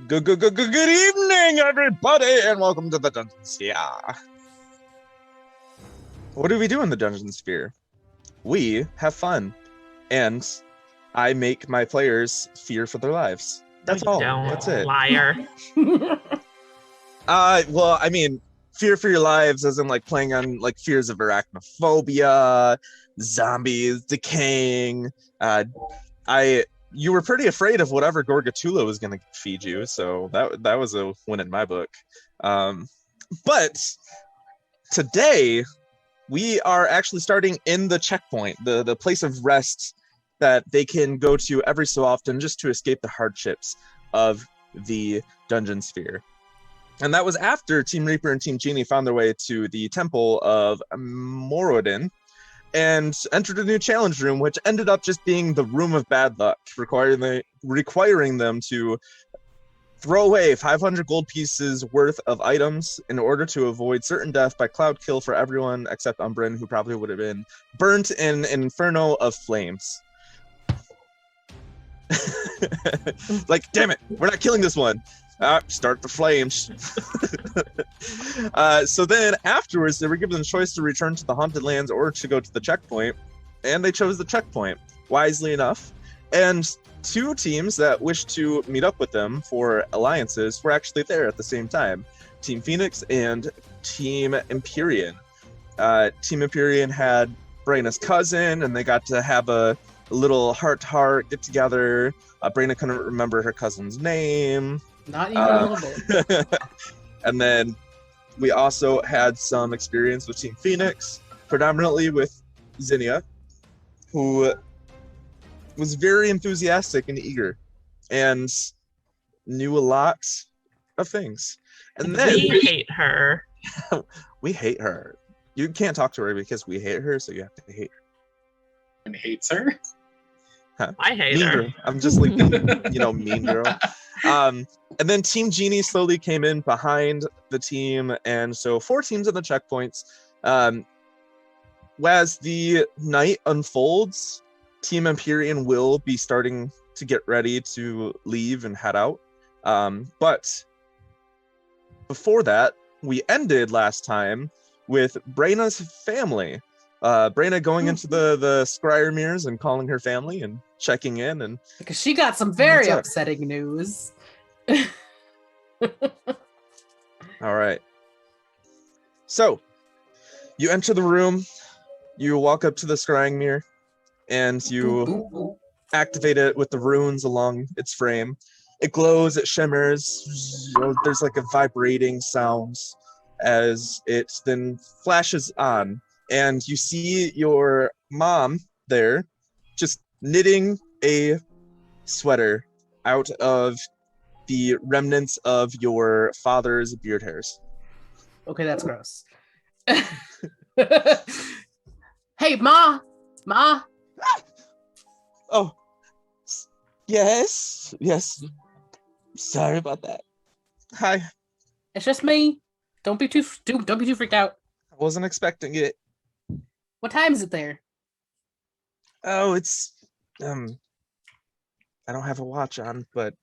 Good evening, everybody, and welcome to the Dungeon Sphere. What do we do in the Dungeon Sphere? We have fun, and I make my players fear for their lives. That's all. That's it. Liar. Well, I mean, fear for your lives as in like playing on like fears of arachnophobia, zombies, decaying. You were pretty afraid of whatever Gorgatula was going to feed you, so that was a win in my book. But today we are actually starting in the checkpoint, the place of rest that they can go to every so often just to escape the hardships of the Dungeon Sphere. And that was after Team Reaper and Team Genie found their way to the Temple of Morodin and entered a new challenge room, which ended up just being the Room of Bad Luck, requiring them to throw away 500 gold pieces worth of items in order to avoid certain death by cloud kill for everyone except Umbrin, who probably would have been burnt in an inferno of flames. Like, damn it, we're not killing this one. Start the flames. So then afterwards, they were given the choice to return to the Haunted Lands or to go to the checkpoint, and they chose the checkpoint, wisely enough. And two teams that wished to meet up with them for alliances were actually there at the same time. Team Phoenix and Team Empyrean. Team Empyrean had Braina's cousin, and they got to have a little heart-to-heart get-together. Braina couldn't remember her cousin's name. Not even a little bit. And then we also had some experience with Team Phoenix, predominantly with Zinnia, who was very enthusiastic and eager and knew a lot of things. And then we hate her. We hate her. You can't talk to her because we hate her, so you have to hate her. And hates her? Huh. I hate mean her. Girl. I'm just like, mean girl. And then Team Genie slowly came in behind the team, and so 4 teams at the checkpoints. As the night unfolds, Team Empyrean will be starting to get ready to leave and head out. But before that, we ended last time with Braina's family. Braina going into the Scryer mirrors and calling her family and checking in, and Because she got some very upsetting news. All right. So, you enter the room, you walk up to the scrying mirror, and you activate it with the runes along its frame. It glows, it shimmers, there's like a vibrating sound as it then flashes on, and you see your mom there just knitting a sweater out of the remnants of your father's beard hairs. Okay, that's gross. Hey, Ma! Oh, yes. Sorry about that. Hi. It's just me. Don't be too freaked out. I wasn't expecting it. What time is it there? Oh, it's I don't have a watch on, but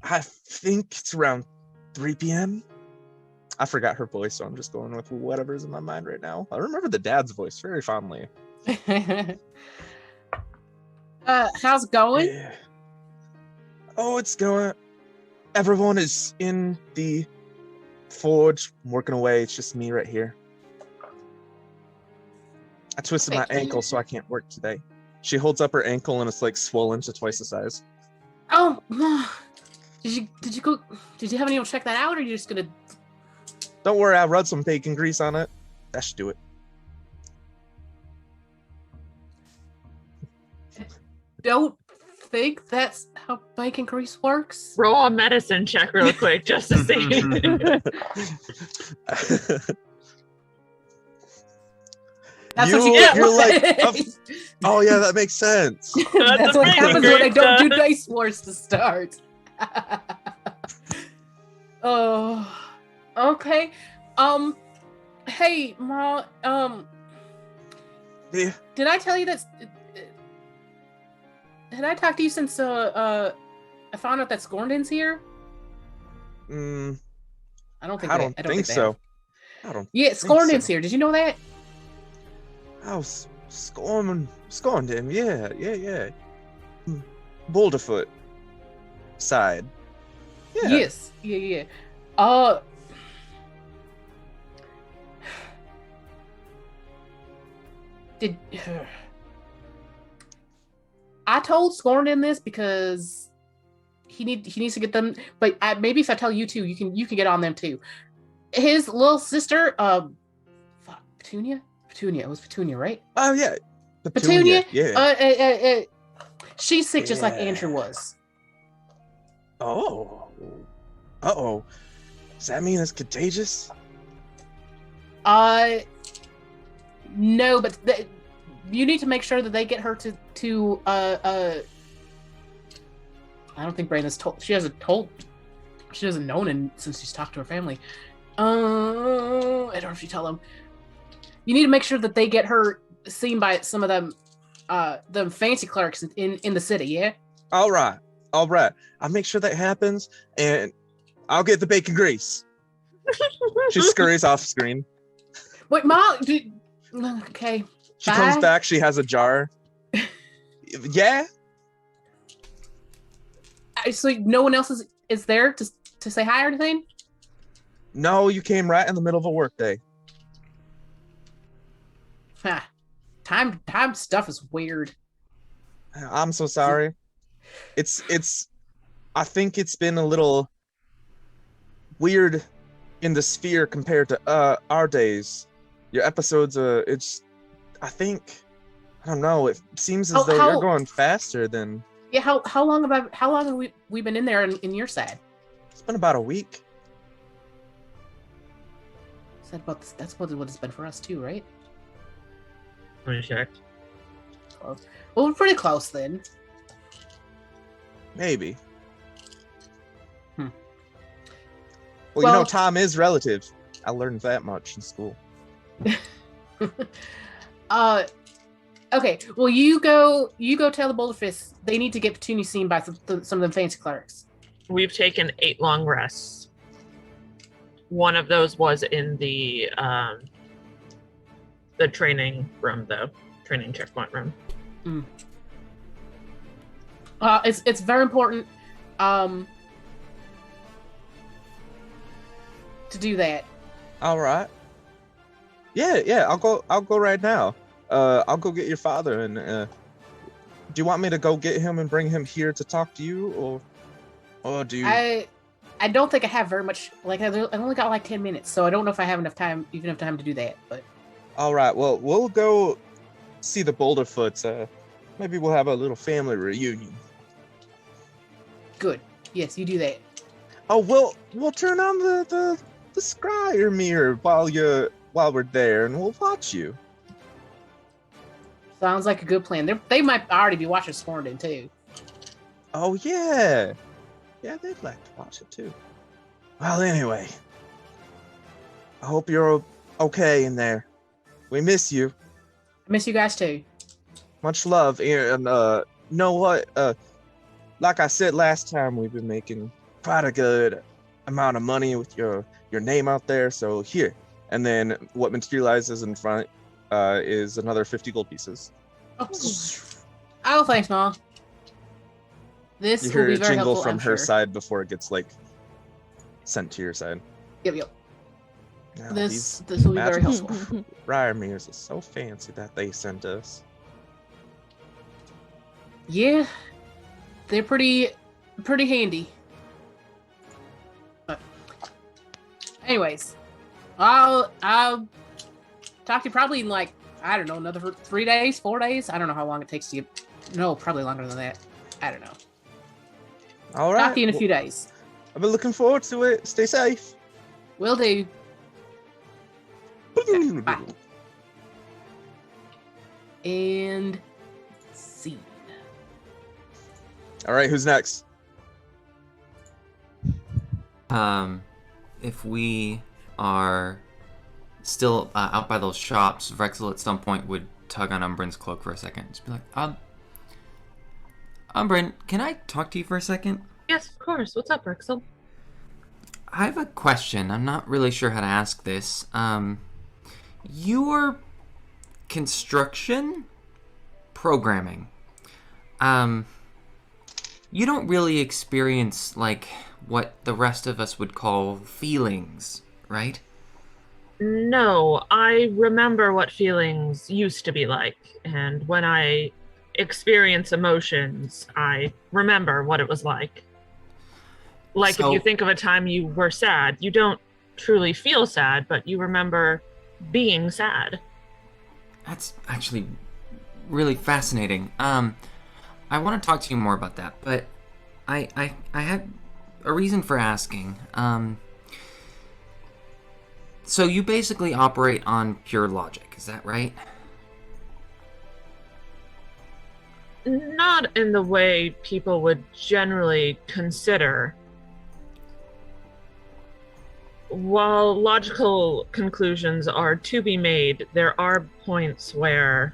I think it's around 3 p.m. I forgot her voice, so I'm just going with whatever's in my mind right now. I remember the dad's voice very fondly. How's it going? Yeah. Oh, it's going. Everyone is in the forge working away. It's just me right here. I twisted my ankle, so I can't work today. She holds up her ankle and it's like swollen to twice the size. Oh, did you have anyone check that out, or are you just gonna? Don't worry, I rubbed some bacon grease on it. That should do it. Don't think that's how bacon grease works. Roll a medicine check real quick just to see. That's what you get. You're like, oh yeah, that makes sense. That's what happens when I don't do dice wars to start. Oh, okay. Hey, Ma. Yeah. Did I tell you that? Had I talked to you since I found out that Scorndon's here? Mm, I don't think I they, don't I don't think they so. have. I don't. Yeah, think Scornden's so. here. Did you know that? Oh, Scorndon. Yeah. Hmm, Boulderfoot side. Yeah. Yes. Yeah. Uh, did I told Scornden this because he needs to get them. But maybe if I tell you too, you can get on them too. His little sister, Petunia. Petunia. It was Petunia, right? Oh yeah. Petunia. Yeah. She's sick just like Yeah. Andrew was. Oh. Uh-oh. Does that mean it's contagious? No, but you need to make sure that they get her to I don't think Brandon's told. She hasn't told. She hasn't known since she's talked to her family. I don't know if you tell them. You need to make sure that they get her seen by some of them fancy clerks in the city. Yeah. All right. I'll make sure that happens, and I'll get the bacon grease. She scurries off screen. Wait, Mom. Okay. She comes Bye. back. She has a jar. Yeah. So no one else is there to say hi or anything? No, you came right in the middle of a workday. Ha. Time stuff is weird. I'm so sorry. It's. I think it's been a little weird in the sphere compared to our days. Your episodes, it's. I think. I don't know. It seems as though you're going faster than. Yeah. How long have we been in there in your side? It's been about a week. That's what it's been for us too, right? Let me check. Close. Well, we're pretty close then. Maybe. Well, Well, time is relative. I learned that much in school. Okay. Well, you go tell the Boulderfists they need to get Petunia seen by some of them fancy clerks. We've taken 8 long rests. One of those was in the training room, though. Training checkpoint room. It's very important to do that. All right. Yeah. I'll go right now. I'll go get your father. And do you want me to go get him and bring him here to talk to you, or do you? I don't think I have very much. Like I only got like 10 minutes, so I don't know if I have enough time to do that. But All right. Well, we'll go see the Boulderfoots. Maybe we'll have a little family reunion. good. Yes, you do that. Oh, we'll turn on the Scryer mirror while we're there, and we'll watch you. Sounds like a good plan. They might already be watching Scorndon too. Oh yeah, they'd like to watch it too. Well, anyway, I hope you're okay in there. We miss you. I miss you guys too. Much love, and know what? Like I said last time, we've been making quite a good amount of money with your name out there. So here, and then what materializes in front is another 50 gold pieces. Oh, thanks, Mom. This You will hear be a very jingle helpful, from I'm her sure. side before it gets sent to your side. Yep. Now, This these will be very magical helpful. Scryer mirrors are so fancy that they sent us. Yeah, they're pretty handy. But anyways, I'll talk to you probably in I don't know, another 3 days, 4 days. I don't know how long it takes to get. No, probably longer than that. I don't know. All right. Talk to you in a few days. I've been looking forward to it. Stay safe. Will do. Okay, bye. And scene. All right, who's next? If we are still out by those shops, Vrexel at some point would tug on Umbrin's cloak for a second. Just be like, Umbrin, can I talk to you for a second? Yes, of course. What's up, Rixel? I have a question. I'm not really sure how to ask this. Your construction programming, you don't really experience, like, what the rest of us would call feelings, right? No, I remember what feelings used to be like, and when I experience emotions, I remember what it was like. Like if you So- think of a time you were sad, you don't truly feel sad, but you remember being sad. That's actually really fascinating. I want to talk to you more about that, but I had a reason for asking. So you basically operate on pure logic, is that right? Not in the way people would generally consider. While logical conclusions are to be made, there are points where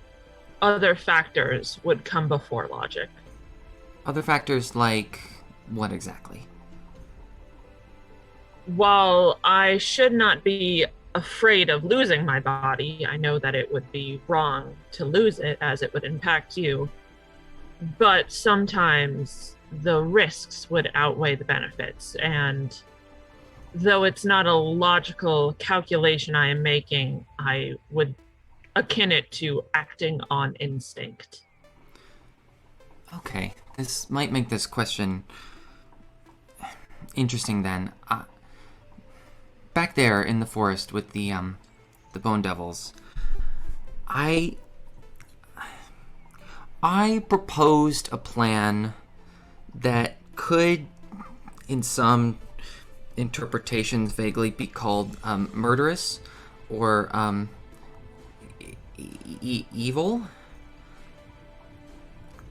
other factors would come before logic. Other factors like what exactly? While I should not be afraid of losing my body, I know that it would be wrong to lose it as it would impact you. But sometimes the risks would outweigh the benefits. And though it's not a logical calculation I am making, I would akin it to acting on instinct. Okay, this might make this question interesting then. Back there in the forest with the bone devils, I proposed a plan that could, in some interpretations, vaguely be called murderous or evil.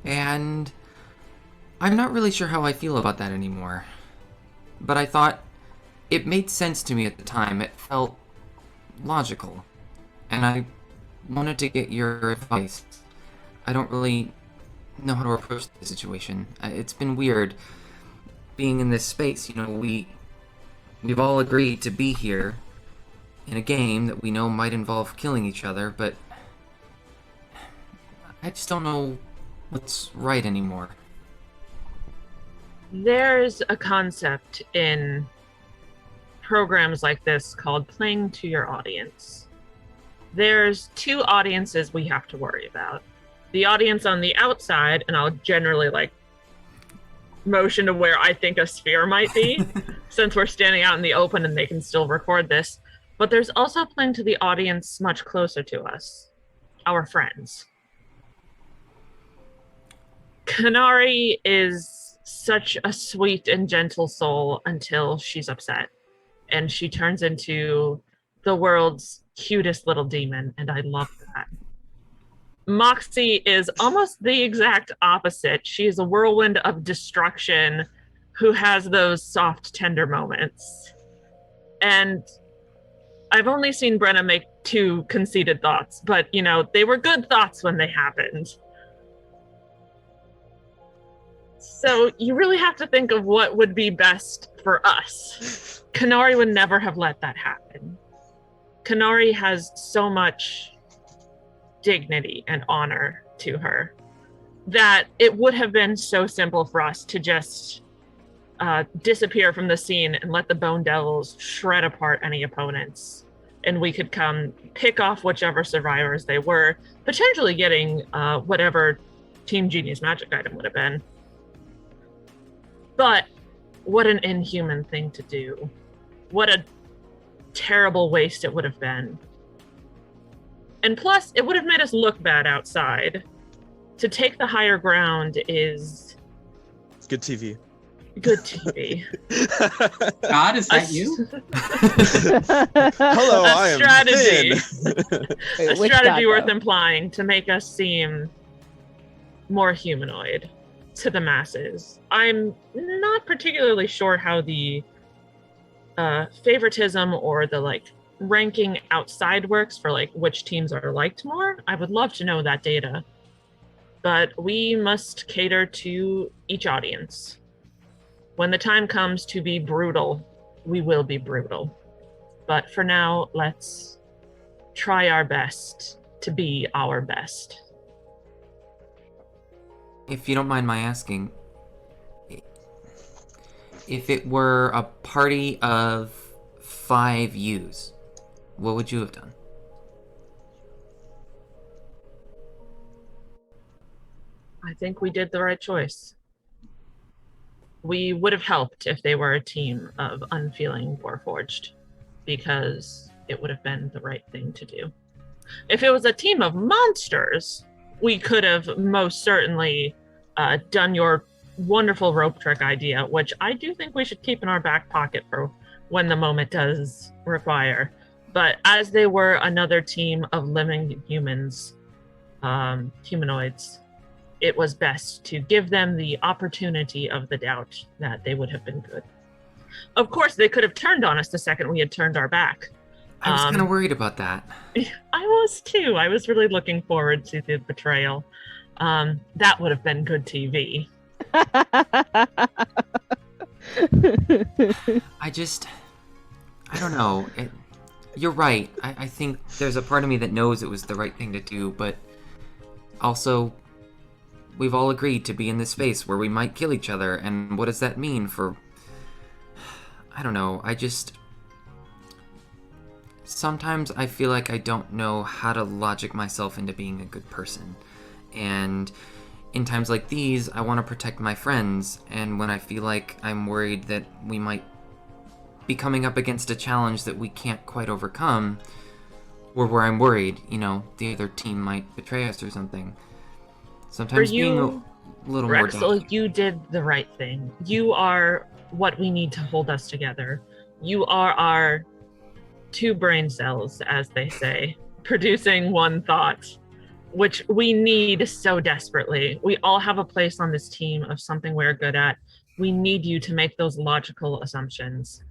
And I'm not really sure how I feel about that anymore. But I thought it made sense to me at the time. It felt logical. And I wanted to get your advice. I don't really know how to approach the situation. It's been weird being in this space. You know, we've all agreed to be here in a game that we know might involve killing each other, but I just don't know what's right anymore. There's a concept in programs like this called playing to your audience. There's two audiences we have to worry about. The audience on the outside, and I'll generally motion to where I think a sphere might be, since we're standing out in the open and they can still record this. But there's also playing to the audience much closer to us, our friends. Kanari is such a sweet and gentle soul until she's upset, and she turns into the world's cutest little demon, and I love that. Moxie is almost the exact opposite. She's a whirlwind of destruction who has those soft, tender moments. And I've only seen Brenna make two conceited thoughts, but, they were good thoughts when they happened. So you really have to think of what would be best for us. Kanari would never have let that happen. Kanari has so much dignity and honor to her that it would have been so simple for us to just disappear from the scene and let the Bone Devils shred apart any opponents, and we could come pick off whichever survivors they were, potentially getting whatever Team Genius magic item would have been. But what an inhuman thing to do. What a terrible waste it would have been. And plus, it would have made us look bad outside. To take the higher ground is... Good TV. Good TV. God, is that you? Hello, I am strategy. Finn. A strategy worth implying to make us seem more humanoid to the masses. I'm not particularly sure how the favoritism or the ranking outside works for which teams are liked more. I would love to know that data, but we must cater to each audience. When the time comes to be brutal, we will be brutal. But for now, let's try our best to be our best. If you don't mind my asking, if it were a party of 5 yous, what would you have done? I think we did the right choice. We would have helped if they were a team of unfeeling Warforged, because it would have been the right thing to do. If it was a team of monsters, we could have most certainly done your wonderful rope trick idea, which I do think we should keep in our back pocket for when the moment does require. But as they were another team of living humans, humanoids, it was best to give them the opportunity of the doubt that they would have been good. Of course, they could have turned on us the second we had turned our back. I was kind of worried about that. I was too. I was really looking forward to the betrayal. That would have been good TV. I don't know. You're right. I think there's a part of me that knows it was the right thing to do, but also, we've all agreed to be in this space where we might kill each other, and what does that mean for... I don't know, sometimes I feel like I don't know how to logic myself into being a good person. And in times like these, I want to protect my friends, and when I feel like I'm worried that we might be coming up against a challenge that we can't quite overcome, or where I'm worried, the other team might betray us or something. Sometimes being a little more Rexel, you did the right thing. You are what we need to hold us together. You are our 2 brain cells, as they say, producing one thought, which we need so desperately. We all have a place on this team of something we're good at. We need you to make those logical assumptions.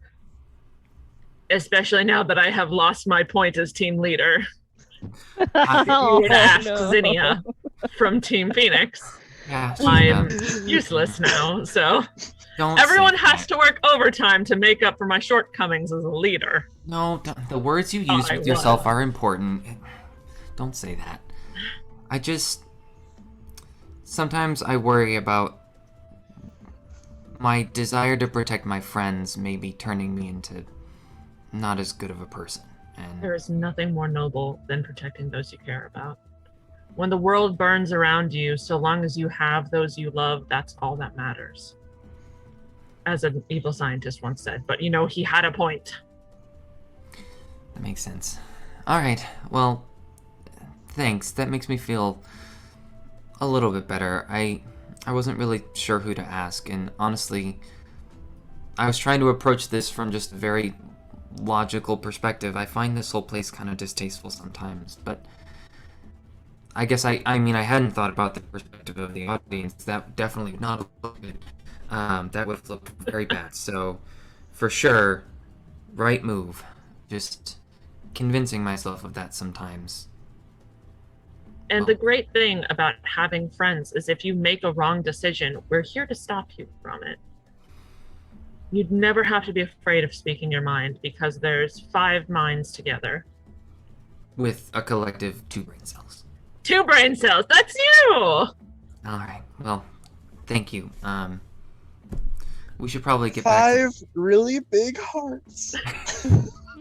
Especially now that I have lost my point as team leader. You would ask Zinnia from Team Phoenix. Yeah, I'm useless now, so everyone has to work overtime to make up for my shortcomings as a leader. No, the words you use with yourself are important. Don't say that. Sometimes I worry about my desire to protect my friends maybe turning me into not as good of a person. And there is nothing more noble than protecting those you care about. When the world burns around you, so long as you have those you love, that's all that matters. As an evil scientist once said, but he had a point. That makes sense. All right, well, thanks. That makes me feel a little bit better. I wasn't really sure who to ask, and honestly, I was trying to approach this from just a very logical perspective. I find this whole place kind of distasteful sometimes, but I guess I hadn't thought about the perspective of the audience. That definitely would not look good. That would have looked very bad. So, for sure, right move. Just convincing myself of that sometimes. And the great thing about having friends is if you make a wrong decision, we're here to stop you from it. You'd never have to be afraid of speaking your mind because there's 5 minds together. With a collective 2 brain cells. 2 brain cells! That's you! Alright, well, thank you. We should probably get back to... 5 really big hearts.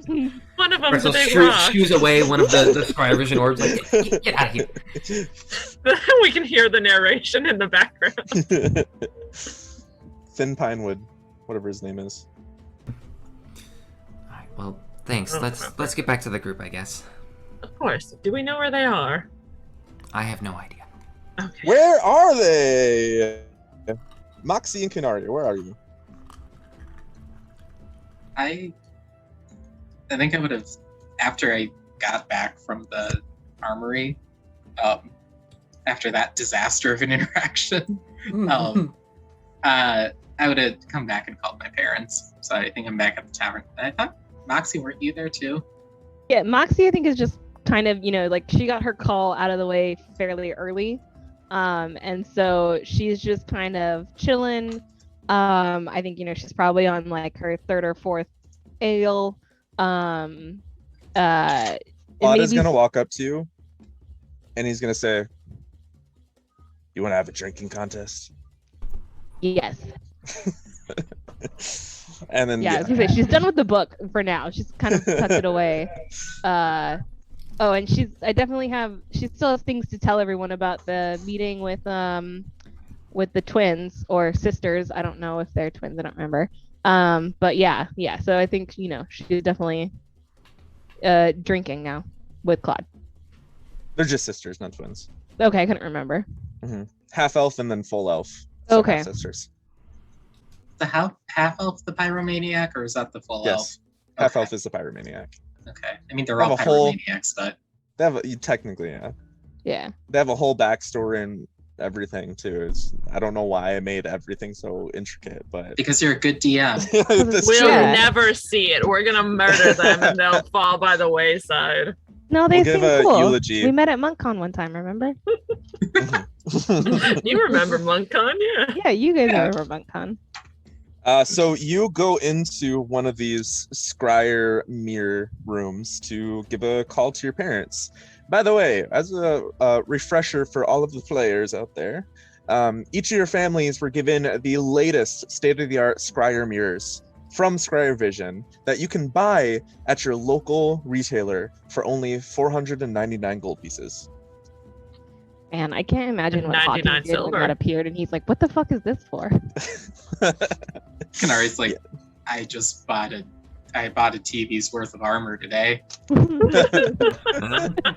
One of them's a Pretzel big rock. shoos away one of the Scryervision orbs, like, get out of here. We can hear the narration in the background. Thin Pinewood, whatever his name is. Alright, well, thanks. Let's get back to the group, I guess. Of course. Do we know where they are? I have no idea. Okay. Where are they? Moxie and Canary, where are you? I think I would have, after I got back from the armory, after that disaster of an interaction, I would have come back and called my parents. So I think I'm back at the tavern. And I thought, Moxie, weren't you there too? Yeah, Moxie, I think, is just kind of, like she got her call out of the way fairly early. And so she's just kind of chilling. I think, she's probably on like her 3rd or 4th ale. And Claude is maybe gonna walk up to you, and he's gonna say, "You want to have a drinking contest?" yes. And then Yeah, I was gonna say she's done with the book for now. She's kind of tucked it away. Oh, and she still has things to tell everyone about the meeting with the twins or sisters. I don't know if they're twins. I don't remember. But yeah. So I think she's definitely drinking now with Claude. They're just sisters, not twins. Okay, I couldn't remember. Half elf and then full elf. So Okay. half sisters. The half elf the pyromaniac, or is that the full elf? Yes. Half Okay. elf is the pyromaniac. Okay. I mean, they're Have all a whole- pyromaniacs, but They have technically, yeah. Yeah. They have a whole backstory and everything too. I don't know why I made everything so intricate, but because you're a good DM. That's We'll true. Yeah. never see it. We're gonna murder them and they'll fall by the wayside. No, they We'll give seem a cool. eulogy. We met at MonkCon one time, remember? You remember MonkCon, yeah? Yeah, you guys Yeah. remember MonkCon. So you go into one of these Scryer mirror rooms to give a call to your parents. By the way, as a refresher for all of the players out there, each of your families were given the latest state-of-the-art Scryer mirrors from Scryervision that you can buy at your local retailer for only 499 gold pieces. Man, I can't imagine what 99 Hawkins did when silver. that appeared, and he's like, "What the fuck is this for?" Kanari's like, I bought a TV's worth of armor today.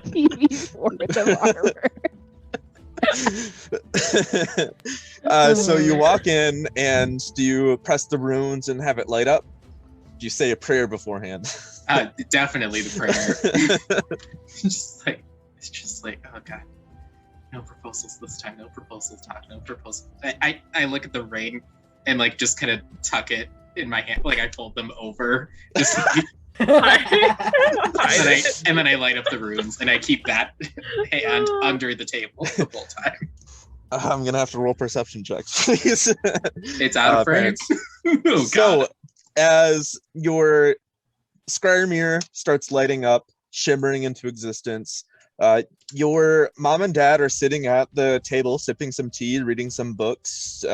TV's worth of armor. So you walk in, and do you press the runes and have it light up? Do you say a prayer beforehand? Definitely the prayer. It's just like, oh god. No proposals this time, no proposals, talk, no proposals. I look at the ring and like just kind of tuck it in my hand, like I fold them over. Just and then I light up the runes and I keep that hand under the table the whole time. I'm gonna have to roll perception checks, please. It's out of frame. Oh So, god. as your Scryer mirror starts lighting up, shimmering into existence, your mom and dad are sitting at the table, sipping some tea, reading some books.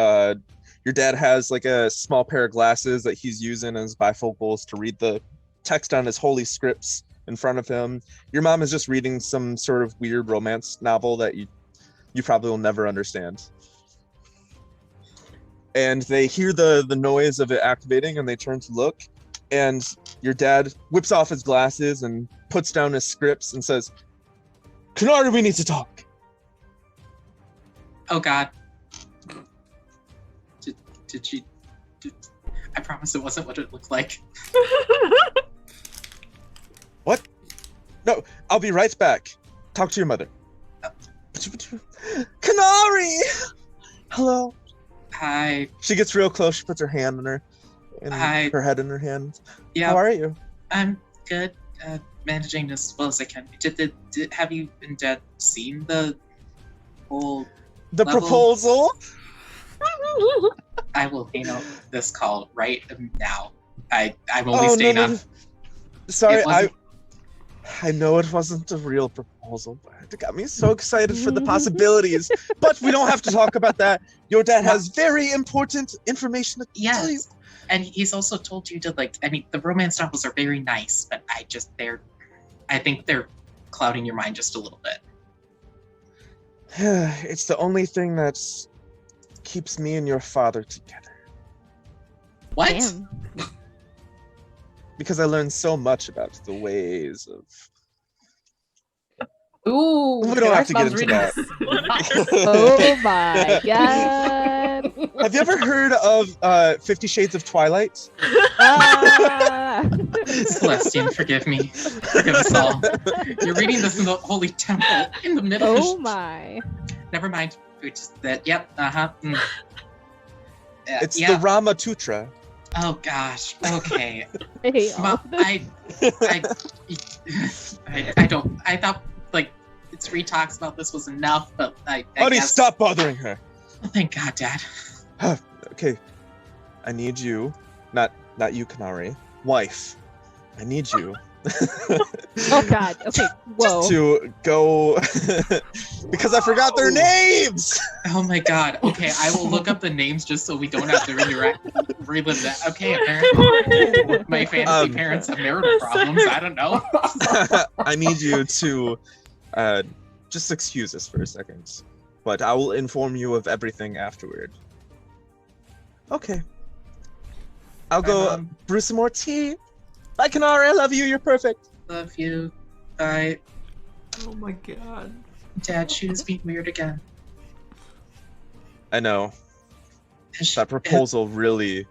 Your dad has like a small pair of glasses that he's using as bifocals to read the text on his holy scripts in front of him. Your mom is just reading some sort of weird romance novel that you probably will never understand. And they hear the noise of it activating, and they turn to look, and your dad whips off his glasses and puts down his scripts and says, "Kanari, we need to talk." Oh god. Did she? I promise it wasn't what it looked like. What? No, I'll be right back. Talk to your mother. Kanari! Hello. Hi. She gets real close. She puts her hand in her, Hi. her head in her hand. Yeah, How are you? I'm good. Managing as well as I can. Have you and Dad seen the whole? The Level. proposal? I will hang up this call right now. I'm only staying on. Sorry, It wasn't- I know it wasn't a real proposal, but it got me so excited for the possibilities. But we don't have to talk about that. Your dad has very important information to tell you. Yes, and he's also told you to like. I mean, the romance novels are very nice, but I think they're clouding your mind just a little bit. It's the only thing that keeps me and your father together. What? Damn. Because I learned so much about the ways of... Ooh, We don't have to get Mom's into reading that. this. Oh my god. Have you ever heard of 50 Shades of Twilight? Ah. Celestian, forgive me. Forgive us all. You're reading this in the holy temple in the middle. Oh my. Never mind. We just that. Yep. Mm. It's yeah. the Rama Tutra. Oh gosh. Okay. Hey, Well, I don't. I thought like 3 talks about this was enough, but I Honey, guess. stop bothering her. Oh, thank God, Dad. Okay. I need you, not you, Kanari, wife, I need you Oh God. Okay. Whoa. to go because I forgot their names. Oh my god. Okay, I will look up the names just so we don't have to relive that. Okay, apparently my fantasy parents have marital problems. I don't know. I need you to just excuse us for a second, but I will inform you of everything afterward. Okay. I'll go brew some more tea. Bye, Kanara. I love you. You're perfect. Love you. Bye. Oh my god. Dad, she was being weird again. I know. That proposal really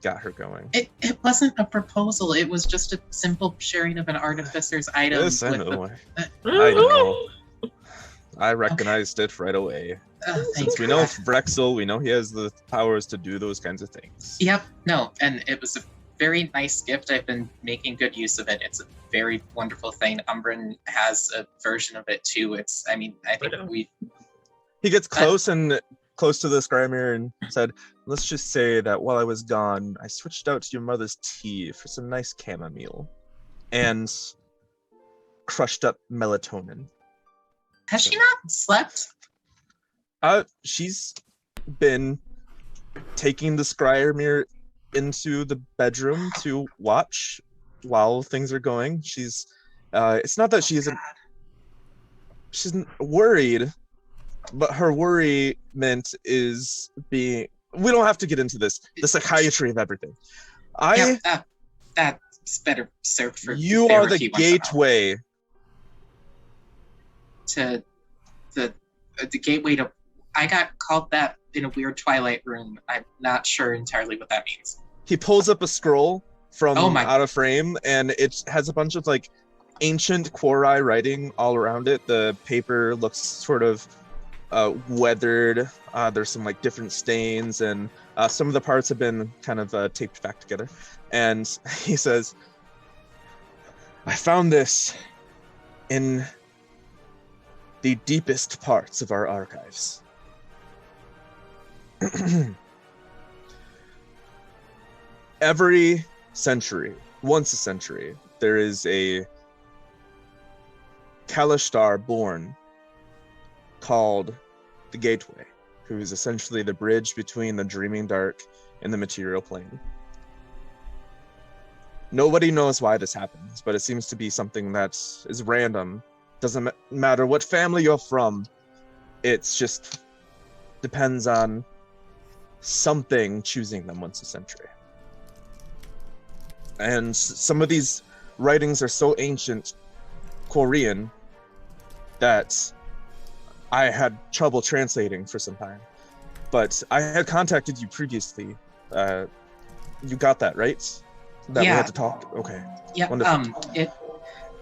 got her going. It wasn't a proposal. It was just a simple sharing of an artificer's item. Yes, I with know. the- I know. I recognized it right away. thank Since we God. know Vrexel, we know he has the powers to do those kinds of things. Yep. No, and it was a very nice gift. I've been making good use of it. It's a very wonderful thing. Umbrin has a version of it too. I think He gets close to the Scryervision and said, let's just say that while I was gone, I switched out to your mother's tea for some nice chamomile and crushed up melatonin. Has she not slept? She's been taking the Scryervision into the bedroom to watch while things are going. She's it's not that she's worried, but her worriment is being, we don't have to get into this, the psychiatry of everything. That's better served for you are the gateway to the gateway to. I got called that in a weird Twilight room. I'm not sure entirely what that means. He pulls up a scroll from my- out of frame, and it has a bunch of like ancient Quori writing all around it. The paper looks sort of weathered. There's some like different stains, and some of the parts have been kind of taped back together. And he says, I found this in the deepest parts of our archives. Every century, once a century, there is a Kalashtar born called the Gateway, who is essentially the bridge between the dreaming dark and the material plane. Nobody knows why this happens, but it seems to be something that is random. Doesn't matter what family you're from, it's just depends on something choosing them once a century. And some of these writings are so ancient Korean that I had trouble translating for some time. But I had contacted you previously. You got that, right? That we had to talk? Okay. Yeah, Wonderful.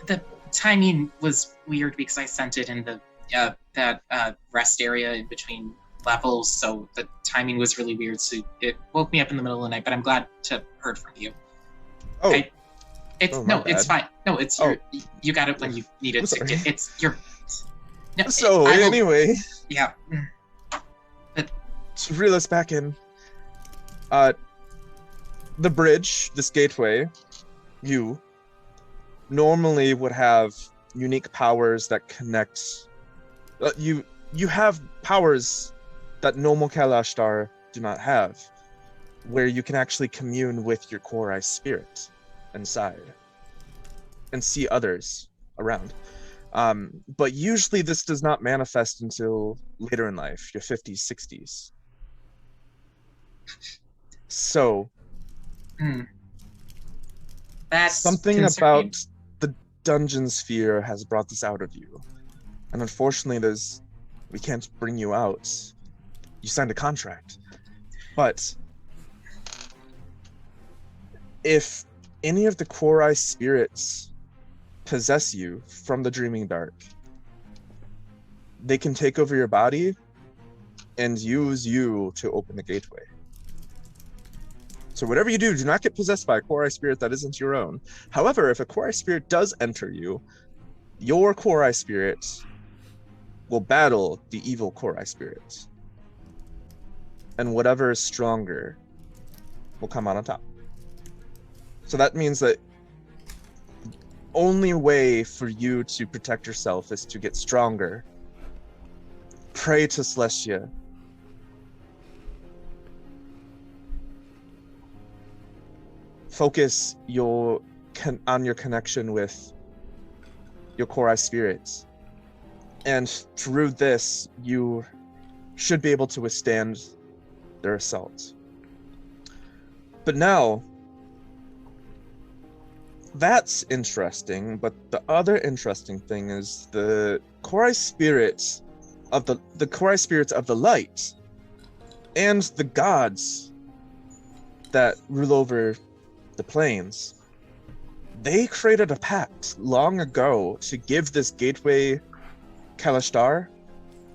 The timing was weird because I sent it in the that rest area in between levels, so the timing was really weird. So it woke me up in the middle of the night. But I'm glad to heard from you. Oh, It's fine. No, it's you got it when you needed to. It's your. No, so anyway, yeah. to reel us back in, the bridge, this gateway, you normally would have unique powers that connect. You have powers that normal Kalashtar do not have, where you can actually commune with your Korai spirit inside and see others around. But usually this does not manifest until later in life, your 50s, 60s. So, that's something concerning. about the dungeon sphere has brought this out of you. And unfortunately, we can't bring you out. You signed a contract. But if any of the Korai spirits possess you from the Dreaming Dark, they can take over your body and use you to open the gateway. So whatever you do not get possessed by a Korai spirit that isn't your own. However, if a Korai spirit does enter you, your Korai spirit will battle the evil Korai spirit. And whatever is stronger will come out on top. So that means that only way for you to protect yourself is to get stronger. Pray to Celestia. Focus on your connection with your Korai spirits. And through this, you should be able to withstand their assault. But now, that's interesting, but the other interesting thing is the Korai spirits of the Korai spirits of the light and the gods that rule over the plains. They created a pact long ago to give this gateway Kalashtar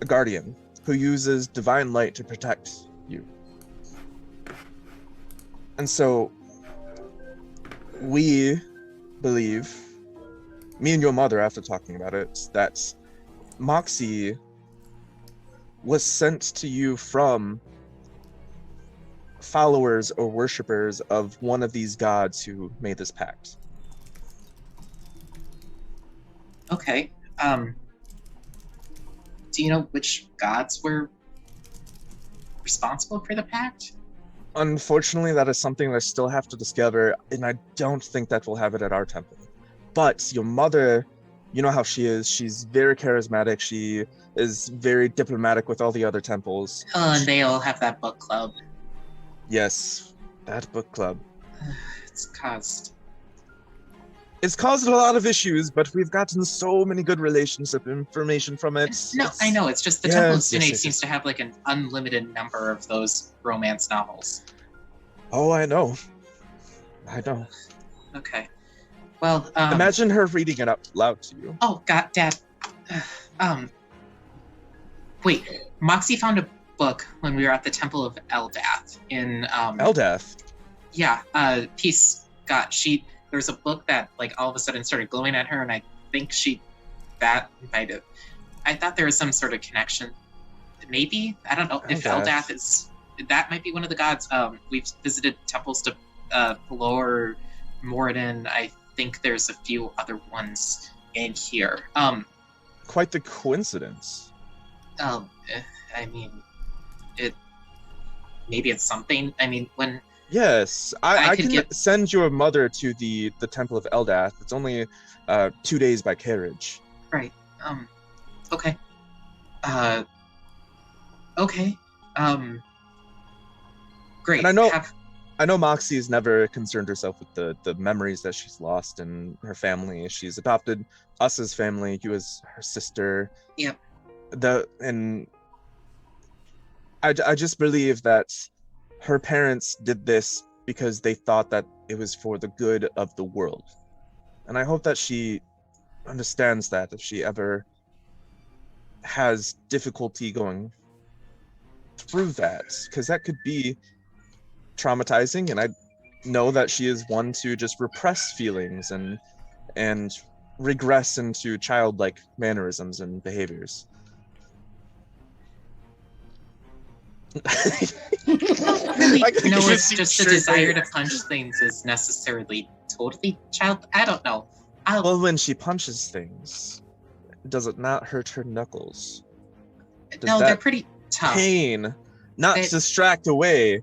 a guardian who uses divine light to protect you. And so we believe, me and your mother after talking about it, that Moxie was sent to you from followers or worshippers of one of these gods who made this pact. Okay. Do you know which gods were responsible for the pact? Unfortunately, that is something that I still have to discover, and I don't think that we'll have it at our temple. But your mother, you know how she is. She's very charismatic. She is very diplomatic with all the other temples. Oh, and they all have that book club. Yes, that book club. It's caused... It's caused a lot of issues, but we've gotten so many good relationship information from it. No, I know. It's just the Yes, Temple of yes, Sune yes, seems to have like an unlimited number of those romance novels. Oh, I know. I know. Okay. Well, Imagine her reading it out loud to you. Oh, God, Dad. Wait. Moxie found a book when we were at the Temple of Eldath in, Eldath? Yeah, Peace got... There's a book that, like, all of a sudden started glowing at her, and I think that might have... I thought there was some sort of connection. Maybe? I don't know. If Eldath is... That might be one of the gods. We've visited temples to Lower Moradin. I think there's a few other ones in here. Quite the coincidence. I mean, maybe it's something. I mean, when... Yes, I can send your mother to the Temple of Eldath. It's only 2 days by carriage. Right. Okay. Okay. Great. And I know Moxie's never concerned herself with the memories that she's lost in her family. She's adopted us as family, you as her sister. Yep. And I just believe that her parents did this because they thought that it was for the good of the world. And I hope that she understands that if she ever has difficulty going through that, because that could be traumatizing. And I know that she is one to just repress feelings and regress into childlike mannerisms and behaviors. Really, no, it's just the desire to punch things is necessarily totally child. I don't know. Well, when she punches things, does it not hurt her knuckles? No, they're pretty tough. Pain, not distract away.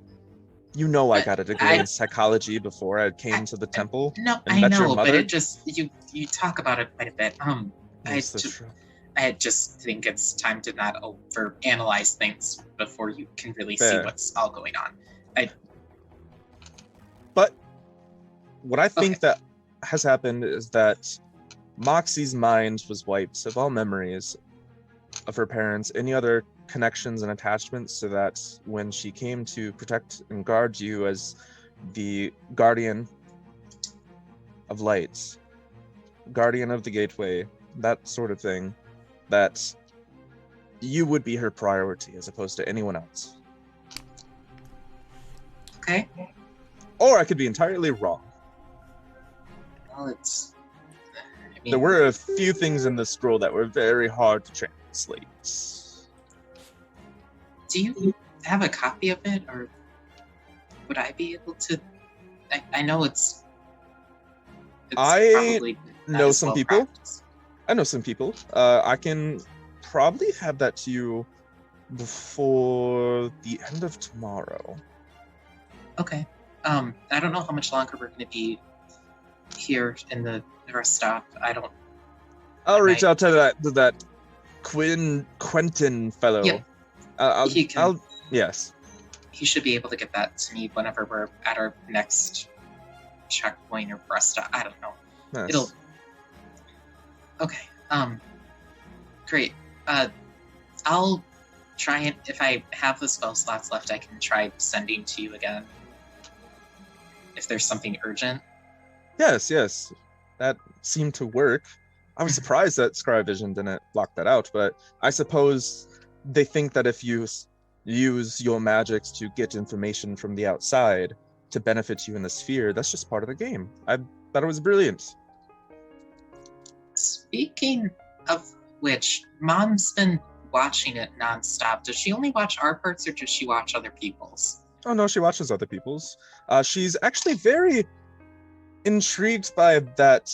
You know, I got a degree in psychology before I came to the temple. No, and I met your know, but mother. it just you talk about it quite a bit. Yes, that's true. I just think it's time to not overanalyze things before you can really see what's all going on. But what I think that has happened is that Moxie's mind was wiped of all memories of her parents, any other connections and attachments, so that when she came to protect and guard you as the guardian of lights, guardian of the gateway, that sort of thing, that you would be her priority as opposed to anyone else. Okay. Or I could be entirely wrong. Well, There were a few things in the scroll that were very hard to translate. Do you have a copy of it, or would I be able to? I know it's I probably know as some well people. practiced. I know some people. I can probably have that to you before the end of tomorrow. Okay. I don't know how much longer we're going to be here in the rest stop. I'll reach Right. out to that Quentin fellow. Yep. He can. Yes. He should be able to get that to me whenever we're at our next checkpoint or rest stop. I don't know. Nice. It'll. Okay. Great. I'll try and if I have the spell slots left, I can try sending to you again. If there's something urgent. Yes. That seemed to work. I was surprised that Scryervision didn't block that out, but I suppose they think that if you use your magics to get information from the outside to benefit you in the sphere, that's just part of the game. I thought it was brilliant. Speaking of which, Mom's been watching it nonstop. Does she only watch our parts, or does she watch other people's? Oh no, she watches other people's. She's actually very intrigued by that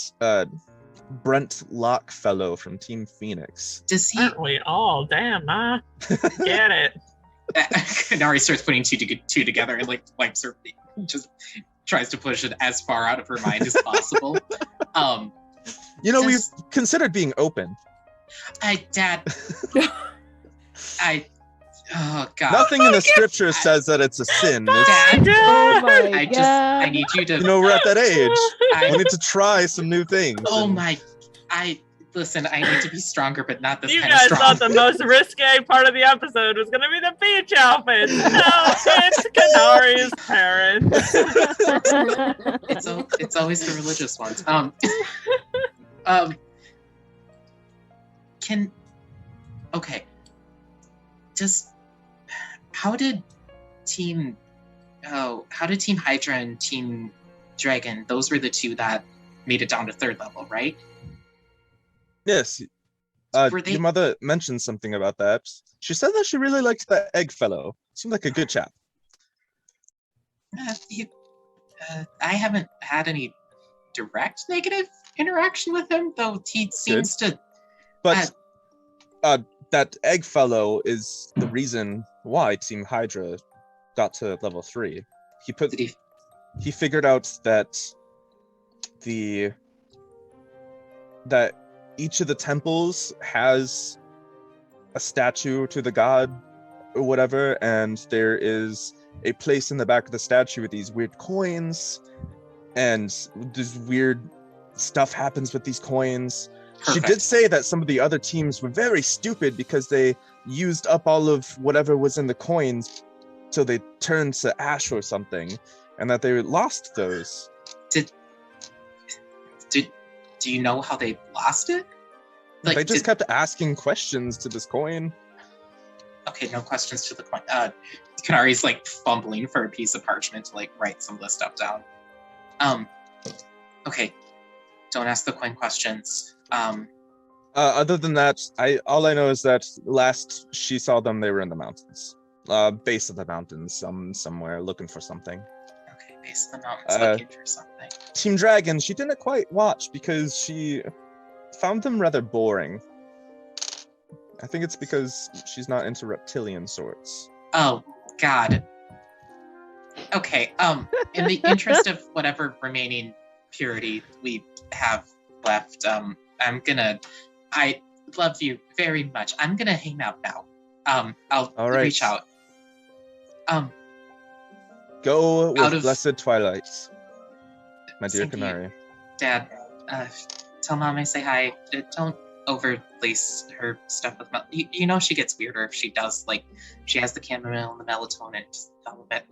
Brent Locke fellow from Team Phoenix. Does he? Aren't we all? Damn, I get it. Kanari starts putting two together and wipes her, just tries to push it as far out of her mind as possible. We've considered being open. Dad. Oh God. Nothing in the scripture says that it's a sin. Dad. Oh my I need you to. We're at that age. I- We need to try some new things. Oh and- my. Listen, I need to be stronger, but not this You kind of guys strong. thought the most risque part of the episode was going to be the beach outfits. No, it's Kanari's parents. It's always the religious ones. Okay. How did Team Hydra and Team Dragon, those were the two that made it down to third level, right? Yes. Were they- Your mother mentioned something about that. She said that she really liked that egg fellow. Seemed like a good chap. I haven't had any direct negative interaction with him, though he seems to. But that egg fellow is the reason why Team Hydra got to level 3. He figured out that each of the temples has a statue to the god or whatever, and there is a place in the back of the statue with these weird coins, and this weird stuff happens with these coins. She Perfect. did say that some of the other teams were very stupid because they used up all of whatever was in the coins till they turned to ash or something, and that they lost those. Do you know how they lost it? They just kept asking questions to this coin. Okay, no questions to the coin. Kanari's fumbling for a piece of parchment to write some of this stuff down. Okay, don't ask the coin questions. Other than that, all I know is that last she saw them, they were in the mountains, base of the mountains, somewhere looking for something. Okay, base of the mountains looking for something. Team Dragon, she didn't quite watch because she found them rather boring. I think it's because she's not into reptilian sorts. Oh God. Okay. In the interest of whatever remaining purity we have left, I love you very much. I'm gonna hang out now. I'll All right. reach out. Go Out with of- blessed twilights, my dear Same to you. Canary. Dad, tell Mom I say hi. Don't overlace her stuff with you know she gets weirder if she does, she has the chamomile and the melatonin, just all of it.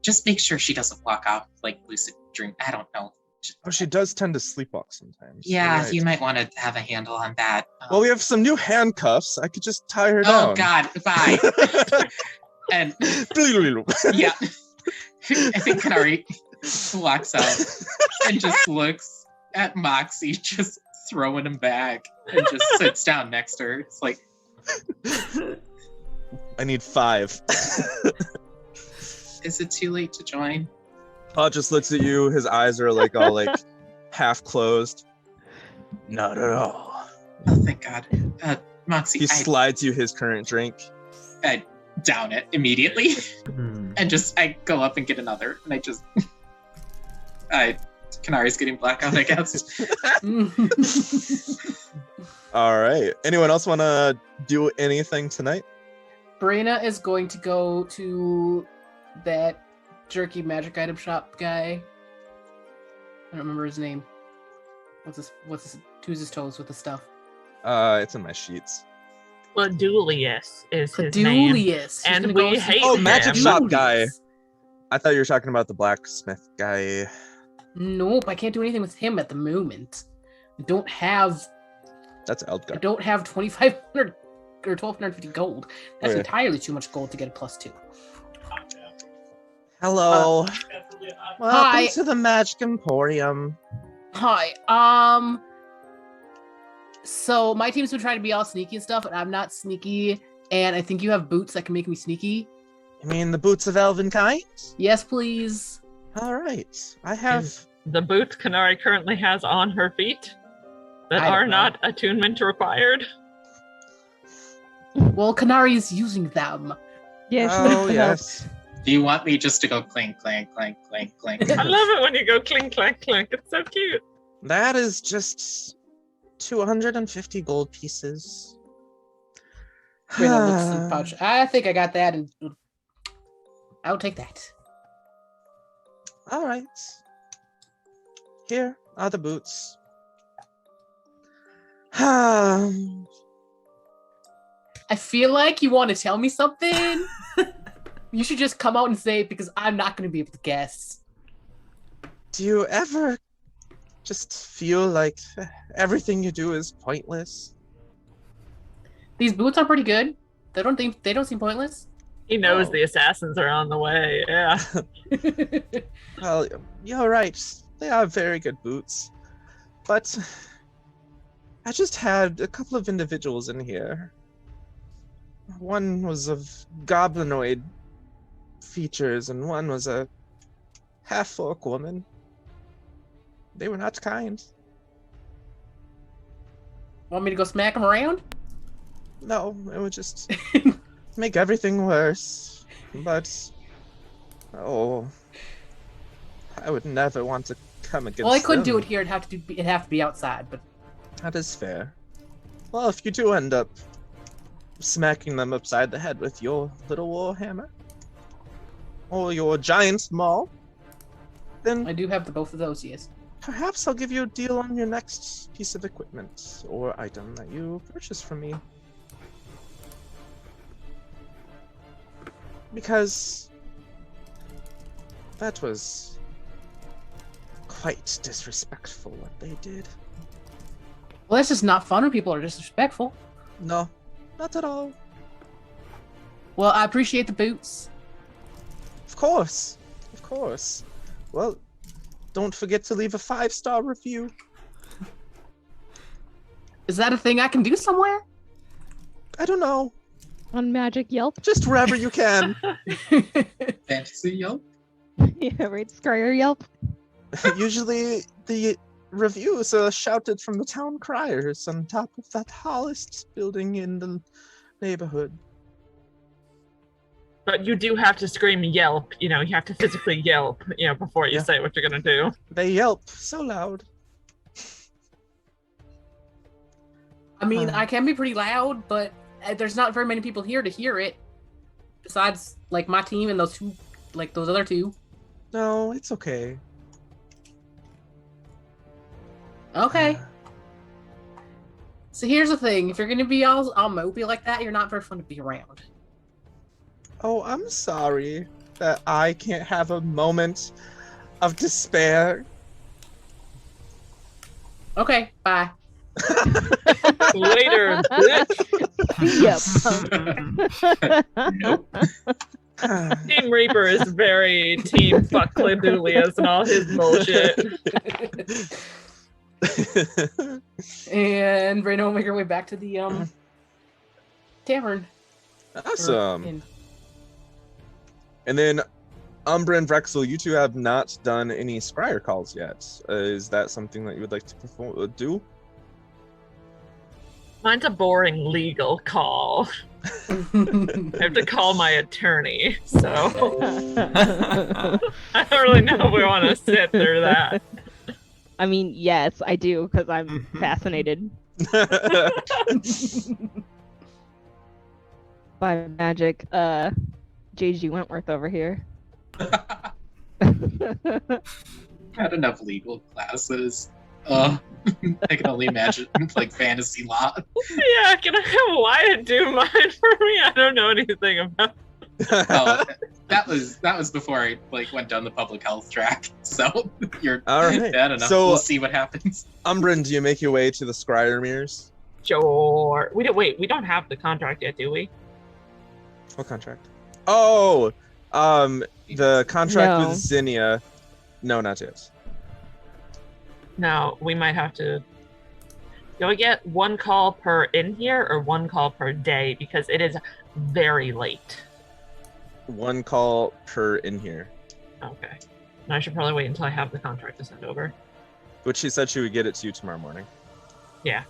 Just make sure she doesn't walk off lucid dream. I don't know. Oh, she does tend to sleepwalk sometimes. Yeah, You're right. you might want to have a handle on that. Well, we have some new handcuffs. I could just tie her Oh down. God, bye. And yeah, I think Kanari walks out and just looks at Moxie, just throwing him back, and just sits down next to her. It's I need 5. is it too late to join? Pod just looks at you. His eyes are all half closed. Not at all. Oh, thank God. Moxie, He slides you his current drink. I down it immediately. Hmm. And I go up and get another. And Kanari's getting blackout, I guess. All right. Anyone else want to do anything tonight? Brina is going to go to that jerky magic item shop guy. I don't remember his name. What's his Who's his toes with the stuff? It's in my sheets. Cladulius is his name. Cadulius. And we hate Oh, him. magic shop guy. Cadulius. I thought you were talking about the blacksmith guy. Nope, I can't do anything with him at the moment. I don't have That's Eldgar. 2,500 or 1,250 gold. That's Okay. entirely too much gold to get a +2. Hello. Welcome Hi. to the Magic Emporium. Hi. So my team's been trying to be all sneaky and stuff, and I'm not sneaky. And I think you have boots that can make me sneaky. You mean the boots of Elvenkind? Yes, please. All right. I have. The boots Kanari currently has on her feet that I don't are know. not attunement required. Well, Kanari is using them. Yeah, she Oh needs the help. yes. Do you want me just to go clink, clank, clank, clank, clank? I love it when you go clink, clank, clink. It's so cute. That is just 250 gold pieces. Brina looks in the pouch. I think I got that, and I'll take that. All right. Here are the boots. I feel like you want to tell me something. You should just come out and say it because I'm not going to be able to guess. Do you ever just feel like everything you do is pointless? These boots are pretty good. They don't seem pointless. He knows Oh. the assassins are on the way. Yeah. Well, you're right. They are very good boots. But I just had a couple of individuals in here. One was of goblinoid features, and one was a half-orc woman. They were not kind. Want me to go smack them around? No, it would just make everything worse. But, oh, I would never want to come against Well, I couldn't do them. it here. It'd have to be outside. But That is fair. Well, if you do end up smacking them upside the head with your little warhammer, or your giant maul, then I do have both of those. Yes. perhaps I'll give you a deal on your next piece of equipment or item that you purchase from me. Because that was quite disrespectful what they did. Well, that's just not fun when people are disrespectful. No, not at all. Well, I appreciate the boots. Of course. Of course. Well, don't forget to leave a 5-star review. Is that a thing I can do somewhere? I don't know. On Magic Yelp. Just wherever you can. Fantasy Yelp? Yeah, right. Scryer Yelp. Usually the reviews are shouted from the town criers on top of that tallest building in the neighborhood. But you do have to scream yelp. You have to physically yelp, before you Yeah. say what you're going to do. They yelp so loud. I mean, I can be pretty loud, but there's not very many people here to hear it. Besides, like, my team and those other two. No, it's okay. Okay. So here's the thing: if you're gonna be all mopey like that, you're not very fun to be around. Oh, I'm sorry that I can't have a moment of despair. Okay, bye. Later, bitch. Yep. Nope. Team Reaper is very team fuck Cladulius and all his bullshit. And Brandon will make her way back to the tavern. Or Awesome. inn. And then Umbra and Vrexel, you two have not done any scryer calls yet. Is that something that you would like to do? Mine's a boring legal call. I have to call my attorney, so I don't really know if we want to sit through that. I mean, yes, I do, because I'm fascinated by magic. JG Wentworth over here. Had enough legal classes. I can only imagine like fantasy law. Yeah, can I have Wyatt do mine for me? I don't know anything about. Oh, that was before I like went down the public health track. So you're All right. I don't know. So- We'll see what happens. Umbrin, do you make your way to the Scryer Mirrors? Sure. We don't have the contract yet, do we? What contract? Oh, the contract No. with Zinnia. No, not yet. No, we might have to. Do we get one call per in here or one call per day? Because it is very late. One call per in here, Okay. And I should probably wait until I have the contract to send over. which she said she would get it to you tomorrow morning. Yeah.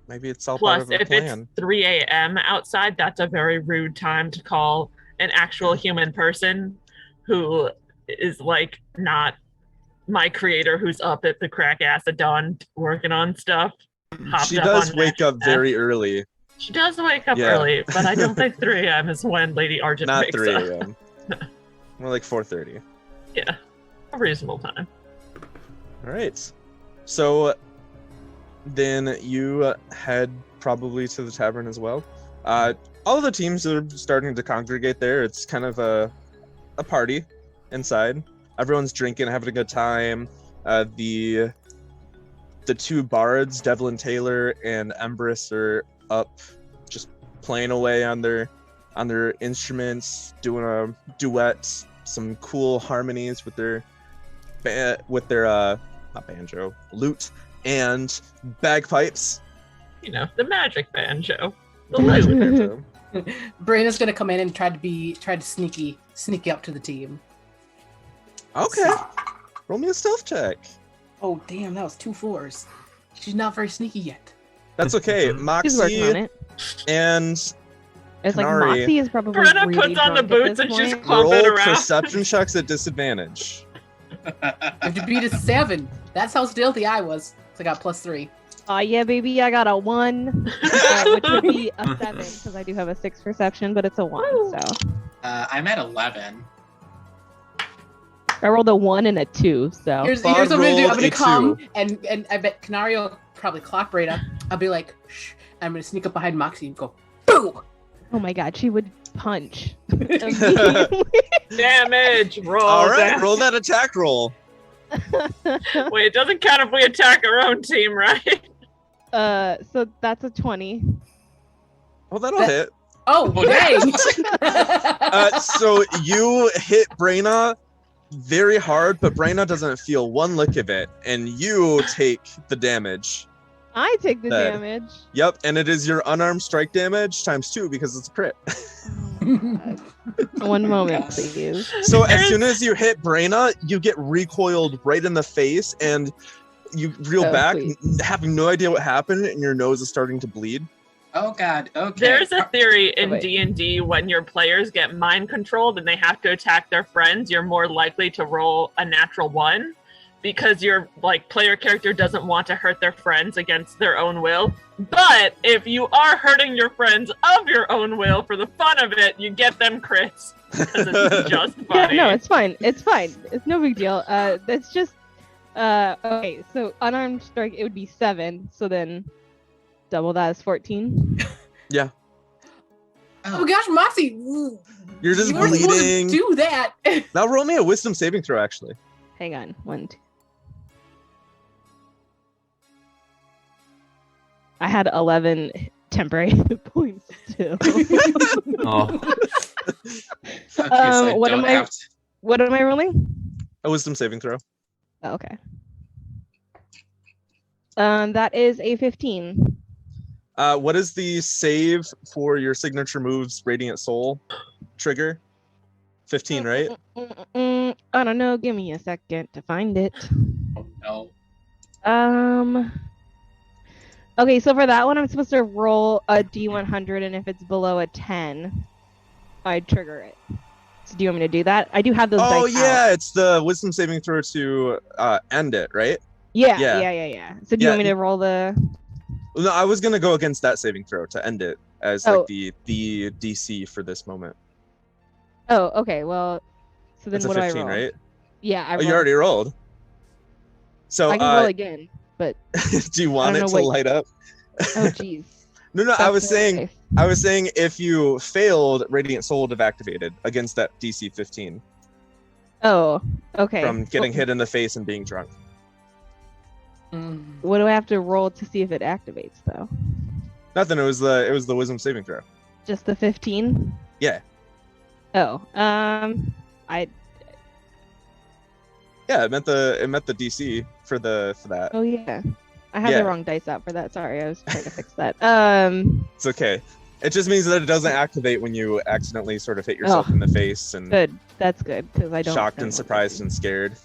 Maybe it's all part Plus, of her if plan. it's 3 a.m. outside, that's a very rude time to call an actual human person who is like not my creator who's up at the crack ass of dawn working on stuff. hopped She up does on wake up Magic very early. She does wake up Yeah. early, but I don't think 3 a.m. is when Lady Argent Not wakes 3 up. a.m. More like 4:30. Yeah, a reasonable time. All right. So then you head probably to the tavern as well. All of the teams are starting to congregate there. It's kind of a party inside. Everyone's drinking, having a good time. The two bards, Devlin Taylor and Empress, are up just playing away on their instruments, doing a duet, some cool harmonies with their not banjo, lute and bagpipes. You know, the magic banjo. The The magic lute. banjo. Braina's gonna come in and try to sneaky up to the team. Okay. Roll me a stealth check. Oh damn, that was 2 4s. She's not very sneaky yet. That's okay. She's working on Moxie it. and It's like Kanari. Moxie is probably Brenna really puts on the drunk at boots this and she's point. clumping roll around. perception checks at disadvantage. If you beat a 7, that's how stealthy I was. So I got +3. Oh yeah, baby, I got a 1, which would be a 7 because I do have a 6 perception, but it's a 1. So I'm at 11. I rolled a 1 and a 2. So Here's Bod what I'm gonna do. I'm rolled gonna a come 2. and I bet Canario will probably clock Braina. I'll be like, shh. I'm gonna sneak up behind Moxie and go, boo! oh my god, she would punch. immediately. Damage. Roll. All right, damage. roll that attack roll. Wait, it doesn't count if we attack our own team, right? So that's a 20. Well, that'll That- hit. Oh, Oh, dang! So you hit Braina very hard, but Braina doesn't feel one lick of it, and you take the damage. I take the Dead. damage. Yep, and it is your unarmed strike damage times 2 because it's a crit. Oh my God. One moment, please. So as soon as you hit Braina, you get recoiled right in the face, and you reel Oh, back, sweet. having no idea what happened, and your nose is starting to bleed. Oh god. Okay. There's a theory in wait. D&D when your players get mind controlled and they have to attack their friends, you're more likely to roll a natural 1 because your like player character doesn't want to hurt their friends against their own will. But if you are hurting your friends of your own will for the fun of it, you get them crits because it's just Yeah, funny. no, it's fine. It's fine. It's no big deal. That's just okay. So unarmed strike, it would be 7. So then double that is 14. Oh gosh, Moxie! You're just you weren't supposed to bleeding. do that! Now roll me a wisdom saving throw, actually. Hang on, 1, 2. I had 11 temporary hit points too. Oh, Okay, so I what don't am I- have to. What am I rolling? A wisdom saving throw. Oh, okay. That is a 15. What is the save for your signature moves Radiant Soul trigger 15, right? I don't know. Give me a second to find it. Oh no. Okay, so for that one, I'm supposed to roll a D100, and if it's below a 10, I trigger it. So do you want me to do that? I do have those Oh dice yeah, out. it's the wisdom saving throw to end it, right? Yeah. Yeah. So do you Yeah, want me to roll the? No, I was gonna go against that saving throw to end it as Oh. like the DC for this moment. Oh, okay. Well, so then It's a what do I 15, roll? right? Yeah, I Oh, rolled. you already rolled. So I can roll again, but do you want I it don't to know, wait. light up? oh jeez. No, That's I was the saying life. if you failed, Radiant Soul would have activated against that DC 15 Oh, okay. from getting hit in the face and being drunk. What do I have to roll to see if it activates though? Nothing. It was the wisdom saving throw. Just the 15? Yeah. Oh, I. Yeah, it meant the DC for that. Oh yeah, I had Yeah. the wrong dice out for that. Sorry, I was trying to fix that. It's okay. It just means that it doesn't activate when you accidentally sort of hit yourself Oh. in the face and Good. That's good because I don't. shocked I and don't surprised want and scared.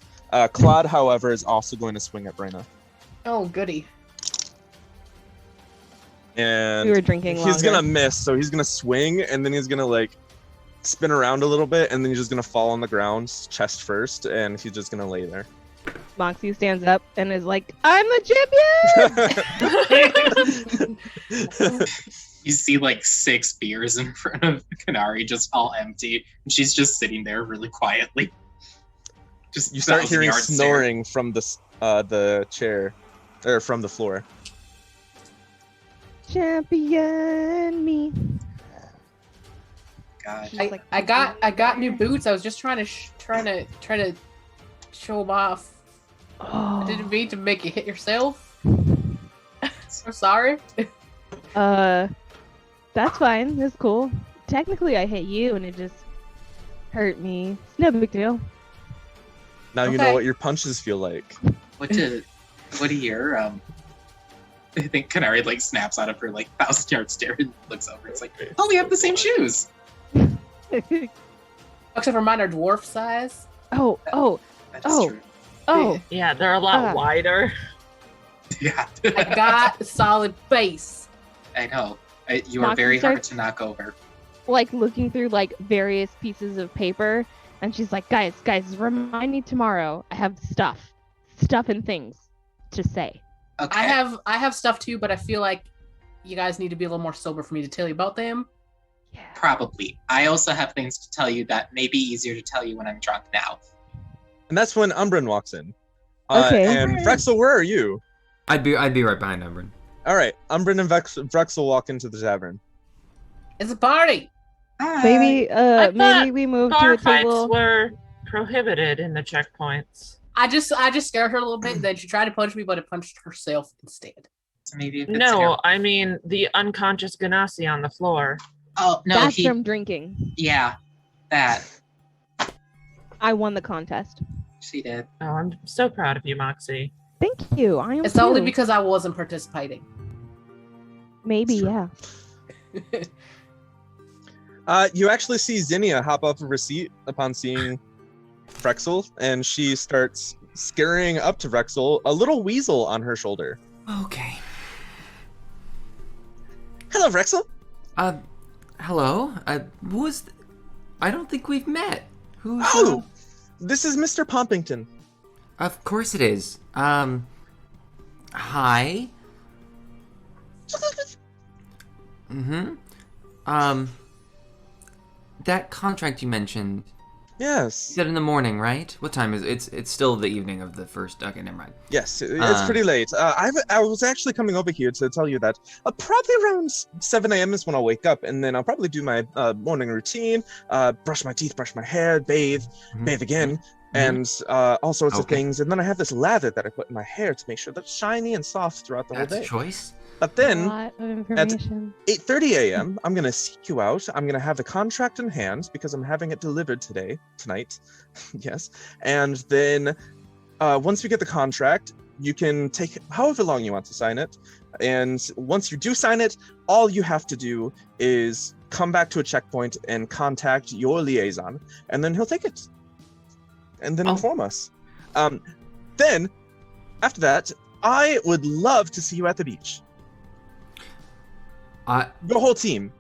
Claude, however, is also going to swing at Brenna. Oh, goody. to. And We were drinking he's longer. gonna miss, so he's gonna swing and then he's gonna like spin around a little bit and then he's just gonna fall on the ground chest first and he's just gonna lay there. Moxie stands up and is like, "I'm the champion!" You see like 6 beers in front of Kanari, just all empty, and she's just sitting there really quietly. Just You start 1,000 hearing yards there. snoring from the chair or from the floor. Champion me. God. She's like, I got new boots. I was just trying to show them off. Oh. I didn't mean to make you hit yourself. So sorry. That's fine. That's cool. Technically, I hit you, and it just hurt me. It's no big deal. Now you know Okay. what your punches feel like. What do your I think Kanari like snaps out of her like 1,000-yard stare and looks over. It's like, oh, we have the same shoes. Except for mine are dwarf size. oh, That's Oh. true. oh. Yeah, they're a lot Ah. wider. Yeah. I got a solid base. I know. You are Moxie very hard starts- to knock over. Like looking through like various pieces of paper, and she's like, guys, remind me tomorrow. I have stuff and things to say. Okay. I have stuff too, but I feel like you guys need to be a little more sober for me to tell you about them. Yeah. Probably. I also have things to tell you that may be easier to tell you when I'm drunk now. And that's when Umbrin walks in. Okay. And Vrexel, where are you? I'd be right behind Umbrin. All right, Umbrin and Vrexel walk into the tavern. It's a party. Maybe I maybe thought we move to Bar a fights table. were prohibited in the checkpoints. I just scared her a little bit. Then she tried to punch me, but it punched herself instead. So maybe if it's No, I mean the unconscious Ganassi on the floor. Oh no, That's he. from drinking. Yeah, that I won the contest. she did. Oh, I'm so proud of you, Moxie. Thank you. I am. It's only too. because I wasn't participating. Maybe yeah. You actually see Zinnia hop off of her seat upon seeing Vrexel, and she starts scurrying up to Vrexel, a little weasel on her shoulder. Okay. Hello, Vrexel. Hello. Who is? I don't think we've met. Who's? Oh, this is Mr. Pompington. Of course it is. Hi. That contract you mentioned. You Yes. said in the morning, right? What time is it? It's still the evening of the first. Okay, never mind. Yes, it's pretty late. I was actually coming over here to tell you that probably around 7 a.m. is when I'll wake up, and then I'll probably do my morning routine, brush my teeth, brush my hair, bathe again, and all sorts of Okay. things. And then I have this lather that I put in my hair to make sure that it's shiny and soft throughout the That's a whole day. choice. But A then lot of information. 8:30 a.m., I'm gonna seek you out. I'm gonna have the contract in hand because I'm having it delivered tonight. Yes. And then once we get the contract, you can take however long you want to sign it. And once you do sign it, all you have to do is come back to a checkpoint and contact your liaison, and then he'll take it. And then inform us. Then, after that, I would love to see you at the beach. Your whole team.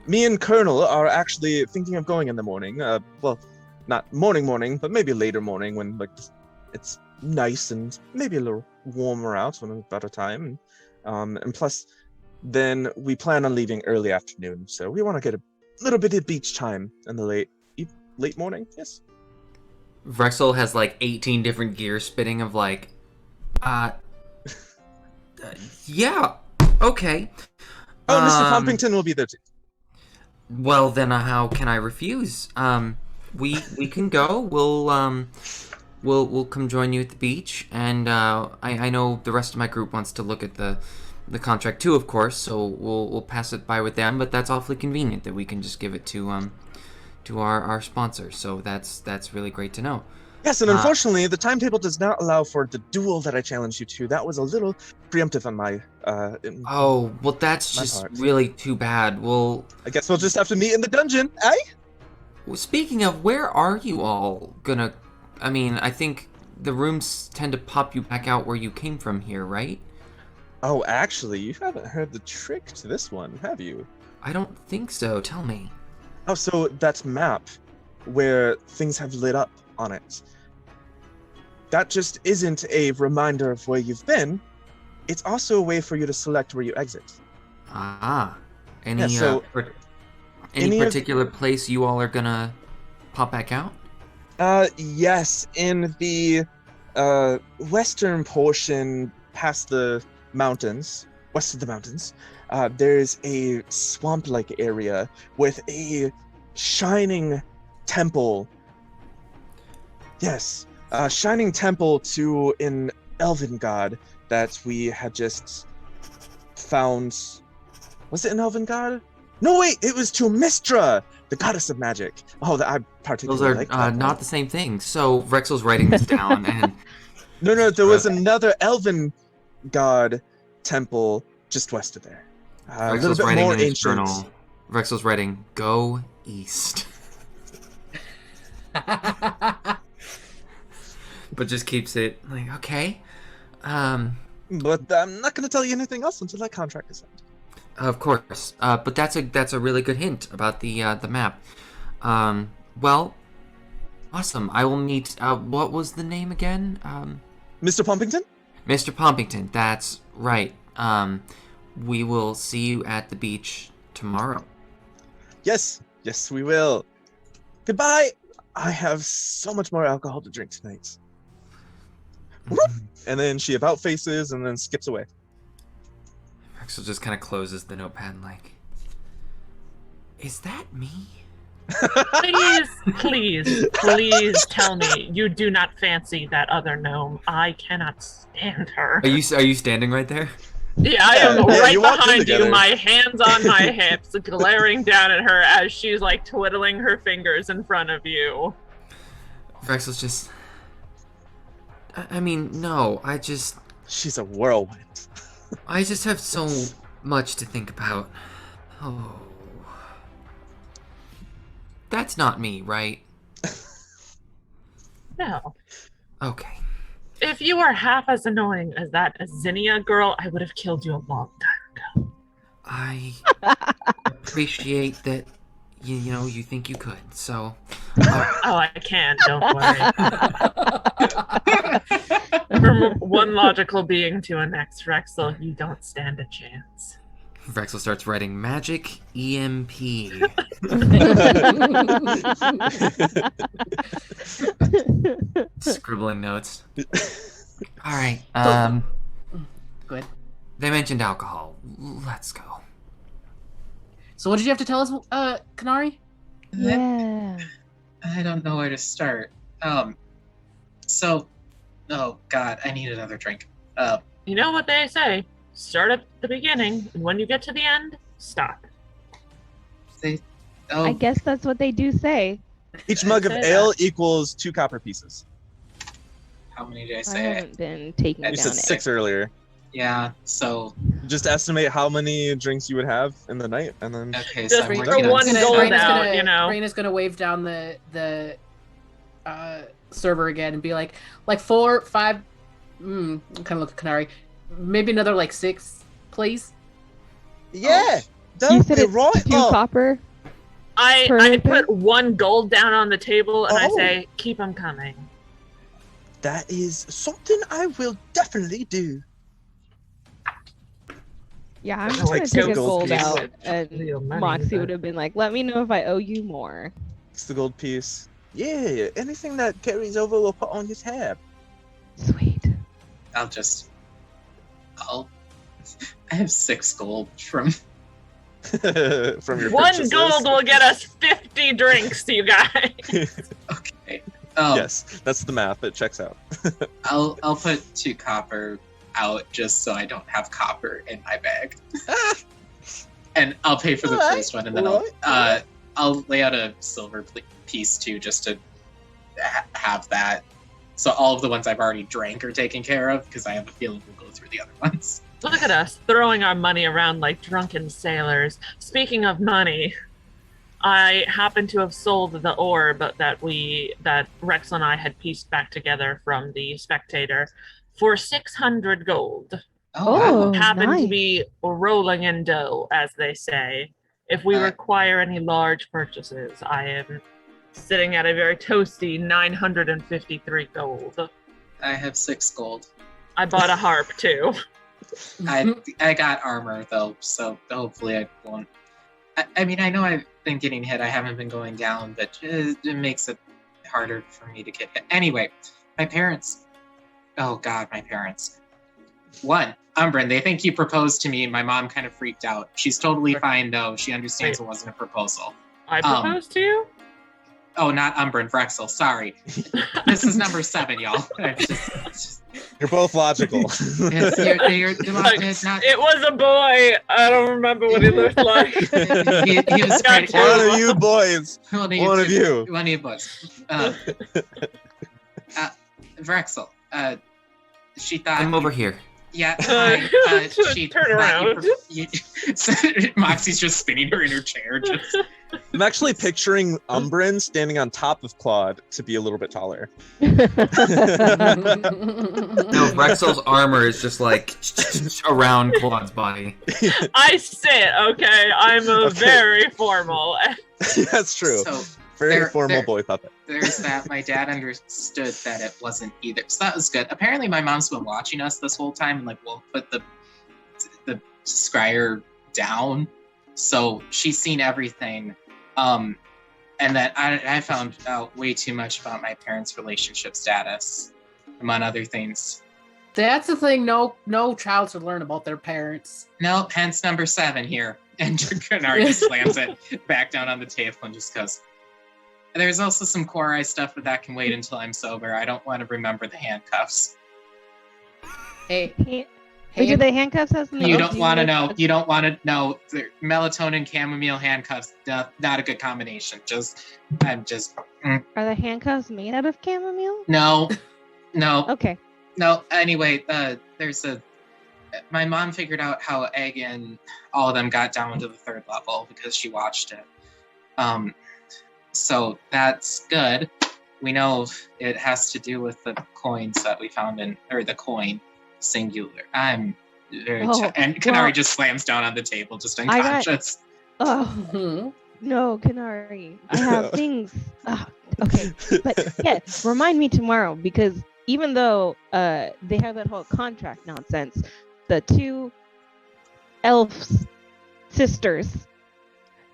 Me and Colonel are actually thinking of going in the morning. Well, not morning, but maybe later morning when like it's nice and maybe a little warmer out when it's better time. And plus, then we plan on leaving early afternoon, so we want to get a little bit of beach time in the late morning. Yes. Vrexel has like 18 different gears spinning of like, yeah, okay. Oh, Mr. Pompington will be there too. Well, then how can I refuse? We can go. We'll come join you at the beach, and I know the rest of my group wants to look at the contract too, of course. So we'll pass it by with them. But that's awfully convenient that we can just give it to our sponsor. So that's really great to know. Yes, and unfortunately, the timetable does not allow for the duel that I challenged you to. That was a little preemptive on my. Oh, well, that's just part. really too bad. Well, I guess we'll just have to meet in the dungeon, eh? well, speaking of, where are you all gonna? I mean, I think the rooms tend to pop you back out where you came from here, right? Oh, actually, you haven't heard the trick to this one, have you? I don't think so. Tell me. Oh, so that map where things have lit up on it. That just isn't a reminder of where you've been. It's also a way for you to select where you exit. Any Yeah, so any particular place you all are gonna pop back out? Yes, in the western portion past the mountains, west of the mountains, there's a swamp-like area with a shining temple. Yes, a shining temple to an elven god that we had just found. Was it an elven god? No, wait, it was to Mistra, the goddess of magic. Oh, I particularly Those are like that not one. the same thing. So Vrexel's writing this down, and No, there was another elven god temple just west of there. A little Vrexel's bit writing more in his ancient. journal. Vrexel's writing, "Go east," but just keeps it like, okay. But I'm not going to tell you anything else until that contract is signed. Of course, but that's a really good hint about the map. Well, awesome. I will meet. What was the name again? Mr. Pumpington? Mr. Pompington. That's right. We will see you at the beach tomorrow. Yes, we will. Goodbye. I have so much more alcohol to drink tonight. And then she about faces and then skips away. Axel just kind of closes the notepad like, is that me? Please tell me you do not fancy that other gnome. I cannot stand her. Are you standing right there? Yeah, I am Yeah, right you walked in behind you, together. my hands on my hips, glaring down at her as she's like twiddling her fingers in front of you. Vrexel's just, I mean, no, She's a whirlwind. I just have so much to think about. Oh. That's not me, right? No. Okay. If you were half as annoying as that Zinnia girl, I would have killed you a long time ago. I appreciate that you think you could, so... Oh, I can, don't worry. From one logical being to a next, Rexel, you don't stand a chance. Vrexel starts writing magic EMP. Scribbling notes. Alright, Go ahead. they mentioned alcohol. Let's go. So what did you have to tell us, Kanari? Yeah. I don't know where to start. Oh God, I need another drink. You know what they say? Start at the beginning, and when you get to the end, stop. I guess that's what they do say. Each mug of Say that. ale equals 2 copper pieces. How many did I I say? haven't been taking You You down said it. 6 earlier. Yeah, so Just estimate how many drinks you would have in the night, and then okay, Just so I'm for working one on gold Raina's out, gonna, you know. Raina's gonna wave down the server again and be like 4, 5. I'm kind of look at Canary. Maybe another like 6, please. yeah, You don't said be it's right 2 up. copper. I Per put 1 gold down on the table and I Oh. say, keep them coming. That is something I will definitely do. Yeah, I'm Like just gonna some take a gold gold piece. out, Real and money, Moxie but- would have been like, "Let me know if I owe you more." It's the gold piece. Yeah, anything that carries over will put on your tab. Sweet. I'll I have 6 gold from From your 1 purchases. gold will get us 50 drinks, you guys. okay. Yes, that's the math. It checks out. I'll put 2 copper out just so I don't have copper in my bag. And I'll pay for the Alright, first one, and then alright. I'll lay out a silver piece too, just to have that. So all of the ones I've already drank are taken care of, because I have a feeling we'll go through the other ones. Look at us throwing our money around like drunken sailors. Speaking of money, I happen to have sold the orb that Rex and I had pieced back together from the Spectator for 600 gold. Oh, Happen to nice. be rolling in dough, as they say. If we require any large purchases, I am sitting at a very toasty 953 gold. I have 6 gold. I bought a harp too. I got armor though, so hopefully I won't. I mean, I know I've been getting hit. I haven't been going down, but it makes it harder for me to get hit. Anyway, my parents. Oh God, my parents. One, Umbrin, they think you proposed to me. My mom kind of freaked out. She's totally fine though. She understands it wasn't a proposal. I proposed to you? Oh, not Umbrin, Vrexel. Sorry. This is number 7, y'all. You're both logical. Yes, you're Like, not. It was a boy. I don't remember what he looked like. He was Gotcha. pretty. One of you boys. One of you. One of you boys. Vrexel. She thought. I'm over here. Yeah. She Turn thought around. Moxie's just spinning her in her chair. Just. I'm actually picturing Umbrin standing on top of Claude to be a little bit taller. No, Rexel's armor is just like around Claude's body. I sit, okay? I'm very formal. That's true. So Very formal boy puppet. there's that. My dad understood that it wasn't either. So that was good. Apparently, my mom's been watching us this whole time, and like we'll put the scryer down, so she's seen everything. And that I found out way too much about my parents' relationship status, among other things. That's the thing. No child should learn about their parents. No, hence number 7 here. And Canary just slams it back down on the table and just goes. There's also some Core Eye stuff, but that can wait until I'm sober. I don't want to remember the handcuffs. Hey, Wait, do the handcuffs have something? You else don't want to use? know. You don't want to know. The melatonin chamomile handcuffs. Not a good combination. Are the handcuffs made out of chamomile? No. Okay. No. Anyway, my mom figured out how Egg and all of them got down to the 3rd level because she watched it. So that's good. We know it has to do with the coins that we found the coin singular. I'm very and Canary just slams down on the table, just unconscious. Oh no, Canary! I have things. Okay, but yeah, remind me tomorrow, because even though they have that whole contract nonsense, the 2 elves sisters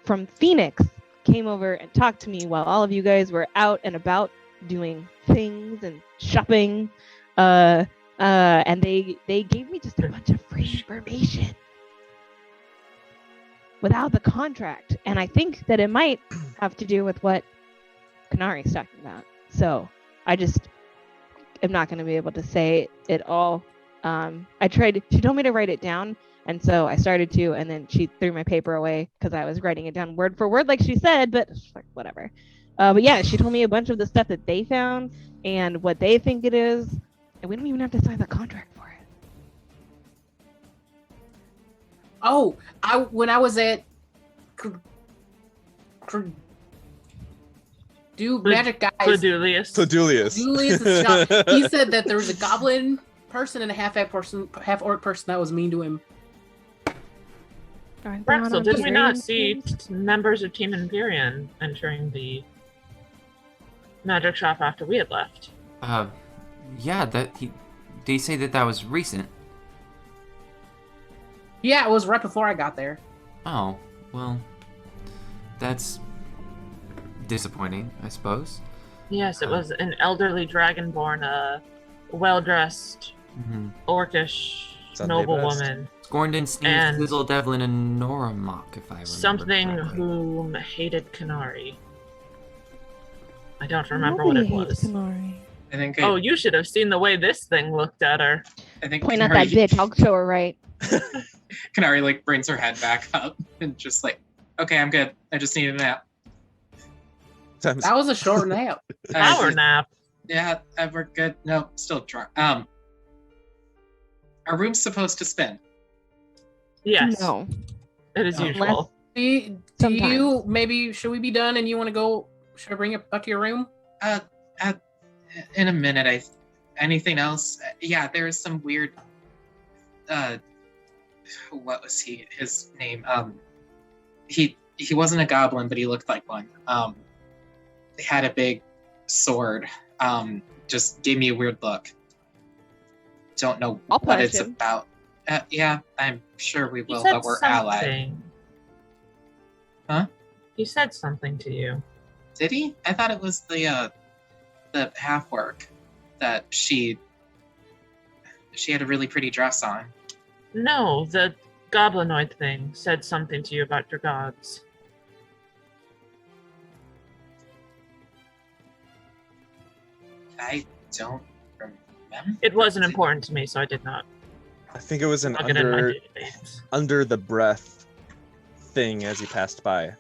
from Phoenix came over and talked to me while all of you guys were out and about doing things and shopping. And they gave me just a bunch of free information without the contract. And I think that it might have to do with what Canari's talking about. So I just am not going to be able to say it all. She told me to write it down. And so I started to, and then she threw my paper away because I was writing it down word for word like she said, but whatever. But yeah, she told me a bunch of the stuff that they found and what they think it is. And we don't even have to sign the contract for it. Oh, when I was at Magic Guys, Cladulius. Cladulius. shop, he said that there was a goblin person and a half orc person that was mean to him. Pretzel, did we not see members of Team Empyrean entering the magic shop after we had left? Yeah, did he say that was recent? Yeah, it was right before I got there. Oh, well, that's disappointing, I suppose. Yes, it was an elderly dragonborn, well-dressed, orcish Sunday noblewoman. Scorndon, Sneeze, And- Sizzle, Devlin, and Noramok, if I remember Something correctly. whom hated Kanari. I don't remember what it was. I think. Oh, you should have seen the way this thing looked at her. I think Point out that bitch. I'll show her right. Kanari like brings her head back up and just like, okay, I'm good. I just need a nap. That was a short nap. Power nap. Yeah, we're good. No, still drunk. Our room's supposed to spin. Yes, No. it is Oh. usual. Should we be done and you want to go? Should I bring it up to your room? In a minute. Anything else? Yeah, there is some weird. What was his name? He wasn't a goblin, but he looked like one. He had a big sword. Just gave me a weird look. Don't know I'll what punish it's him. about. Yeah, I'm sure we He will, said but we're allied. something. Huh? He said something to you. Did he? I thought it was the half work that she had a really pretty dress on. No, the goblinoid thing said something to you about your gods. I don't remember. It wasn't important to me, so I did not I think it was an plug it in my database. under the breath thing as he passed by.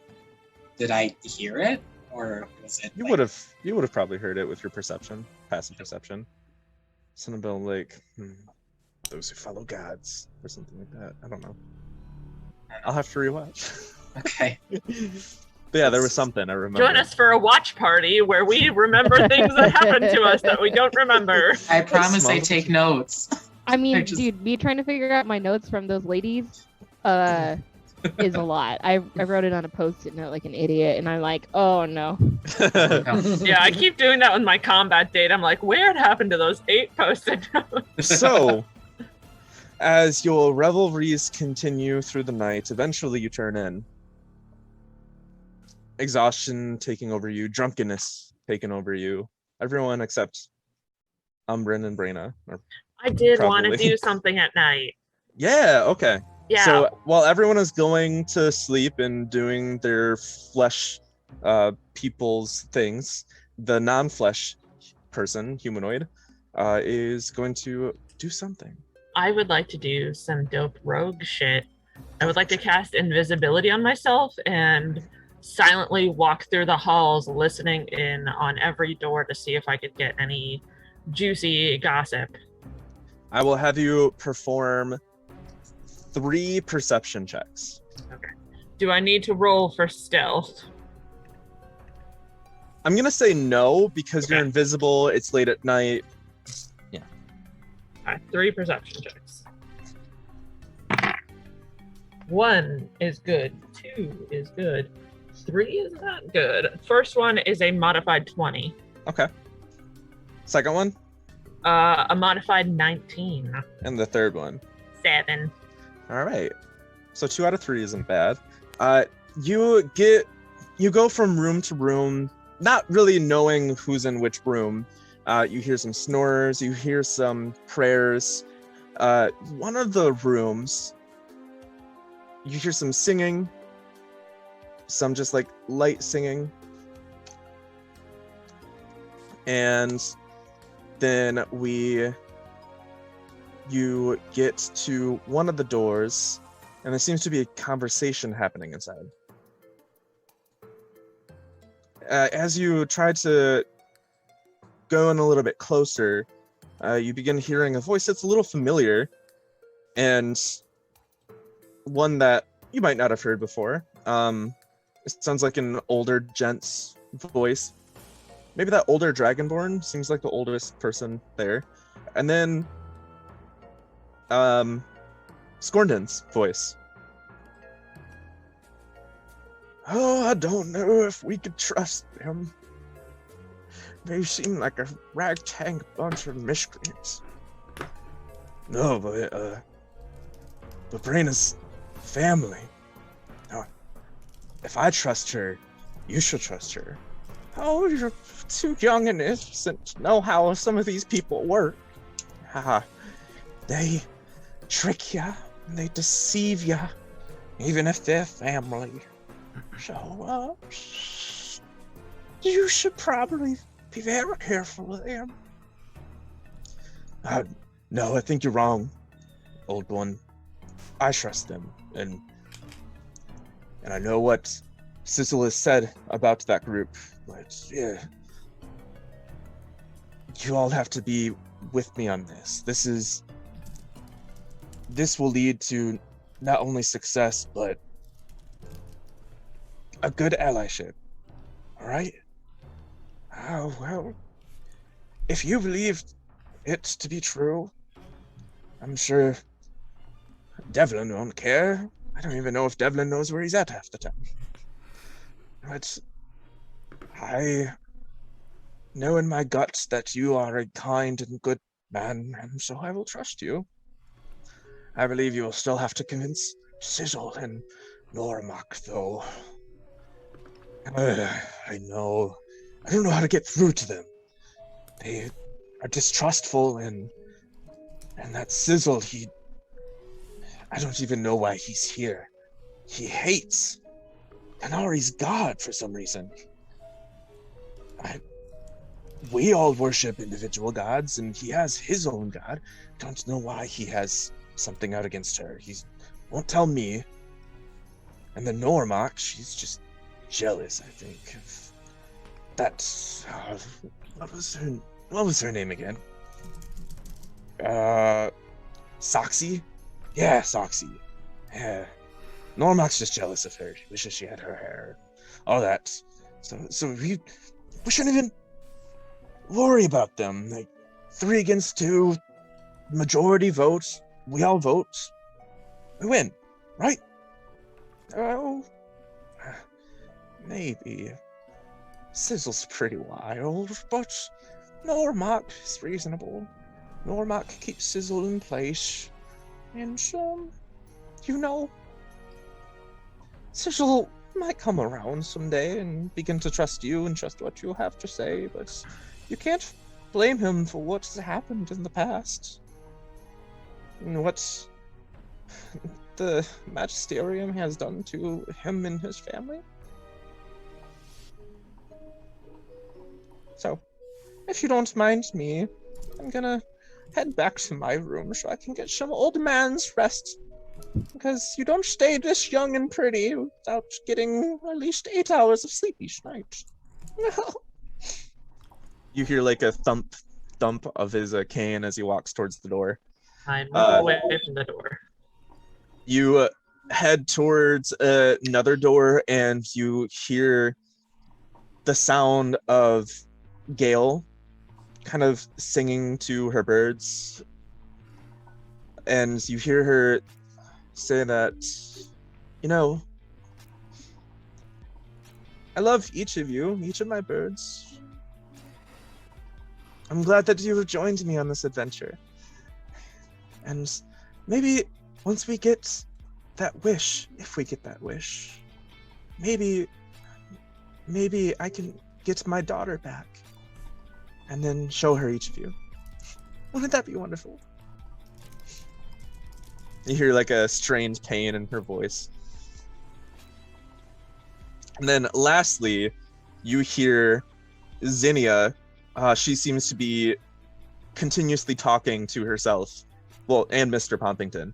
Did I hear it, or was it? You like- would have probably heard it with your perception, passive perception. Something about like those who follow gods or something like that. I don't know. I'll have to rewatch. Okay. But yeah, there was something I remember. Join us for a watch party where we remember things that happened to us that we don't remember. I promise I Small. take notes. I mean, I just- dude, me trying to figure out my notes from those ladies is a lot. I wrote it on a post-it note like an idiot, and I'm like, oh no. Yeah, I keep doing that with my combat data. I'm like, where it happened to those 8 post-it notes? So, as your revelries continue through the night, eventually you turn in. Exhaustion taking over you, drunkenness taking over you. Everyone except Umbrin and Brena. I did want to Probably. do something at night. Yeah, okay. Yeah. So while everyone is going to sleep and doing their flesh people's things, the non-flesh person, humanoid, is going to do something. I would like to do some dope rogue shit. I would like to cast invisibility on myself and silently walk through the halls, listening in on every door to see if I could get any juicy gossip. I will have you perform 3 perception checks. Do I need to roll for stealth? I'm gonna say no because you're Okay. invisible. It's late at night. 3 perception checks. 1 is good. 2 is good. 3 is not good. First one is a modified 20. Okay. Second one A modified 19. and the third one. 7. All right. So 2 out of 3 isn't bad. You go from room to room, not really knowing who's in which room. You hear some snores. You hear some prayers. One of the rooms, you hear some singing. Some just like light singing. And then you get to one of the doors, and there seems to be a conversation happening inside. As you try to go in a little bit closer, you begin hearing a voice that's a little familiar, and one that you might not have heard before. It sounds like an older gent's voice. Maybe that older Dragonborn seems like the oldest person there. And then Scorndon's voice. Oh, I don't know if we could trust them. They seem like a ragtag bunch of miscreants. No, but Brenna's family. Now, if I trust her, you should trust her. Oh, you're too young and innocent to know how some of these people work. They trick ya, they deceive ya, even if they're family. So, you should probably be very careful with them. No, I think you're wrong, old one. I trust them, and I know what Sizzle has said about that group, but yeah, you all have to be with me on this. This will lead to not only success, but a good allyship. All right? Oh, well, if you believe it to be true, I'm sure Devlin won't care. I don't even know if Devlin knows where he's at half the time. But I know in my guts that you are a kind and good man, and so I will trust you. I believe you will still have to convince Sizzle and Normak, though. I know. I don't know how to get through to them. They are distrustful, and that Sizzle, I don't even know why he's here. He hates Kanari's god for some reason. We all worship individual gods, and he has his own god. Don't know why he has something out against her. He won't tell me. And the Normak, she's just jealous, I think. That's what was her name again? Soxy? Yeah, Soxy. Yeah. Normak's just jealous of her. She wishes she had her hair. All that. So we shouldn't even worry about them. Like 3 against 2, majority votes. We all vote. We win, right? Oh, maybe. Sizzle's pretty wild, but Normak is reasonable. Normak keeps Sizzle in place. And, Sizzle might come around someday and begin to trust you and trust what you have to say, but you can't blame him for what's happened in the past. And what the Magisterium has done to him and his family. So, if you don't mind me, I'm gonna head back to my room so I can get some old man's rest. Because you don't stay this young and pretty without getting at least 8 hours of sleep each night. You hear like a thump of his cane as he walks towards the door. I move away from the door. You head towards another door and you hear the sound of Gale kind of singing to her birds. And you hear her say that, I love each of you, each of my birds. I'm glad that you have joined me on this adventure. And maybe once we get that wish, if we get that wish, maybe I can get my daughter back and then show her each of you. Wouldn't that be wonderful? You hear like a strange pain in her voice. And then lastly, you hear Zinnia. She seems to be continuously talking to herself. Well, and Mr. Pompington.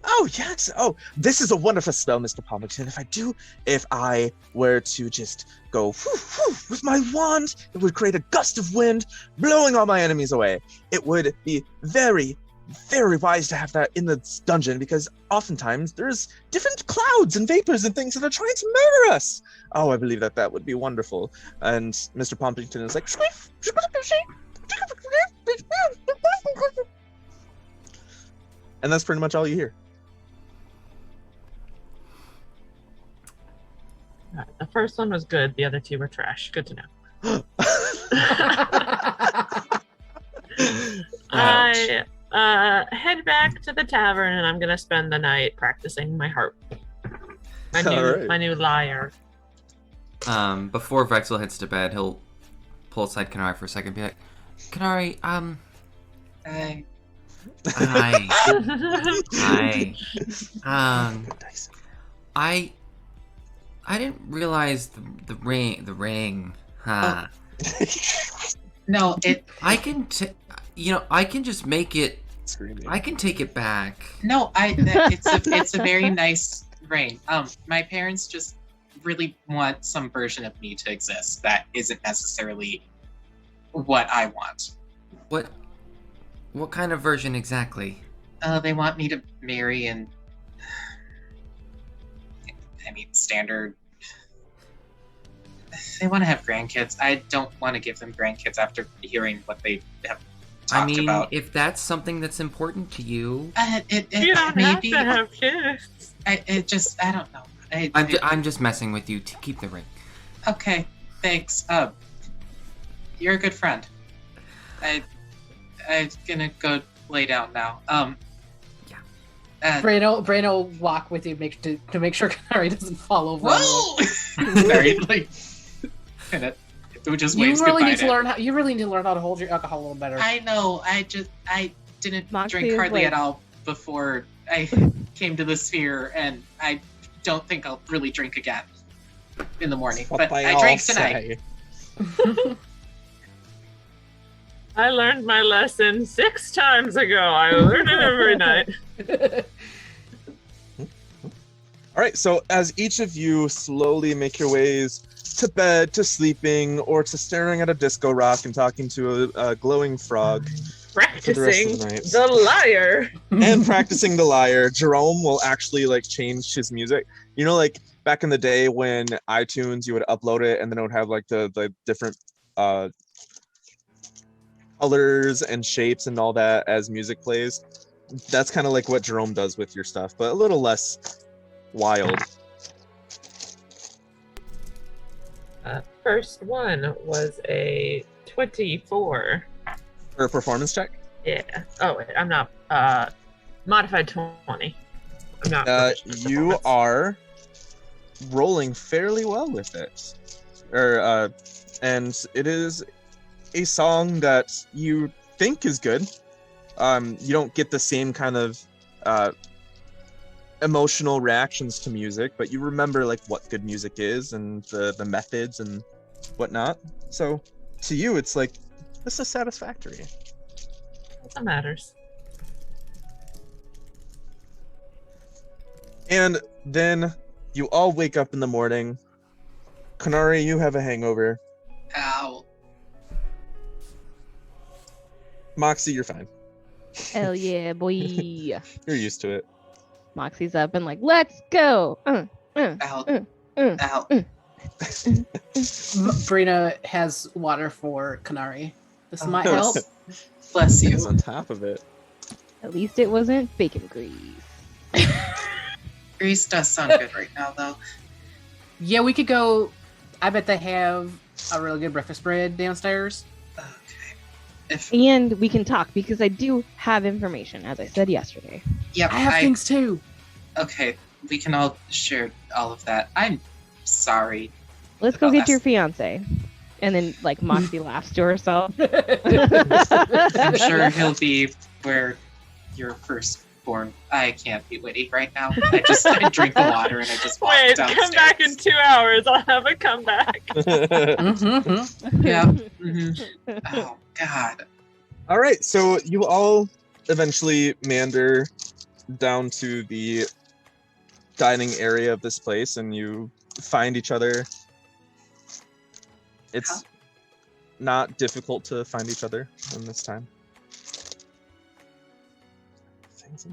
Oh, yes. Oh, this is a wonderful spell, Mr. Pompington. If I were to just go with my wand, it would create a gust of wind, blowing all my enemies away. It would be very, very wise to have that in the dungeon because oftentimes there's different clouds and vapors and things that are trying to murder us. Oh, I believe that would be wonderful. And Mr. Pompington is like, and that's pretty much all you hear. The first one was good. The other two were trash. Good to know. I head back to the tavern and I'm gonna spend the night practicing my harp. My new lyre. Before Vexel heads to bed, he'll pull aside Kanari for a second and be like, Kanari, Hey. hi. I didn't realize the ring. Huh. No, I can just make it. Screaming. I can take it back. No, it's a very nice ring. My parents just really want some version of me to exist that isn't necessarily what I want. What kind of version exactly? They want me to marry and standard. They want to have grandkids. I don't want to give them grandkids after hearing what they have talked about. If that's something that's important to you, You don't have to have kids. I don't know. I'm just messing with you to keep the ring. Okay, thanks. You're a good friend. I'm gonna go lay down now. Brain will walk with you to make sure Kanari doesn't fall over. Whoa! Sorry, kinda, it just waves goodbye. You really need to learn how to hold your alcohol a little better. I know. I didn't drink hardly at all before I came to the sphere, and I don't think I'll really drink again in the morning. But I drank tonight. I learned my lesson 6 times ago. I learn it every night. All right, so as each of you slowly make your ways to bed, to sleeping, or to staring at a disco rock and talking to a glowing frog, Practicing the lyre. and practicing the lyre, Jerome will actually change his music. You know, back in the day when iTunes, you would upload it and then it would have the different colors and shapes and all that as music plays. That's kind of what Jerome does with your stuff, but a little less wild. First one was a 24. For a performance check? Yeah. Oh, wait, I'm not. Modified 20. I'm not. You are rolling fairly well with it. And it is a song that you think is good. You don't get the same kind of emotional reactions to music, but you remember what good music is and the methods and whatnot. So to you, it's this is satisfactory. That matters. And then you all wake up in the morning. Kanari, you have a hangover. Ow. Moxie, you're fine. Hell yeah, boy. You're used to it. Moxie's up and let's go. Ow. Ow. Brina has water for Kanari. This might help. Bless you. It's on top of it. At least it wasn't bacon grease. Grease does sound good right now, though. Yeah, we could go. I bet they have a really good breakfast bread downstairs. Okay. And we can talk because I do have information, as I said yesterday. Yep, I have things too. Okay, we can all share all of that. I'm sorry. Let's go get your fiance. And then, Moxie laughs to herself. I'm sure he'll be where you're first born. I can't be witty right now. I drink the water and I just walk Wait, downstairs. come back in 2 hours. I'll have a comeback. Yeah. Mm-hmm. Oh, God. All right, so you all eventually meander down to the dining area of this place, and you find each other. It's not difficult to find each other in this time.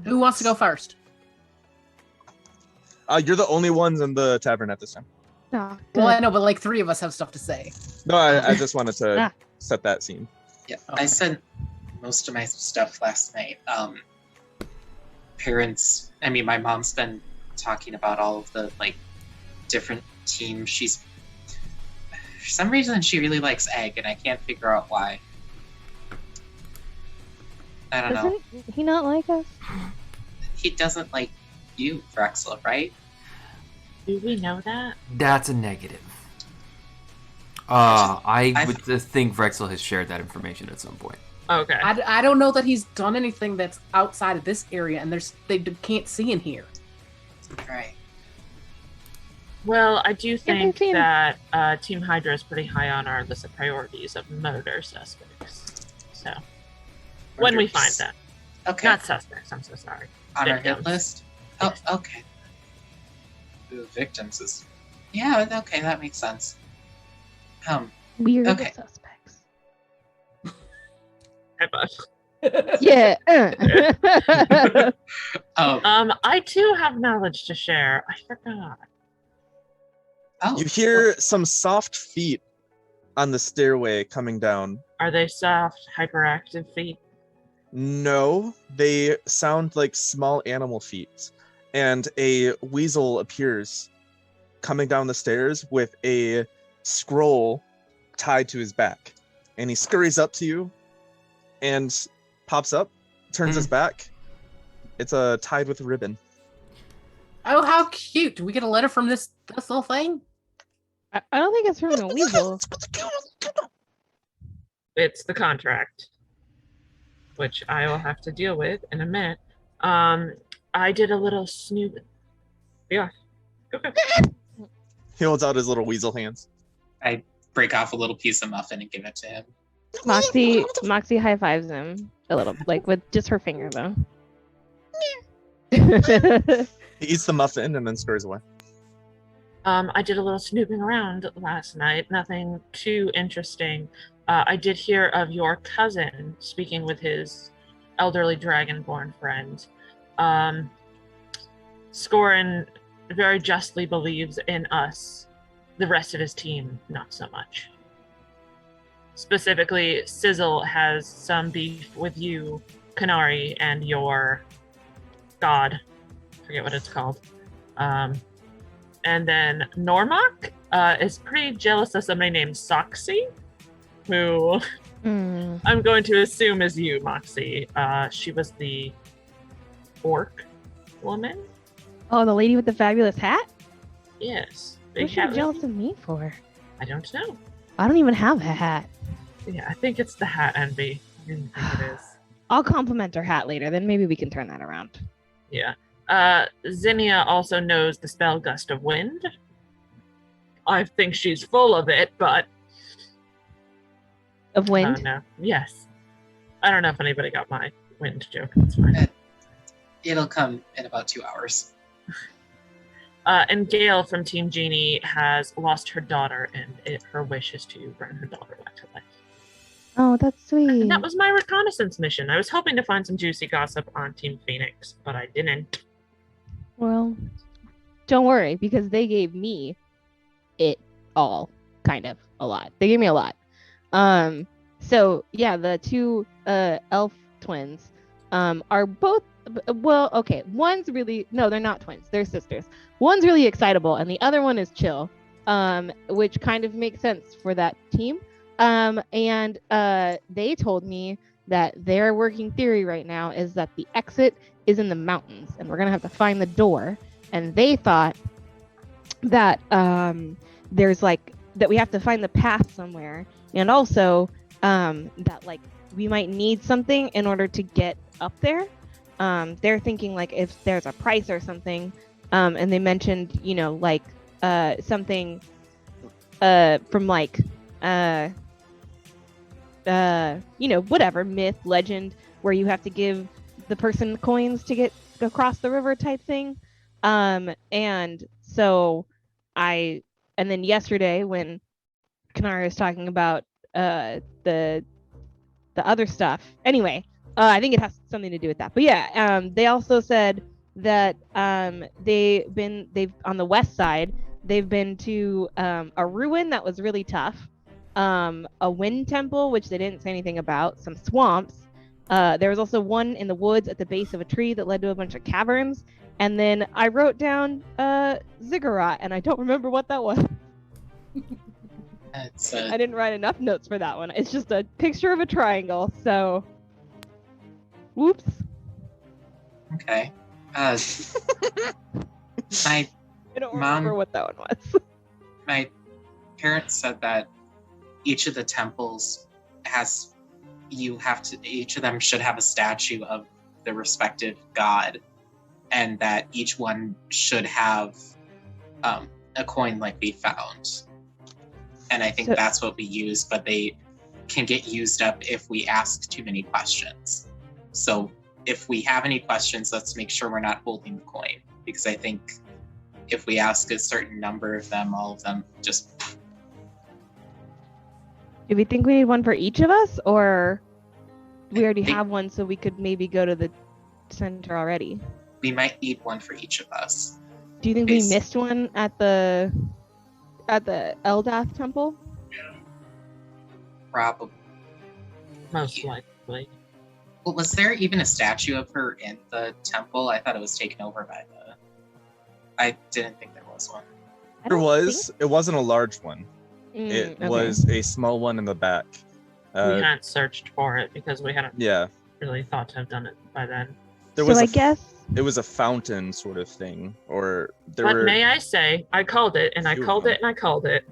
Who wants to go first? You're the only ones in the tavern at this time. Oh, Well, I good. know, but like 3 of us have stuff to say. No, I just wanted to Ah. set that scene. Yeah, Okay. I sent most of my stuff last night. My mom's been talking about all of the like different teams. For some reason she really likes Egg, and I can't figure out why. I don't know. Doesn't he not like us? He doesn't like you, Drexel, right? Do we know that? That's a negative. I I've- would just think Vrexel has shared that information at some point. Okay. I don't know that he's done anything that's outside of this area, and they can't see in here. Right. Well, I do think seen- that Team Hydra is pretty high on our list of priorities of murder suspects. So, when we find them. Okay. Not suspects, I'm so sorry. On our hit victims. list? Oh, okay. The victims is... Yeah, okay, that makes sense. Weird Okay. suspects. Hi, bud. Yeah. I too have knowledge to share. I forgot. You hear some soft feet on the stairway coming down. Are they soft, hyperactive feet? No, they sound like small animal feet. And a weasel appears coming down the stairs with a scroll tied to his back. And he scurries up to you and pops up, turns his back. It's tied with a ribbon. Oh, how cute! Do we get a letter from this little thing? I don't think it's from the weasel. It's the contract, which I will have to deal with in a minute. I did a little snoop. Yeah. Okay. He holds out his little weasel hands. I break off a little piece of muffin and give it to him. Moxie high fives him a little, like with just her finger though. He eats the muffin and then scurries away. I did a little snooping around last night. Nothing too interesting. I did hear of your cousin speaking with his elderly dragonborn friend. Scorin very justly believes in us. The rest of his team, not so much. Specifically, Sizzle has some beef with you, Kanari, and your god. Forget what it's called. And then Normok is pretty jealous of somebody named Soxy, who Mm. I'm going to assume is you, Moxie. She was the orc woman? Oh, the lady with the fabulous hat? Yes. What's she jealous of me for? I don't know. I don't even have a hat. Yeah, I think it's the hat envy. I really think it is. I'll compliment her hat later, then maybe we can turn that around. Yeah. Zinnia also knows the spell Gust of Wind. I think she's full of it, but Of I wind? don't know. Yes. I don't know if anybody got my wind joke. That's fine. It'll come in about 2 hours. And Gail from Team Genie has lost her daughter, and her wish is to bring her daughter back to life. Oh, that's sweet. And that was my reconnaissance mission. I was hoping to find some juicy gossip on Team Phoenix, but I didn't. Well, don't worry, because they gave me it all, kind of, a lot. They gave me a lot. So yeah, the two elf twins are both well, okay. One's really no, they're not twins. They're sisters. One's really excitable, and the other one is chill, which kind of makes sense for that team. And they told me that their working theory right now is that the exit is in the mountains, and we're gonna have to find the door. And they thought that there's like that we have to find the path somewhere, and also that like we might need something in order to get up there. They're thinking like if there's a price or something, and they mentioned like something from like whatever myth legend where you have to give the person coins to get across the river type thing. And so and then yesterday when Kanara was talking about the other stuff. Anyway, I think it has something to do with that. But yeah, they also said that they've on the west side, they've been to a ruin that was really tough, a wind temple, which they didn't say anything about, some swamps. There was also one in the woods at the base of a tree that led to a bunch of caverns. And then I wrote down ziggurat, and I don't remember what that was. I didn't write enough notes for that one. It's just a picture of a triangle, so whoops. Okay. My I don't remember what that one was. my parents said that each of the temples each of them should have a statue of the respective god, and that each one should have a coin like we found. And I think that's what we use, but they can get used up if we ask too many questions. So if we have any questions, let's make sure we're not holding the coin, because I think if we ask a certain number of them, all of them just... Do we think we need one for each of us, or we already have one, so we could maybe go to the center already? We might need one for each of us. Do you think we missed one at the Eldath temple? Probably. Most likely. Well, was there even a statue of her in the temple? I thought it was taken over by the... I didn't think there was one. I There don't was. think- It wasn't a large one. It okay. was a small one in the back. We hadn't searched for it because we hadn't Yeah. really thought to have done it by then. There So was I a guess it was a fountain sort of thing, or there But were. may I say, I called it, and I Few of called them. it, and I called it.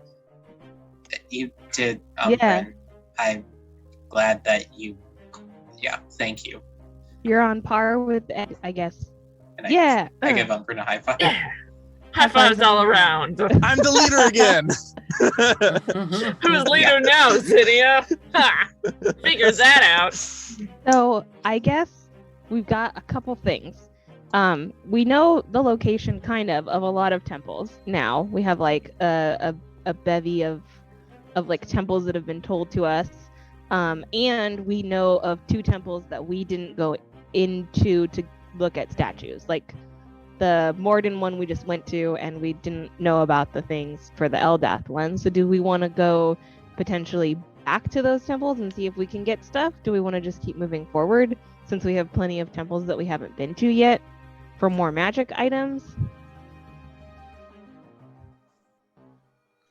You did, Yeah. Bryn. I'm glad that you... Yeah, thank you. you're on par with Ed, I guess. And Yeah. I give Umbrin a high five. Yeah. High fives all around. I'm the leader again. Who's leader now, Zydia? Ha! Figure that out. So I guess we've got a couple things. We know the location kind of a lot of temples now. We have like a bevy of like temples that have been told to us. And we know of 2 temples that we didn't go into to look at statues. Like the Morden one we just went to, and we didn't know about the things for the Eldath one. So do we want to go potentially back to those temples and see if we can get stuff? Do we want to just keep moving forward since we have plenty of temples that we haven't been to yet for more magic items?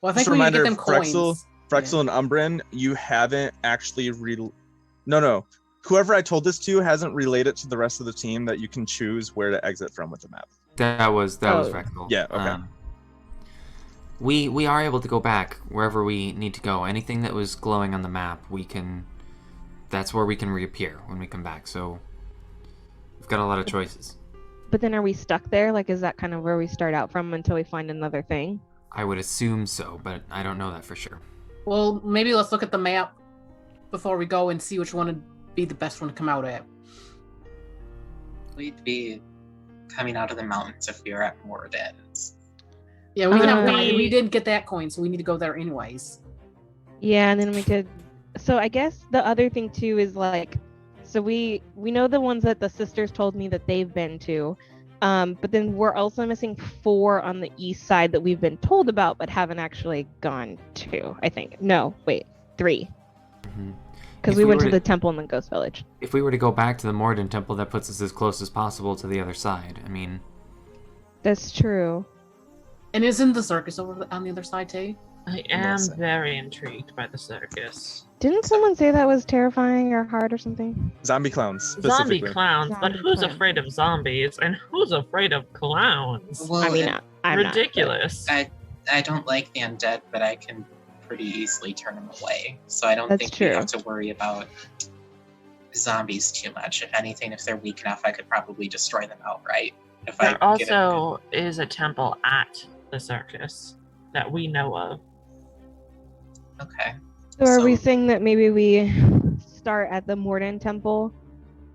Well, I Just think a we need to get reminder, them coins. Frexel and Umbrin, you haven't actually No. Whoever I told this to hasn't relayed it to the rest of the team that you can choose where to exit from with the map. That was Oh. Frexel. Yeah, okay. We are able to go back wherever we need to go. Anything that was glowing on the map, that's where we can reappear when we come back. So we've got a lot of choices. But then are we stuck there? Like, is that kind of where we start out from until we find another thing? I would assume so, but I don't know that for sure. Well, maybe let's look at the map before we go and see which one would be the best one to come out at. We'd be coming out of the mountains if we were at Mordens. Yeah, we didn't get that coin, so we need to go there anyways. Yeah, and then we could. So I guess the other thing too is like, so we know the ones that the sisters told me that they've been to, but then we're also missing 4 on the east side that we've been told about but haven't actually gone to. I think 3, Mm-hmm. because If we we went were to to- the temple in the Ghost Village. If we were to go back to the Morden Temple, that puts us as close as possible to the other side. I mean, That's true. And isn't the circus over on the other side too? I am Listen. very intrigued by the circus. Didn't someone say that was terrifying or hard or something? Zombie clowns, Zombie specifically. clowns, but Zombie who's clowns. afraid of zombies and who's afraid of clowns? Well, I mean, I'm not, but- Ridiculous. I don't like the undead, but I can pretty easily turn them away. So I don't That's think true. we have to worry about zombies too much. If anything, if they're weak enough, I could probably destroy them outright. If There I get a also is a temple at the circus that we know of. good... Okay. So are we So- saying that maybe we start at the Morden Temple,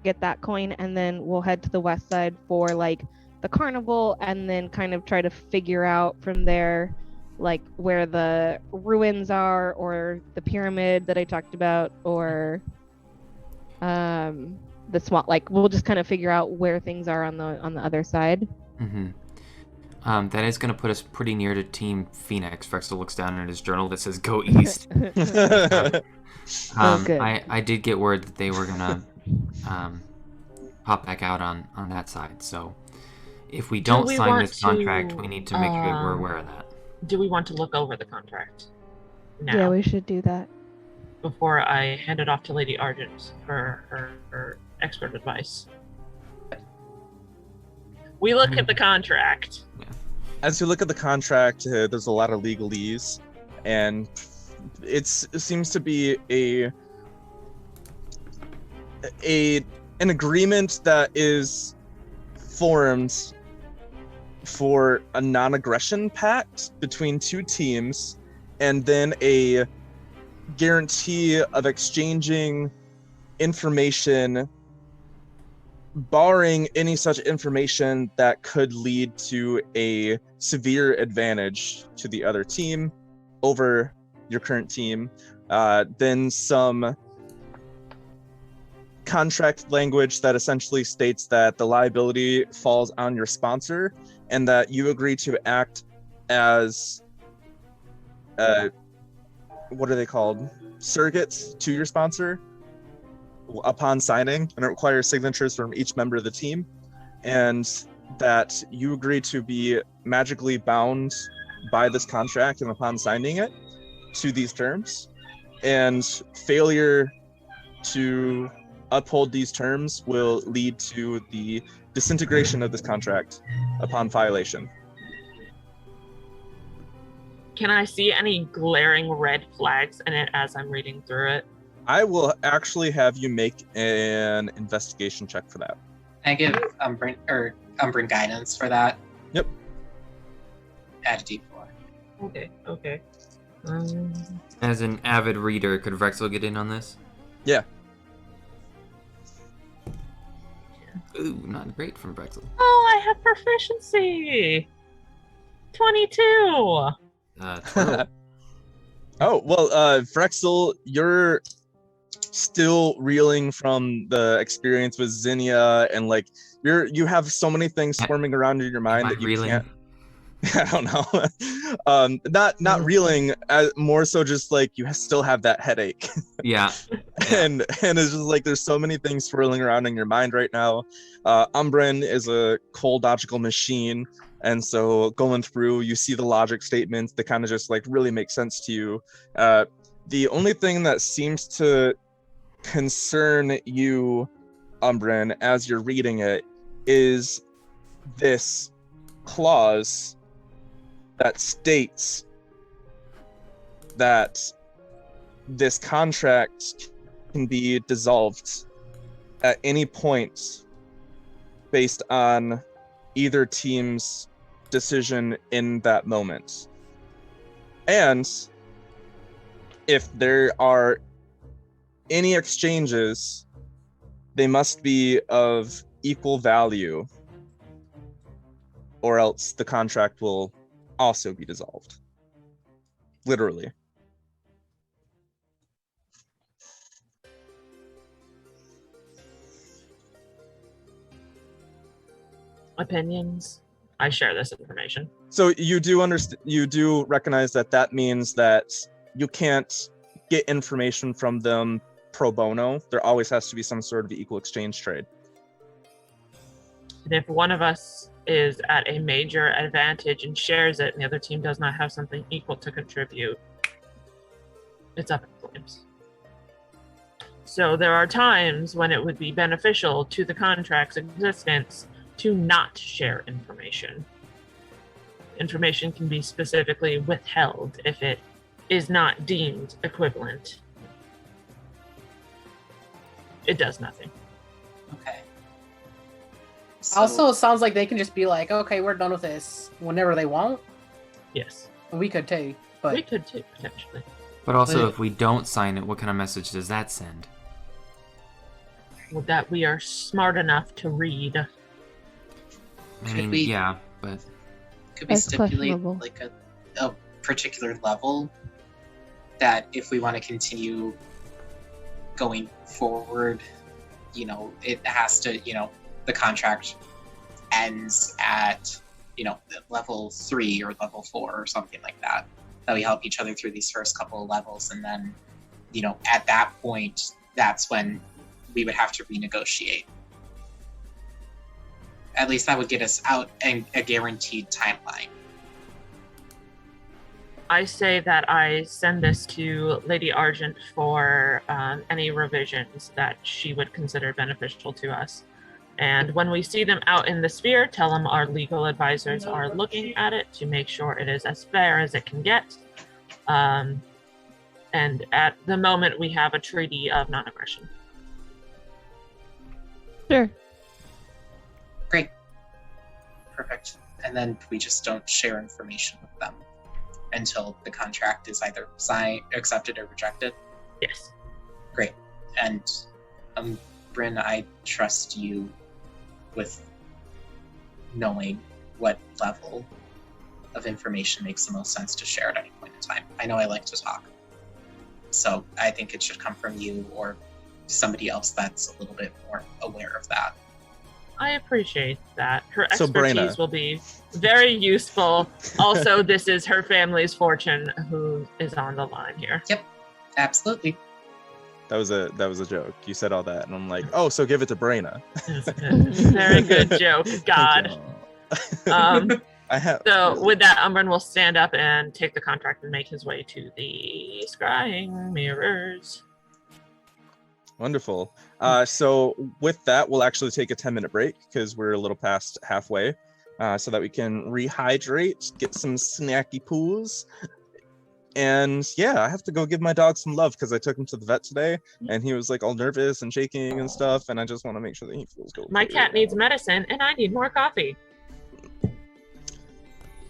get that coin, and then we'll head to the west side for like the carnival, and then kind of try to figure out from there like where the ruins are, or the pyramid that I talked about, or the small, like we'll just kind of figure out where things are on the other side. That is going to put us pretty near to Team Phoenix. Frexel looks down at his journal that says "Go East." Good. I did get word that they were going to pop back out on that side. So if we don't sign this contract, we need to make sure we're aware of that. Do we want to look over the contract now? Yeah, we should do that. Before I hand it off to Lady Argent for her expert advice. We look at the contract. As you look at the contract, there's a lot of legalese, and it seems to be an agreement that is formed for a non-aggression pact between two teams, and then a guarantee of exchanging information, barring any such information that could lead to a severe advantage to the other team over your current team. Then some contract language that essentially states that the liability falls on your sponsor and that you agree to act as what are they called? Surrogates to your sponsor upon signing, and it requires signatures from each member of the team, and that you agree to be magically bound by this contract and upon signing it to these terms, and failure to uphold these terms will lead to the disintegration of this contract upon violation. Can I see any glaring red flags in it as I'm reading through it? I will actually have you make an investigation check for that. I give Umbran guidance for that. Yep. Add a D4. Okay. As an avid reader, could Vrexel get in on this? Yeah. Ooh, not great from Vrexel. Oh, I have proficiency. 22. 12. Oh, well, Vrexel, you're still reeling from the experience with Zinnia, and like you have so many things swarming around in your mind that you reeling? can't. I don't know. Not reeling, more so just like you still have that headache. Yeah. and it's just like there's so many things swirling around in your mind right now. Umbran is a cold logical machine, and so going through, you see the logic statements that kind of just like really make sense to you. The only thing that seems to concern you, Umbran, as you're reading it, is this clause that states that this contract can be dissolved at any point based on either team's decision in that moment. And if there are any exchanges, they must be of equal value, or else the contract will also be dissolved. Literally. Opinions? I share this information. So you do recognize that means that you can't get information from them pro bono. There always has to be some sort of equal exchange trade. And if one of us is at a major advantage and shares it, and the other team does not have something equal to contribute, it's up in flames. So there are times when it would be beneficial to the contract's existence to not share information. Information can be specifically withheld if it is not deemed equivalent. It does nothing. Okay. So, Also, it sounds like they can just be like, okay, we're done with this whenever they want. Yes. We could too, but We could too, potentially. But also, if we don't sign it, what kind of message does that send? Well, that we are smart enough to read. I mean, yeah, but could we That's stipulate questionable. like a particular level that if we want to continue going forward it has to, the contract ends at, level 3 or level 4 or something like that. That we help each other through these first couple of levels, and then, at that point, that's when we would have to renegotiate. At least that would get us out and a guaranteed timeline. I say that I send this to Lady Argent for any revisions that she would consider beneficial to us. And when we see them out in the sphere, tell them our legal advisors are looking at it to make sure it is as fair as it can get. And at the moment, we have a treaty of non-aggression. Sure. Great. Perfect. And then we just don't share information with them until the contract is either signed, accepted, or rejected. Yes. Great. And Bryn, I trust you with knowing what level of information makes the most sense to share at any point in time. I know I like to talk, so I think it should come from you or somebody else that's a little bit more aware of that. I appreciate that. Her So, expertise Brenna. will be very useful. Also, this is her family's fortune who is on the line here. Absolutely. That was a joke. You said all that, and I'm like, oh, so give it to Brayna. It's a very good joke. God. I have. So with that, Umbren will stand up and take the contract and make his way to the scrying mirrors. Wonderful. So with that, we'll actually take a 10-minute break because we're a little past halfway, so that we can rehydrate, get some snacky poos. And yeah, I have to go give my dog some love because I took him to the vet today, and he was like all nervous and shaking and stuff, and I just want to make sure that he feels good. My cat needs medicine, and I need more coffee.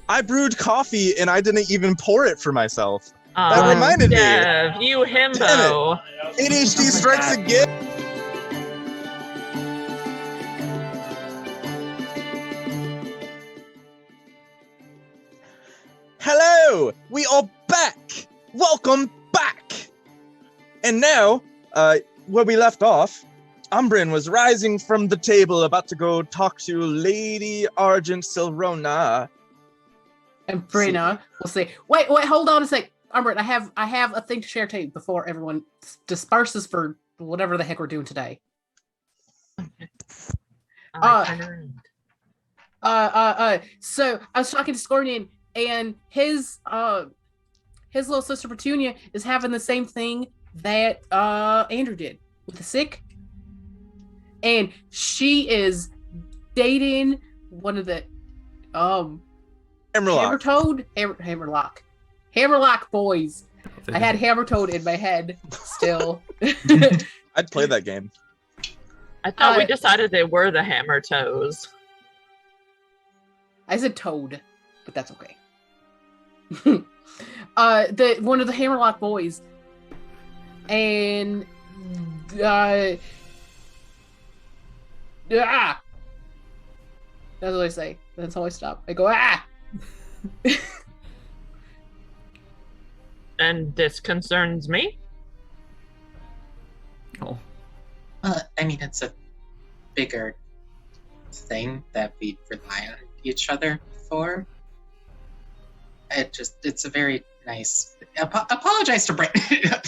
I brewed coffee, and I didn't even pour it for myself. That reminded me. Dev, you himbo. ADHD strikes again. Hello, we are back. Welcome back. And now, where we left off, Umbren was rising from the table, about to go talk to Lady Argent Silrona. And Brina will say, wait, hold on a sec. Umbren, I have a thing to share to you before everyone disperses for whatever the heck we're doing today. So I was talking to Scornian, and his little sister Petunia is having the same thing that Andrew did with the sick, and she is dating one of the Hammerlock boys. I had Hammertoad in my head still. I'd play that game. I thought we decided they were the Hammer Toes. I said Toad, but that's okay. One of the Hammerlock boys, and that's what I say. That's how I stop. I go And this concerns me. Oh. I mean, it's a bigger thing that we rely on each other for. It's a very nice. Apologize to Brent. I have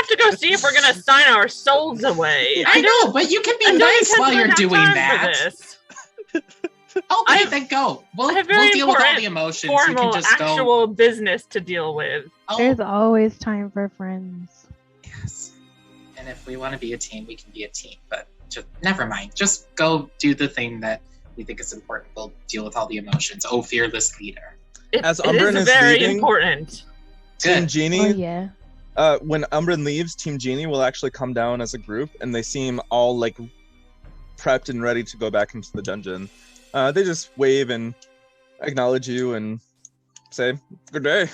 to go see if we're gonna sign our souls away. I know, but you can be nice while you're doing that. Okay, then go. We'll deal with all the emotions. You Formal, can just actual go. business to deal with. Oh, There's always time for friends. yes. And if we want to be a team, we can be a team. But just never mind. Just go do the thing that we think is important. We'll deal with all the emotions. Oh, fearless leader. As It Umbren is is very leaving, important. Team Good. Genie, Oh yeah. when Umbren leaves, Team Genie will actually come down as a group, and they seem all like prepped and ready to go back into the dungeon. They just wave and acknowledge you and say, "Good day."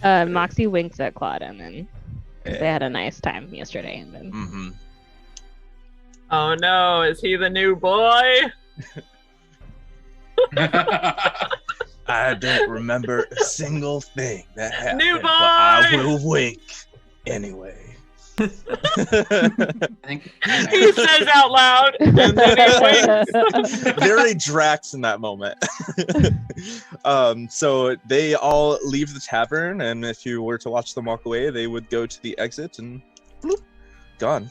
Moxie winks at Claude, and then 'cause they had a nice time yesterday, and then Mm-hmm. Oh no, is he the new boy? I don't remember a single thing that happened, New but I boy! will wink anyway. I think He says out loud, and then he winks. Very Drax in that moment. So they all leave the tavern, and if you were to watch them walk away, they would go to the exit and bloop, gone.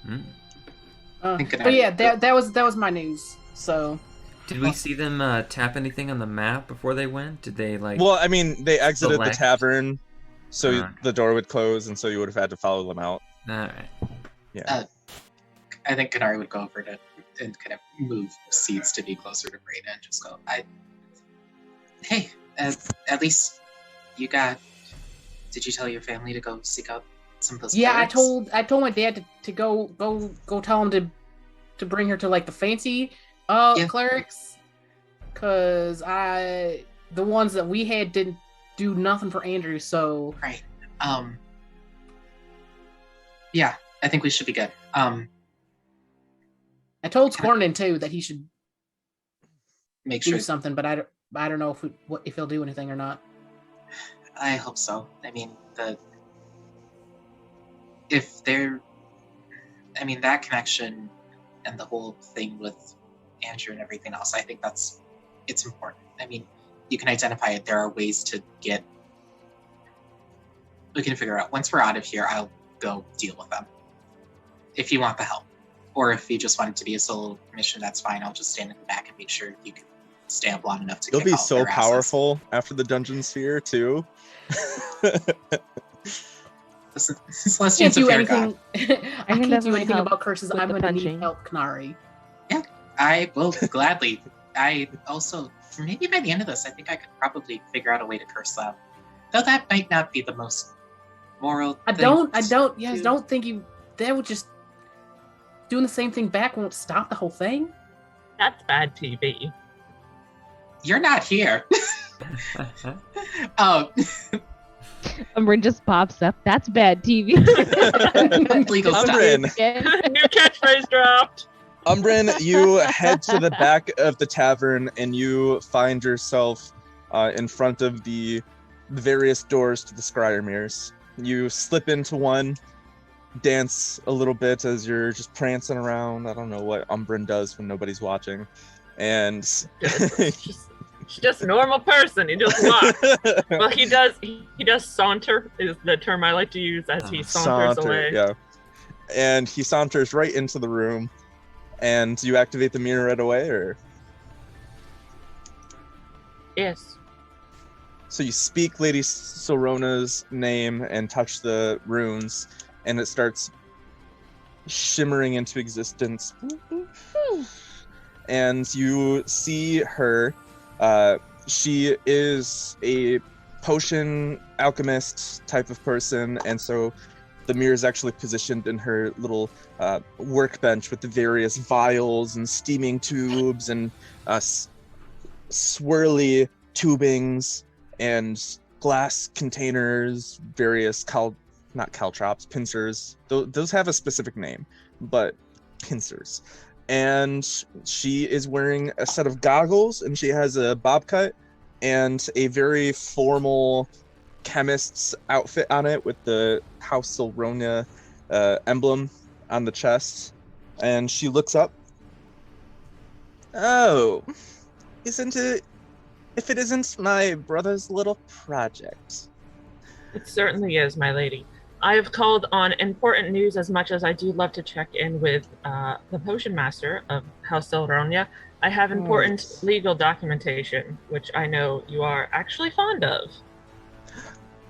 Hmm. But yeah, that was my news. So Did we see them tap anything on the map before they went? Did they like? Well, I mean, they exited the select? tavern, so Okay. the door would close, and so you would have had to follow them out. All right. Yeah. I think Kanari would go over to and kind of move seats to be closer to Breda and just go, hey, at least you got. Did you tell your family to go seek out some of those? yeah, clerics? I told my dad to go tell him to bring her to like the fancy clerics, cause the ones that we had didn't do nothing for Andrew. So Right. Yeah, I think we should be good. I told Scornin too that he should Make do sure. something, but I don't know if he'll do anything or not. I hope so. I mean, that connection and the whole thing with Andrew and everything else, I think it's important. I mean, you can identify it. There are ways to get. We can figure out. Once we're out of here, I'll go deal with them. If you want the help, or if you just want it to be a solo mission, that's fine. I'll just stand in the back and make sure you can stay up long enough to. You'll kick be all so their asses. powerful after the dungeon sphere too. This I Celestian's can't a do fair anything. god. I can can't do definitely anything help about curses. with I'm the gonna need punching. help, Kanari. I will gladly. I also, maybe by the end of this, I think I could probably figure out a way to curse them. Though that might not be the most moral. I thing don't to- think that would just doing the same thing back won't stop the whole thing. That's bad TV. You're not here. Oh, Umbrin just pops up. That's bad TV. legal stuff. Umbrin, Again. New catchphrase dropped. Umbrin, you head to the back of the tavern and you find yourself in front of the various doors to the Scryer mirrors. You slip into one, dance a little bit as you're just prancing around. I don't know what Umbrin does when nobody's watching. And She's just a normal person. He just walks. Well, he does saunter is the term I like to use as he saunters away. yeah. And he saunters right into the room. And you activate the mirror right away, or Yes. so you speak Lady Sorona's name and touch the runes, and it starts shimmering into existence. And you see her. She is a potion alchemist type of person, and so the mirror is actually positioned in her little workbench with the various vials and steaming tubes and swirly tubings and glass containers, various not caltrops, pincers. Those have a specific name, but pincers. And she is wearing a set of goggles, and she has a bob cut and a very formal chemist's outfit on it with the House Silronia emblem on the chest. And she looks up. Oh, isn't it? If it isn't my brother's little project. It certainly is, my lady. I have called on important news as much as I do love to check in with the potion master of House Silronia. I have important legal documentation, which I know you are actually fond of.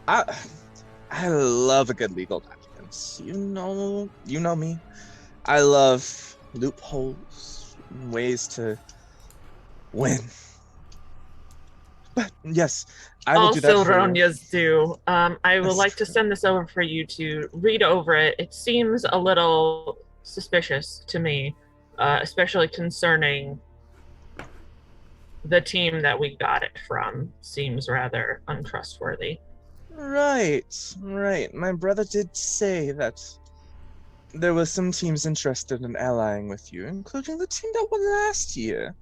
I love a good legal document. You know me. I love loopholes, ways to win. But yes, I will All do that for you. Silronias do. I would like to send this over for you to read over it. It seems a little suspicious to me, especially concerning the team that we got it from. Seems rather untrustworthy. Right. My brother did say that there were some teams interested in allying with you, including the team that won last year.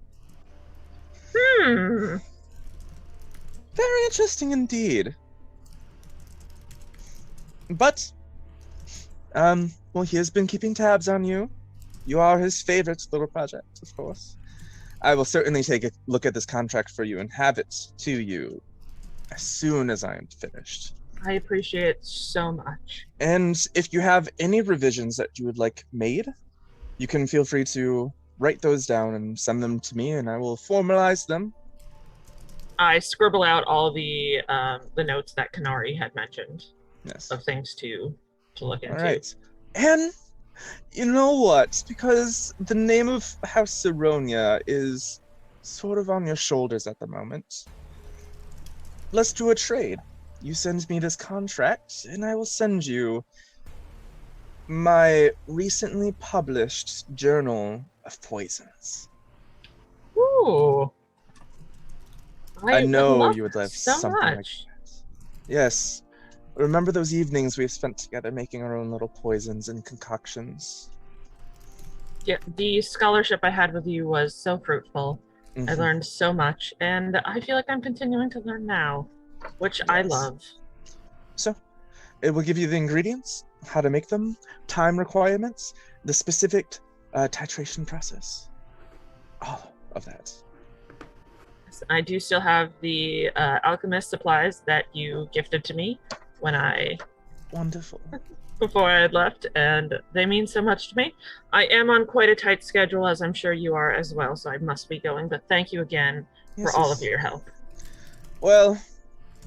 Very interesting indeed. But Well, he has been keeping tabs on you. You are his favorite little project, of course. I will certainly take a look at this contract for you and have it to you as soon as I am finished. I appreciate it so much. And if you have any revisions that you would like made, you can feel free to write those down and send them to me, and I will formalize them. I scribble out all the notes that Kanari had mentioned Yes. of things to look into. All right. And you know what? Because the name of House Sironia is sort of on your shoulders at the moment, let's do a trade. You send me this contract, and I will send you my recently published Journal of Poisons. Ooh. I know love you would love so something like much. that. Yes. Remember those evenings we spent together making our own little poisons and concoctions? Yeah, the scholarship I had with you was so fruitful. I Mhm. learned so much, and I feel like I'm continuing to learn now, which I Yes. love. So, it will give you the ingredients, how to make them, time requirements, the specific titration process. All of that. I do still have the alchemist supplies that you gifted to me Wonderful. before I had left, and they mean so much to me. I am on quite a tight schedule, as I'm sure you are as well, so I must be going, but thank you again Yes, for all yes. of your help. Well,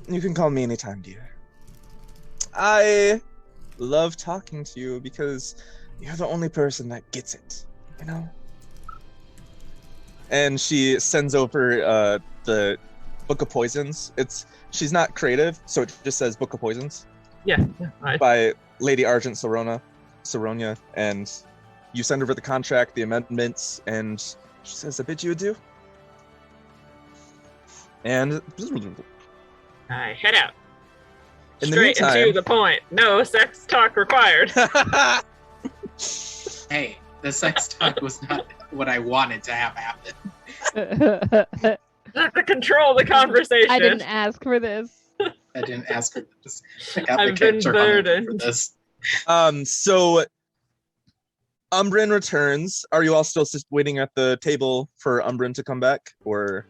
you can call me anytime, dear. I love talking to you because you're the only person that gets it, you know? And she sends over the Book of Poisons. She's not creative, so it just says Book of Poisons Yeah, by Lady Argent Saronia, and you send over the contract, the amendments, and she says, I bid you adieu. And I head out. in the Straight and to meantime, the point. No sex talk required. Hey, the sex talk was not what I wanted to have happen. I have to control the conversation. I didn't ask for this. I didn't ask for this. I got the I've been character hung over for burdened. this. So Umbrin returns. Are you all still waiting at the table for Umbrin to come back, or?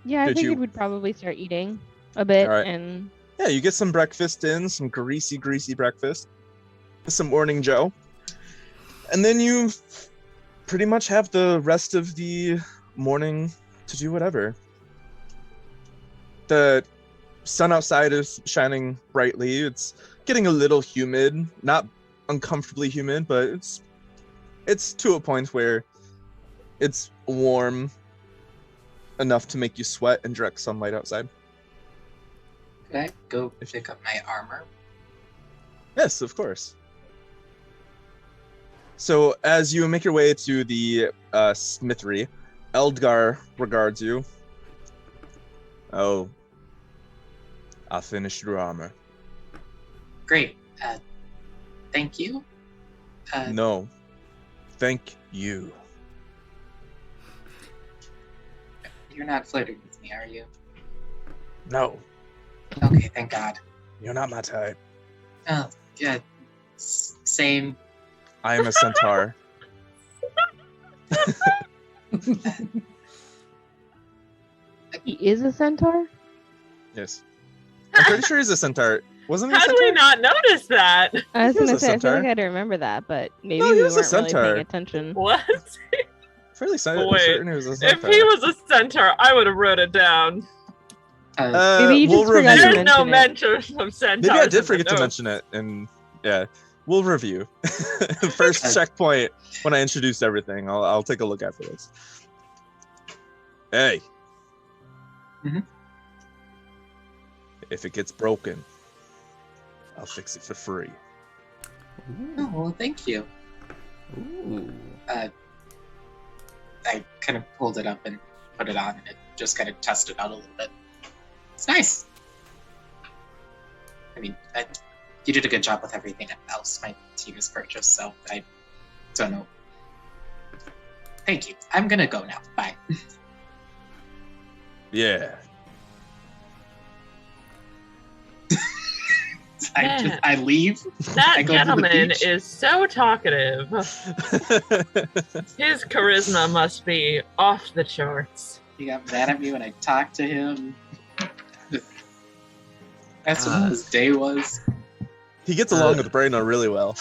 Yeah, I Did figured you- we'd probably start eating a bit, All right. and Yeah, you get some breakfast in, some greasy breakfast, some morning Joe, and then you pretty much have the rest of the morning to do whatever. The sun outside is shining brightly. It's getting a little humid, not uncomfortably humid, but it's to a point where it's warm enough to make you sweat and direct sunlight outside. Could I go pick up my armor? Yes, of course. So as you make your way to the smithery, Eldgar regards you. Oh, I finished your armor. Great. Thank you. No, thank you. You're not flirting with me, are you? No, Okay, thank God. you're not my type. Oh, yeah. Same. I am a centaur. he is a centaur. Yes, I'm pretty sure he's a centaur. Wasn't he a How do centaur? we not notice that? I was He was gonna a say, I feel centaur. like I had to remember that, but maybe No, he we was a weren't really centaur. paying attention. What? Fairly Wait, certain he was a If centaur. he was a centaur, I would have wrote it down. Maybe you we'll just forgot review. to There's no mention mention of centaurs. Maybe I in did the forget to notes. mention it, and yeah, we'll review. First checkpoint when I introduced everything. I'll take a look after this. Hey. Mhm. If it gets broken, I'll fix it for free. Oh, well, thank you. Ooh. I kind of pulled it up and put it on, and it just kind of tested out a little bit. It's nice. I mean, you did a good job with everything else my team has purchased, so I don't know. Thank you. I'm gonna go now. Bye. Yeah. I leave. That I go to the gentleman beach. is so talkative. His charisma must be off the charts. He got mad at me when I talked to him. That's what his day was. He gets along with Brayno really well.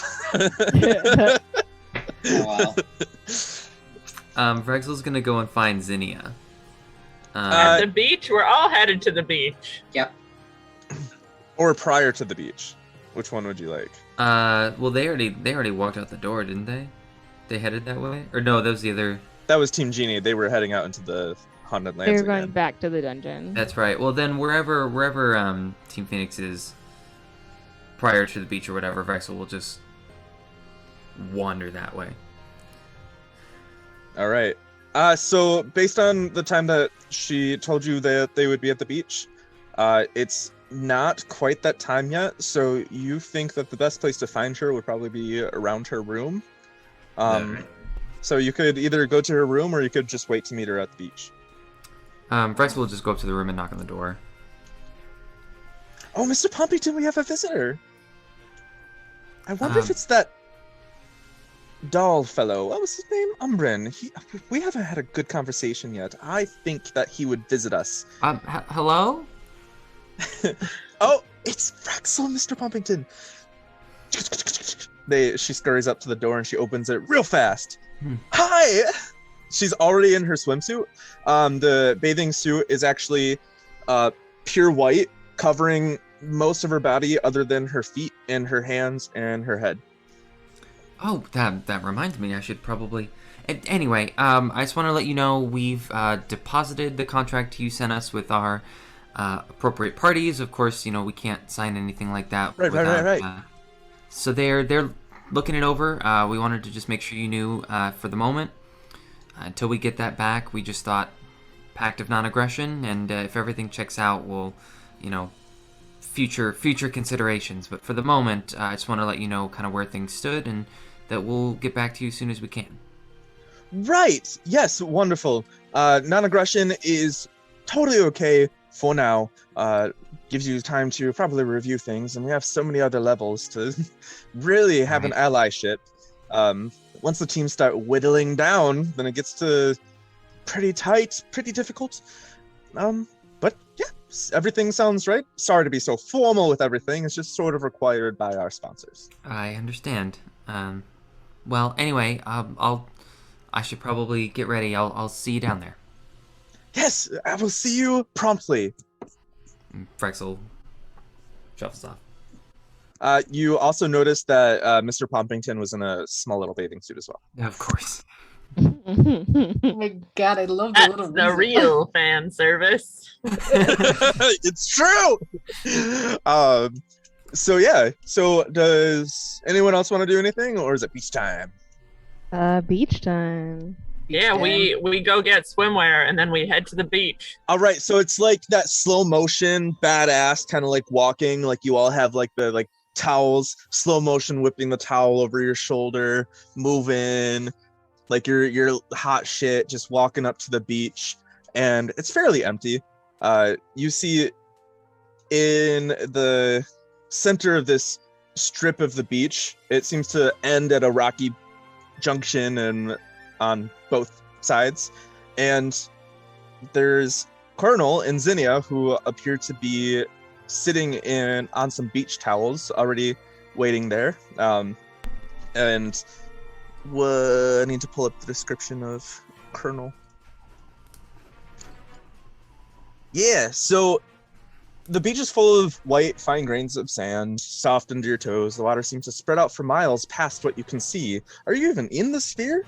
Oh, wow. Vrexel's gonna go and find Zinnia. At the beach? We're all headed to the beach. Yep. Or prior to the beach. Which one would you like? Well, they already walked out the door, didn't they? They headed that way, or no? That was the other. That was Team Genie. They were heading out into the haunted lands. They're going again. back to the dungeon. That's right. Well, then wherever Team Phoenix is, prior to the beach or whatever, Vrexel will just wander that way. All right. So based on the time that she told you that they would be at the beach, it's not quite that time yet. So you think that the best place to find her would probably be around her room. Right. So you could either go to her room or you could just wait to meet her at the beach. Vrexel will just go up to the room and knock on the door. Oh, Mr. Pumpington, we have a visitor. I wonder if it's that doll fellow. What was his name? Umbrin. We haven't had a good conversation yet. I think that he would visit us. Hello? Oh, it's Vrexel, Mr. Pumpington. She scurries up to the door and she opens it real fast. Hi! She's already in her swimsuit. The bathing suit is actually pure white, covering most of her body other than her feet and her hands and her head. Oh, that reminds me. I should probably. Anyway, I just want to let you know we've deposited the contract you sent us with our appropriate parties. Of course, we can't sign anything like that. Right. So they're looking it over. We wanted to just make sure you knew for the moment. Until we get that back, we just thought pact of non-aggression, and if everything checks out, we'll, future considerations. But for the moment, I just want to let you know kind of where things stood, and that we'll get back to you as soon as we can. Right. Yes, wonderful. Non-aggression is totally okay for now. Gives you time to probably review things, and we have so many other levels to really have an allyship. Once the teams start whittling down, then it gets to pretty tight, pretty difficult. But yeah, everything sounds right. Sorry to be so formal with everything. It's just sort of required by our sponsors. I understand. Well, anyway, I should probably get ready. I'll see you down there. Yes, I will see you promptly. Vrexel shuffles off. You also noticed that Mr. Pumpington was in a small little bathing suit as well. Yeah, of course. Oh my god, I love the That's little the weasel. real fan service. It's true. So does anyone else want to do anything, or is it beach time? Beach time. Yeah, we go get swimwear and then we head to the beach. All right, so it's like that slow motion, badass kind of like walking, like you all have like the towels, slow motion whipping the towel over your shoulder, moving, like you're hot shit, just walking up to the beach, and it's fairly empty. You see in the center of this strip of the beach, it seems to end at a rocky junction and on both sides, and there's Colonel and Zinnia who appear to be sitting on some beach towels already waiting there. And I need to pull up the description of Colonel. Yeah, so the beach is full of white, fine grains of sand, soft under your toes. The water seems to spread out for miles past what you can see. Are you even in the sphere?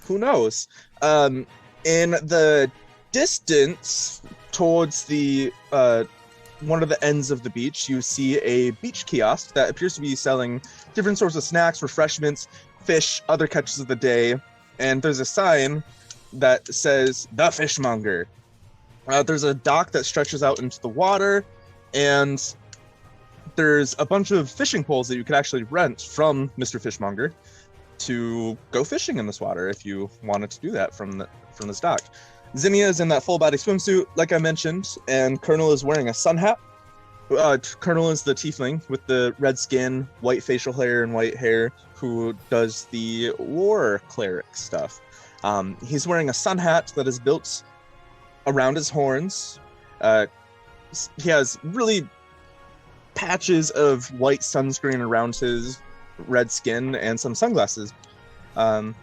Who knows? In the distance, towards the one of the ends of the beach, you see a beach kiosk that appears to be selling different sorts of snacks, refreshments, fish, other catches of the day. And there's a sign that says, "The Fishmonger." There's a dock that stretches out into the water, and there's a bunch of fishing poles that you could actually rent from Mr. Fishmonger to go fishing in this water if you wanted to do that from this dock. Zinnia is in that full body swimsuit, like I mentioned, and Colonel is wearing a sun hat. Colonel is the tiefling with the red skin, white facial hair, and white hair, who does the war cleric stuff. He's wearing a sun hat that is built around his horns. He has really patches of white sunscreen around his red skin and some sunglasses. And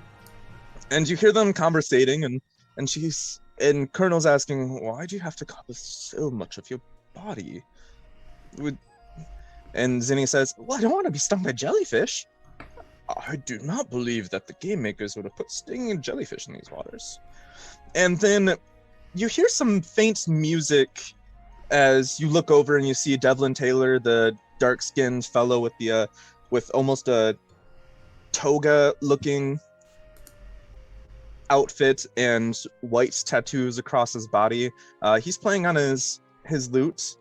you hear them conversating, and Colonel's asking, "Why do you have to cover so much of your body?" And Zinni says, "Well, I don't want to be stung by jellyfish." "I do not believe that the game makers would have put stinging jellyfish in these waters." And then you hear some faint music as you look over and you see Devlin Taylor, the dark-skinned fellow with the with almost a toga-looking outfit and white tattoos across his body. He's playing on his lute.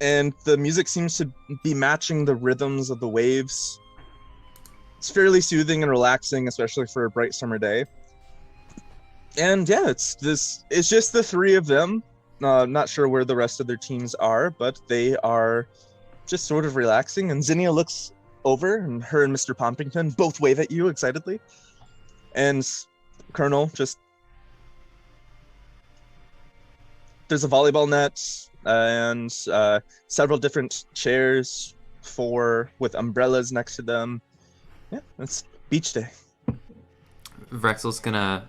And the music seems to be matching the rhythms of the waves. It's fairly soothing and relaxing, especially for a bright summer day. And yeah, it's just the three of them. Not sure where the rest of their teams are, but they are just sort of relaxing. And Zinnia looks over, and her and Mr. Pompington both wave at you excitedly. And Colonel just... There's a volleyball net and several different chairs, with umbrellas next to them. Yeah, it's beach day. Vrexel's gonna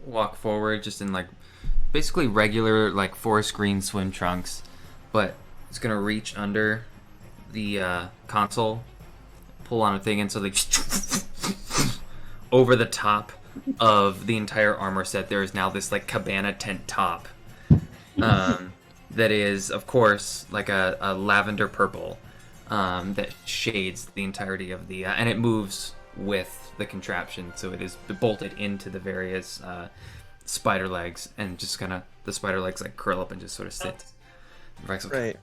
walk forward just in like basically regular like forest green swim trunks, but it's gonna reach under the console, pull on a thing, and so like over the top of the entire armor set there is now this like cabana tent top that is of course like a lavender purple that shades the entirety of the and it moves with the contraption, so it is bolted into the various spider legs, and just kind of the spider legs like curl up and just sort of sit. Right.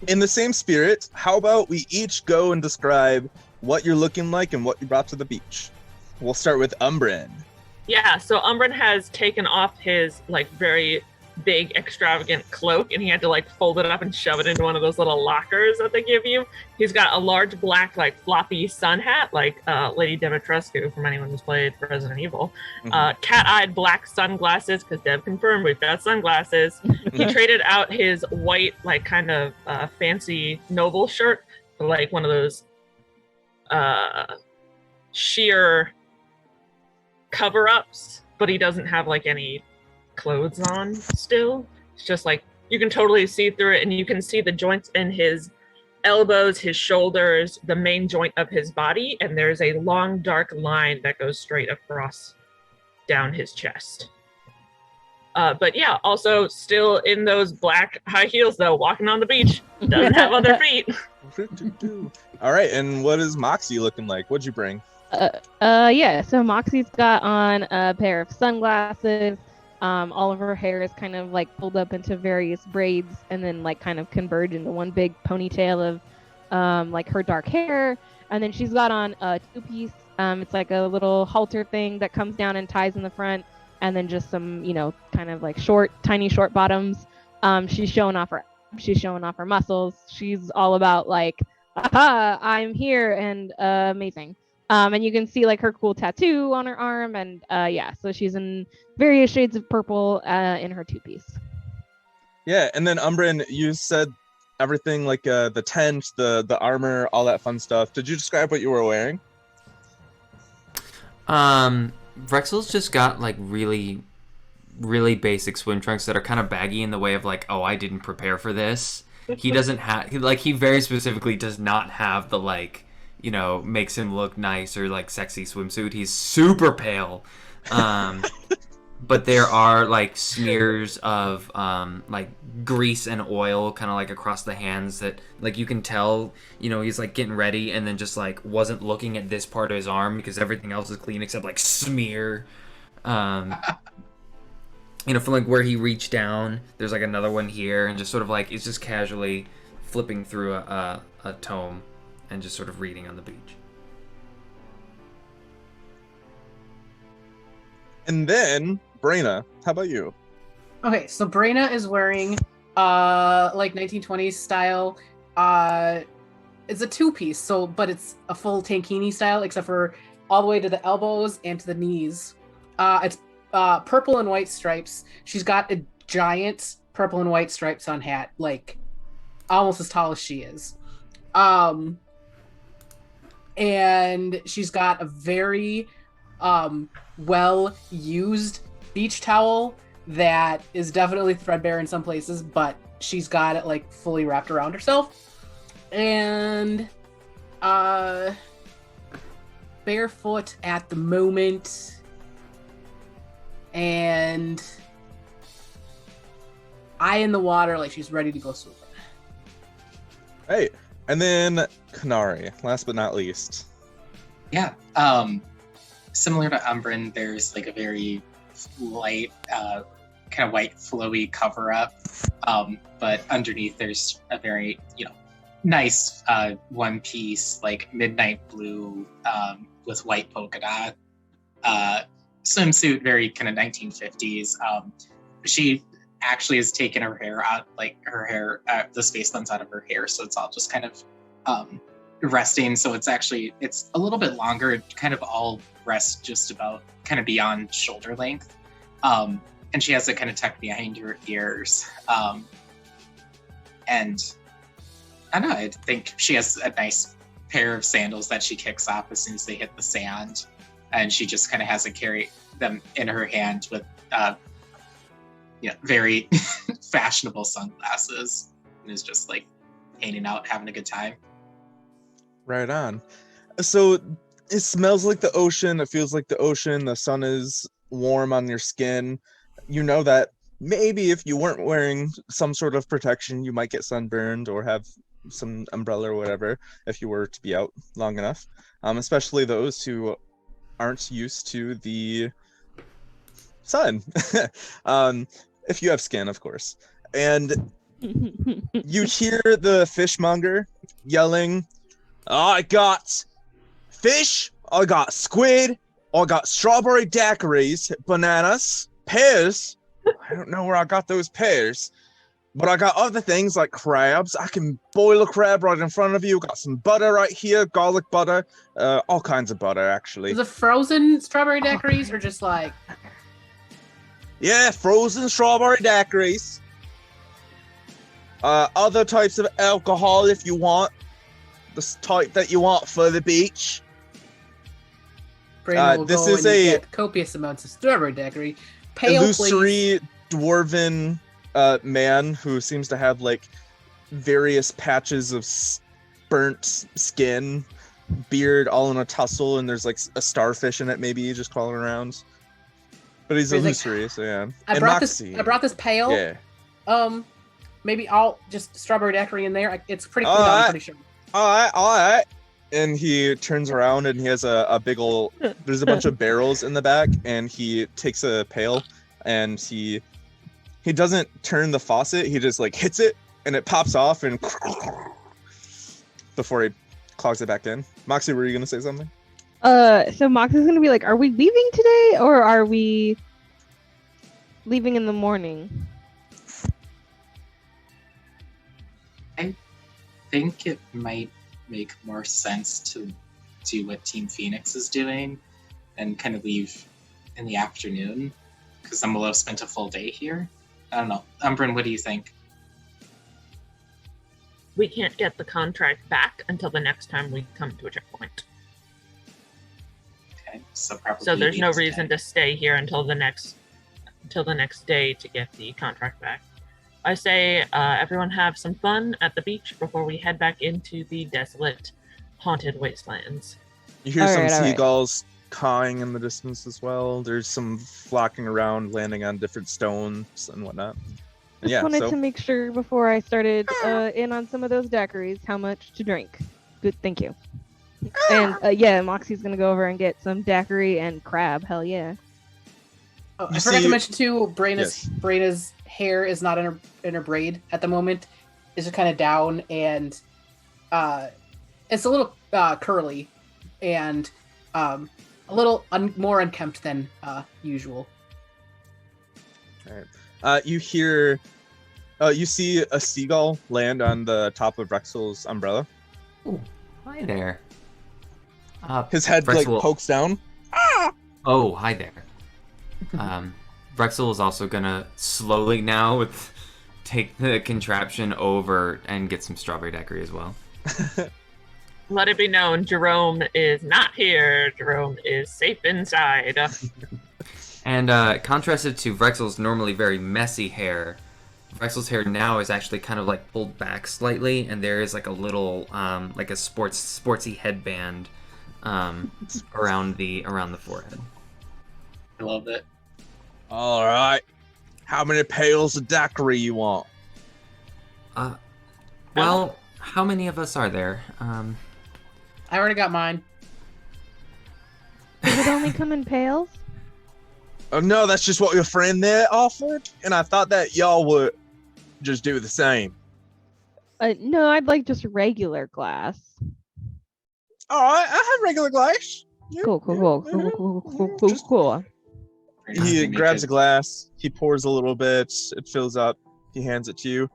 In the same spirit, how about we each go and describe what you're looking like and what you brought to the beach? We'll start with Umbrin. Yeah, so Umbrin has taken off his like very big extravagant cloak, and he had to like fold it up and shove it into one of those little lockers that they give you. He's got a large black like floppy sun hat like Lady Dimitrescu from anyone who's played Resident Evil. Cat-eyed black sunglasses, because Dev confirmed we've got sunglasses. He traded out his white like kind of fancy noble shirt for like one of those sheer cover-ups, but he doesn't have like any clothes on still. It's just like you can totally see through it, and you can see the joints in his elbows, his shoulders, the main joint of his body, and there's a long dark line that goes straight across down his chest. But yeah, also still in those black high heels though, walking on the beach, doesn't have other feet. All right, and what is Moxie looking like? What'd you bring? Yeah, so Moxie's got on a pair of sunglasses. All of her hair is kind of like pulled up into various braids and then like kind of converge into one big ponytail of like her dark hair. And then she's got on a two-piece. It's like a little halter thing that comes down and ties in the front, and then just some, kind of like tiny short bottoms. She's showing off her muscles. She's all about like, aha, I'm here and amazing. And you can see like her cool tattoo on her arm, and so she's in various shades of purple in her two-piece. Yeah, and then Umbrin, you said everything like the tent, the armor, all that fun stuff. Did you describe what you were wearing? Vrexel's just got like really, really basic swim trunks that are kind of baggy in the way of like, oh, I didn't prepare for this. He doesn't have he very specifically does not have the like, makes him look nice or like sexy swimsuit. He's super pale. But there are like smears of like grease and oil kind of like across the hands that like you can tell, he's like getting ready and then just like wasn't looking at this part of his arm because everything else is clean except like smear. From like where he reached down, there's like another one here, and just sort of like it's just casually flipping through a tome and just sort of reading on the beach. And then, Brayna, how about you? Okay, so Brena is wearing like 1920s style. It's a two-piece, but it's a full tankini style, except for all the way to the elbows and to the knees. It's purple and white stripes. She's got a giant purple and white stripes on hat, like almost as tall as she is. And she's got a very well used beach towel that is definitely threadbare in some places, but she's got it like fully wrapped around herself. And barefoot at the moment, and eye in the water like she's ready to go swimming. Hey, and then Kanari, last but not least. Yeah. Similar to Umbrin, there's like a very light, kind of white, flowy cover up. But underneath, there's a very, nice one piece, like midnight blue with white polka dot swimsuit, very kind of 1950s. She actually has taken her hair out, like her hair, the space lens out of her hair, so it's all just kind of resting. So it's a little bit longer. It kind of all rests just about kind of beyond shoulder length. And she has it kind of tucked behind her ears. And I don't know, I think she has a nice pair of sandals that she kicks off as soon as they hit the sand. And she just kind of has to carry them in her hand with very fashionable sunglasses, and is just like hanging out, having a good time. Right on. So it smells like the ocean. It feels like the ocean. The sun is warm on your skin. You know that maybe if you weren't wearing some sort of protection, you might get sunburned or have some umbrella or whatever if you were to be out long enough. Especially those who aren't used to the sun. If you have skin, of course. And you hear the fishmonger yelling, I got fish, I got squid, I got strawberry daiquiris, bananas, pears. I don't know where I got those pears. But I got other things like crabs. I can boil a crab right in front of you. Got some butter right here, garlic butter, all kinds of butter, actually. Is it frozen strawberry daiquiris or just like... Yeah, frozen strawberry daiquiris. Other types of alcohol if you want. The type that you want for the beach. Brandon will this go is and a get copious amounts of strawberry daiquiri. Pale, illusory dwarven man who seems to have like various patches of burnt skin, beard all in a tussle, and there's like a starfish in it maybe just crawling around. But he's illusory, so yeah. I brought this pail. Yeah. Maybe I'll just strawberry daiquiri in there. It's pretty clean, I'm pretty sure. All right. And he turns around and he has a big ol'... There's a bunch of barrels in the back, and he takes a pail and he doesn't turn the faucet. He just like hits it and it pops off and before he clogs it back in. Moxie, were you gonna say something? So Moxie's gonna be like, are we leaving today or are we leaving in the morning? I think it might make more sense to do what Team Phoenix is doing and kind of leave in the afternoon, because then we'll have spent a full day here. I don't know. Umbrin, what do you think? We can't get the contract back until the next time we come to a checkpoint. Okay, so probably. So there's no reason to stay here until the next day to get the contract back. I say everyone have some fun at the beach before we head back into the desolate, haunted wastelands. You hear some seagulls cawing in the distance as well. There's some flocking around, landing on different stones and whatnot. And Just wanted to make sure before I started in on some of those daiquiris how much to drink. Good, thank you. And Moxie's gonna go over and get some daiquiri and crab. Hell yeah. Oh, I forgot to mention too, Brena's hair is not in her braid at the moment. It's just kind of down, and it's a little curly and a little more unkempt than usual. All You hear, you see a seagull land on the top of Rexel's umbrella. Oh, hi there. His head Rexel like pokes down. Oh, hi there. Rexel is also gonna slowly now take the contraption over and get some strawberry daiquiri as well. Let it be known, Jerome is not here. Jerome is safe inside. And contrasted to Rexel's normally very messy hair, Rexel's hair now is actually kind of like pulled back slightly, and there is like a little like a sportsy headband around the forehead. I love it. All right. How many pails of daiquiri you want? Well, how many of us are there? I already got mine. Does it only come in pails? Oh no, that's just what your friend there offered, and I thought that y'all would just do the same. No, I'd like just regular glass. All right, I have regular glass. Yeah, Cool. He grabs a glass. He pours a little bit. It fills up. He hands it to you.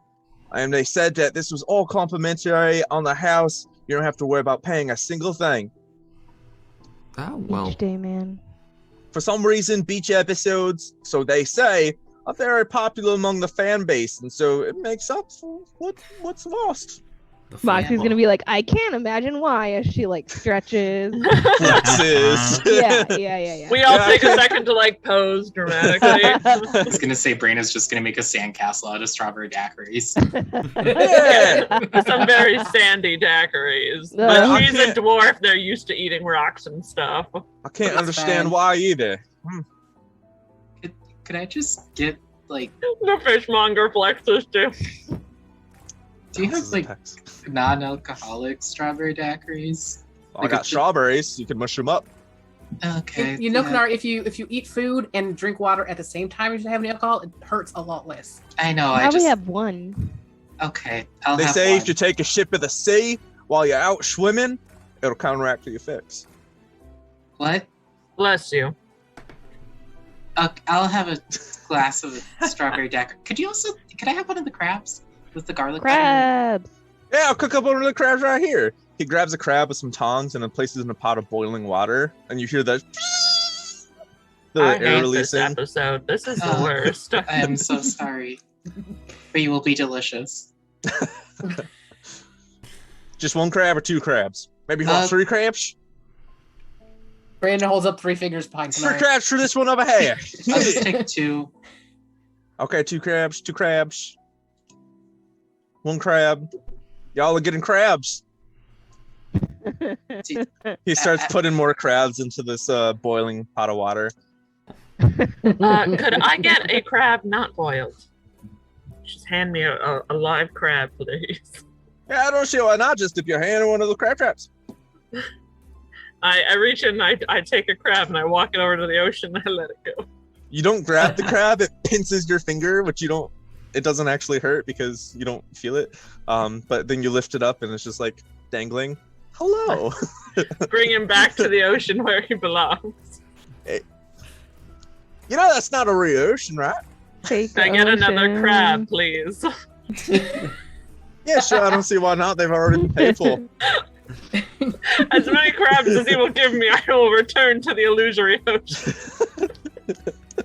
And they said that this was all complimentary on the house. You don't have to worry about paying a single thing. Oh, well. Each day, man. For some reason, beach episodes, so they say, are very popular among the fan base, and so it makes up for what's lost. Moxie's gonna be like, I can't imagine why, as she like stretches. Flexes. Yeah. We all take a second to like pose dramatically. I was gonna say Brandon's just gonna make a sandcastle out of strawberry daiquiris. Yeah. Some very sandy daiquiris. But she's a dwarf, they're used to eating rocks and stuff. I can't That's understand fine. why either. Could I just get like? The fishmonger flexes too. Do you have like non-alcoholic strawberry daiquiris? I got strawberries. You can mush them up. Okay. You know, yeah. Kanar, if you eat food and drink water at the same time as you have any alcohol, it hurts a lot less. I know. I probably have one. Okay. I'll They have say one. if you take a ship of the sea while you're out swimming, it'll counteract your fix. What? Bless you. I'll have a glass of strawberry daiquiri. Could I have one of the crabs with the garlic butter? Crabs. Yeah, I'll cook up one of the crabs right here. He grabs a crab with some tongs and then places it in a pot of boiling water, and you hear the I air hate this releasing. episode. This is the worst. I am so sorry. But you will be delicious. Just one crab or two crabs? Maybe you want 3 crabs? Brandon holds up 3 fingers behind 3 Kanar. crabs for this one over here. I'll just take 2. Okay, 2 crabs, 2 crabs. 1 crab. Y'all are getting crabs. He starts putting more crabs into this boiling pot of water. Could I get a crab not boiled? Just hand me a live crab, please. Yeah, I don't see why not. Just dip your hand in one of the crab traps. I reach in and I take a crab and I walk it over to the ocean and I let it go. You don't grab the crab, it pinches your finger, which it doesn't actually hurt because you don't feel it. But then you lift it up and it's just like dangling. Hello. Bring him back to the ocean where he belongs. Hey. You know that's not a real ocean, right? Take Can I get another ocean. crab, please? Yeah, sure. I don't see why not. They've already been paid for. As many crabs as he will give me, I will return to the illusory ocean.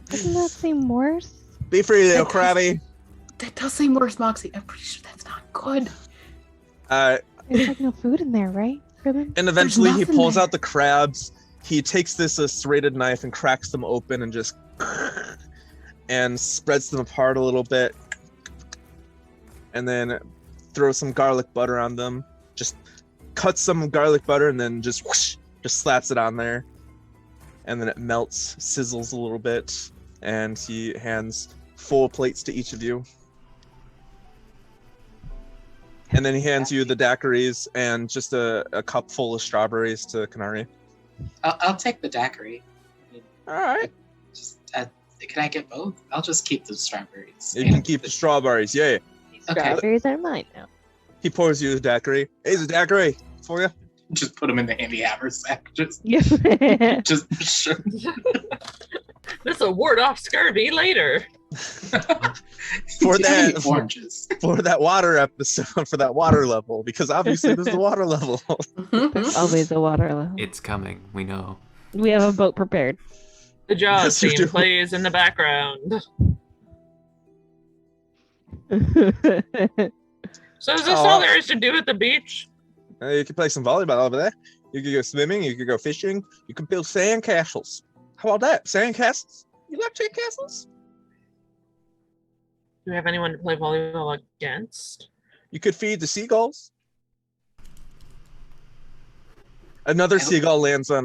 Doesn't that seem worse? Be free, little crabby. That does seem worse, Moxie. I'm pretty sure that's not good. There's like no food in there, right? Ribbon? And eventually he nothing pulls there. out the crabs. He takes this serrated knife and cracks them open and just and spreads them apart a little bit. And then throws some garlic butter on them. Just cuts some garlic butter and then just whoosh, just slaps it on there. And then it melts, sizzles a little bit. And he hands full plates to each of you. And then he hands you the daiquiris and just a cup full of strawberries to Kanari. I'll take the daiquiri. All right. Can I get both? I'll just keep the strawberries. You can keep the strawberries, yeah. Okay. Strawberries are mine now. He pours you the daiquiri. Hey, the daiquiri for you. Just put them in the handy haversack. Just This will ward off scurvy later. for Too many that oranges. for that water episode, for that water level, because obviously there's the water level. There's always a water level. It's coming. We know. We have a boat prepared. The Jaws Yes, you theme do. plays in the background. So is this all there is to do at the beach? You can play some volleyball over there. You can go swimming. You can go fishing. You can build sand castles. How about that? Sand castles? You like sand castles? Do we have anyone to play volleyball against? You could feed the seagulls. Another seagull lands on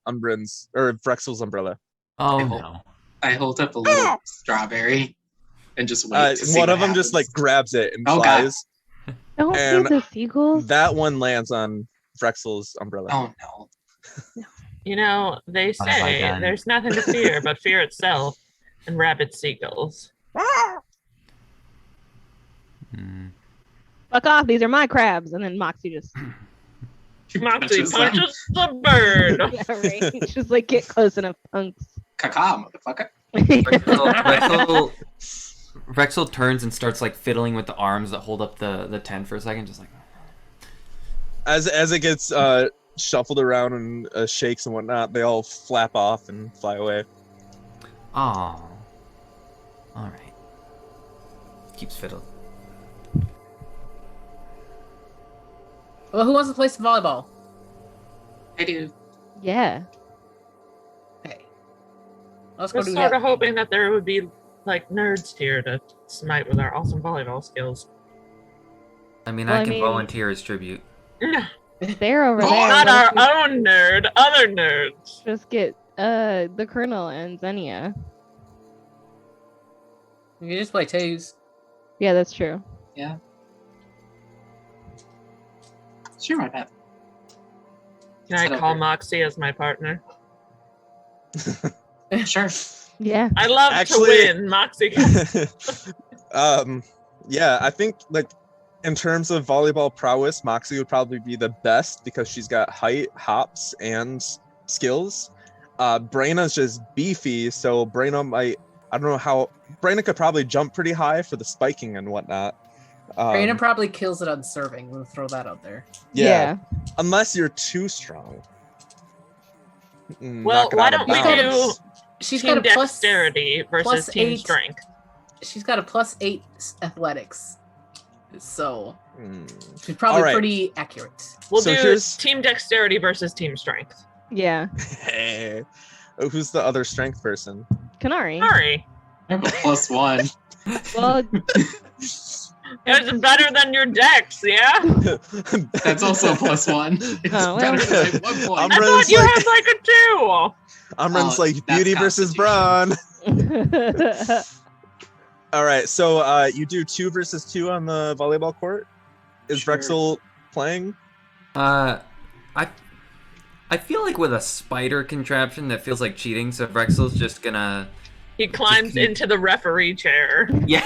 Umbrin's or Vrexel's umbrella. Oh I no. I hold up a little strawberry and just wait. To see One what of them just like happens. grabs it and Oh, God. flies. Don't And feed the seagulls. That one lands on Vrexel's umbrella. Oh no. You know, they What have I say done? there's nothing to fear but fear itself and rabid seagulls. Hmm. Fuck off! These are my crabs. And then Moxie just Moxie Punches them. punches the bird. yeah, right. Just like get close enough, punks. Caca, motherfucker. Rexel turns and starts like fiddling with the arms that hold up the tent for a second, just like. As it gets shuffled around and shakes and whatnot, they all flap off and fly away. Oh. All right. Keeps fiddling. Well, who wants to play some volleyball? I do. Yeah. Hey. Let's I go was do sort that. of hoping that there would be like nerds here to smite with our awesome volleyball skills. I mean, Well, I I can mean- volunteer as tribute. They're over Oh, there. Not What our if we own nerd, other nerds. just get the Colonel and Xenia. You can just play twos. Yeah, that's true. Yeah. Sure, why not? Can I Sit call over. Moxie as my partner? Sure. Yeah. I love Actually- to win, Moxie. Yeah, I think like in terms of volleyball prowess, Moxie would probably be the best because she's got height, hops, and skills. Braina's just beefy, so Braina might. I don't know how. Braina could probably jump pretty high for the spiking and whatnot. Brandon probably kills it on serving. We'll throw that out there. Yeah, unless you're too strong. Well, Knock it why out of don't we bounds. She's team got a plus. dexterity versus plus team 8. strength. She's got a +8 athletics, so Hmm. she's probably Alright. pretty accurate. We'll So do here's- team dexterity versus team strength. Yeah. Hey. Oh, who's the other strength person? Kanari. Sorry. I have a +1. Well, It's better than your dex, yeah? That's also a +1. It's Oh, well. better than my 1 point. I I'm thought Brandon's you like- had like a 2. Amran's Oh, like that's beauty versus brawn. All right, so you do 2 versus 2 on the volleyball court. Is Sure. Vrexel playing? I feel like with a spider contraption that feels like cheating, so Vrexel's just gonna. He climbs into the referee chair. Yeah.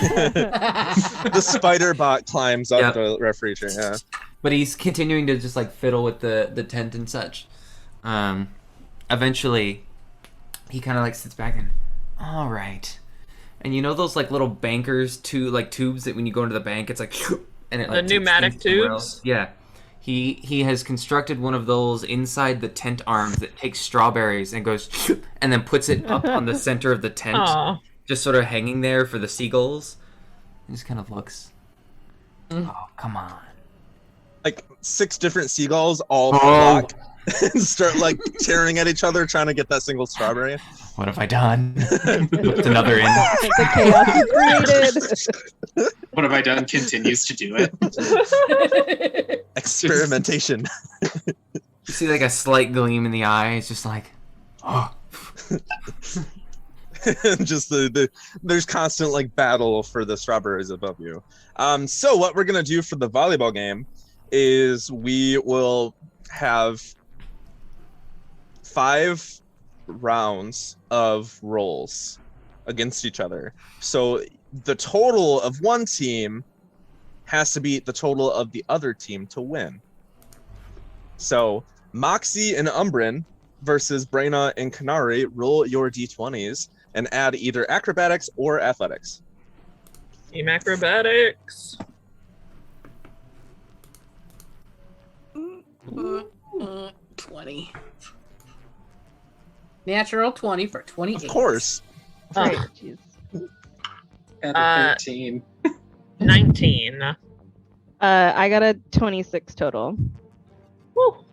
The spider bot climbs up Yep. the referee chair. Yeah. But he's continuing to just like fiddle with the tent and such. Eventually, he kind of like sits back and, all right. And you know those like little bankers tubes that when you go into the bank, it's like, and it like The takes pneumatic things somewhere tubes? else? Yeah. He has constructed one of those inside the tent arms that takes strawberries and goes, and then puts it up on the center of the tent, Aw. just sort of hanging there for the seagulls. He just kind of looks. Mm. Oh, come on. Like 6 different seagulls all Oh. flock and start like tearing at each other trying to get that single strawberry. What have I done? It's another in. the chaos you created. What have I done? Continues to do it. Experimentation. You see like a slight gleam in the eye. It's just like, oh. Just there's constant like battle for the strawberries above you. So what we're gonna do for the volleyball game is we will have 5 rounds of rolls against each other. So the total of one team has to beat the total of the other team to win. So Moxie and Umbrin versus Braina and Kanari, roll your d20s and add either acrobatics or athletics. Team acrobatics. 20. Natural 20 for 28. Of course. Right. Oh, Jeez. At a 13. 19. I got a 26 total. Woo.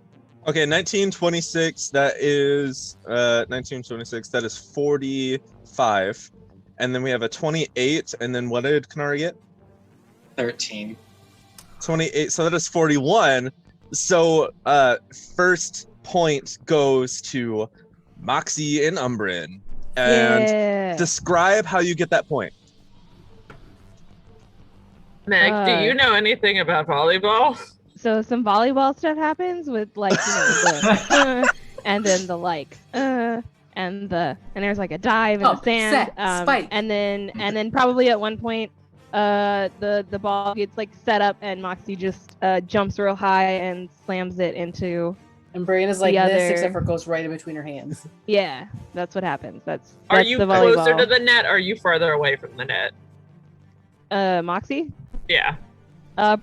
Okay, 1926. That is 1926. That is 45, and then we have a 28. And then what did Kanari get? 13. 28. So that is 41. So first point goes to Moxie and Umbrin. And Yeah. describe how you get that point. Meg, do you know anything about volleyball? So some volleyball stuff happens with like the and then the and there's like a dive in the sand, set, spike. and then probably at one point the ball gets like set up and Moxie just jumps real high and slams it into. And Brianna's like The this, other- except for it goes right in between her hands. Yeah, that's what happens. That's Are you the closer volleyball. to the net or are you farther away from the net? Moxie? Yeah. Uh,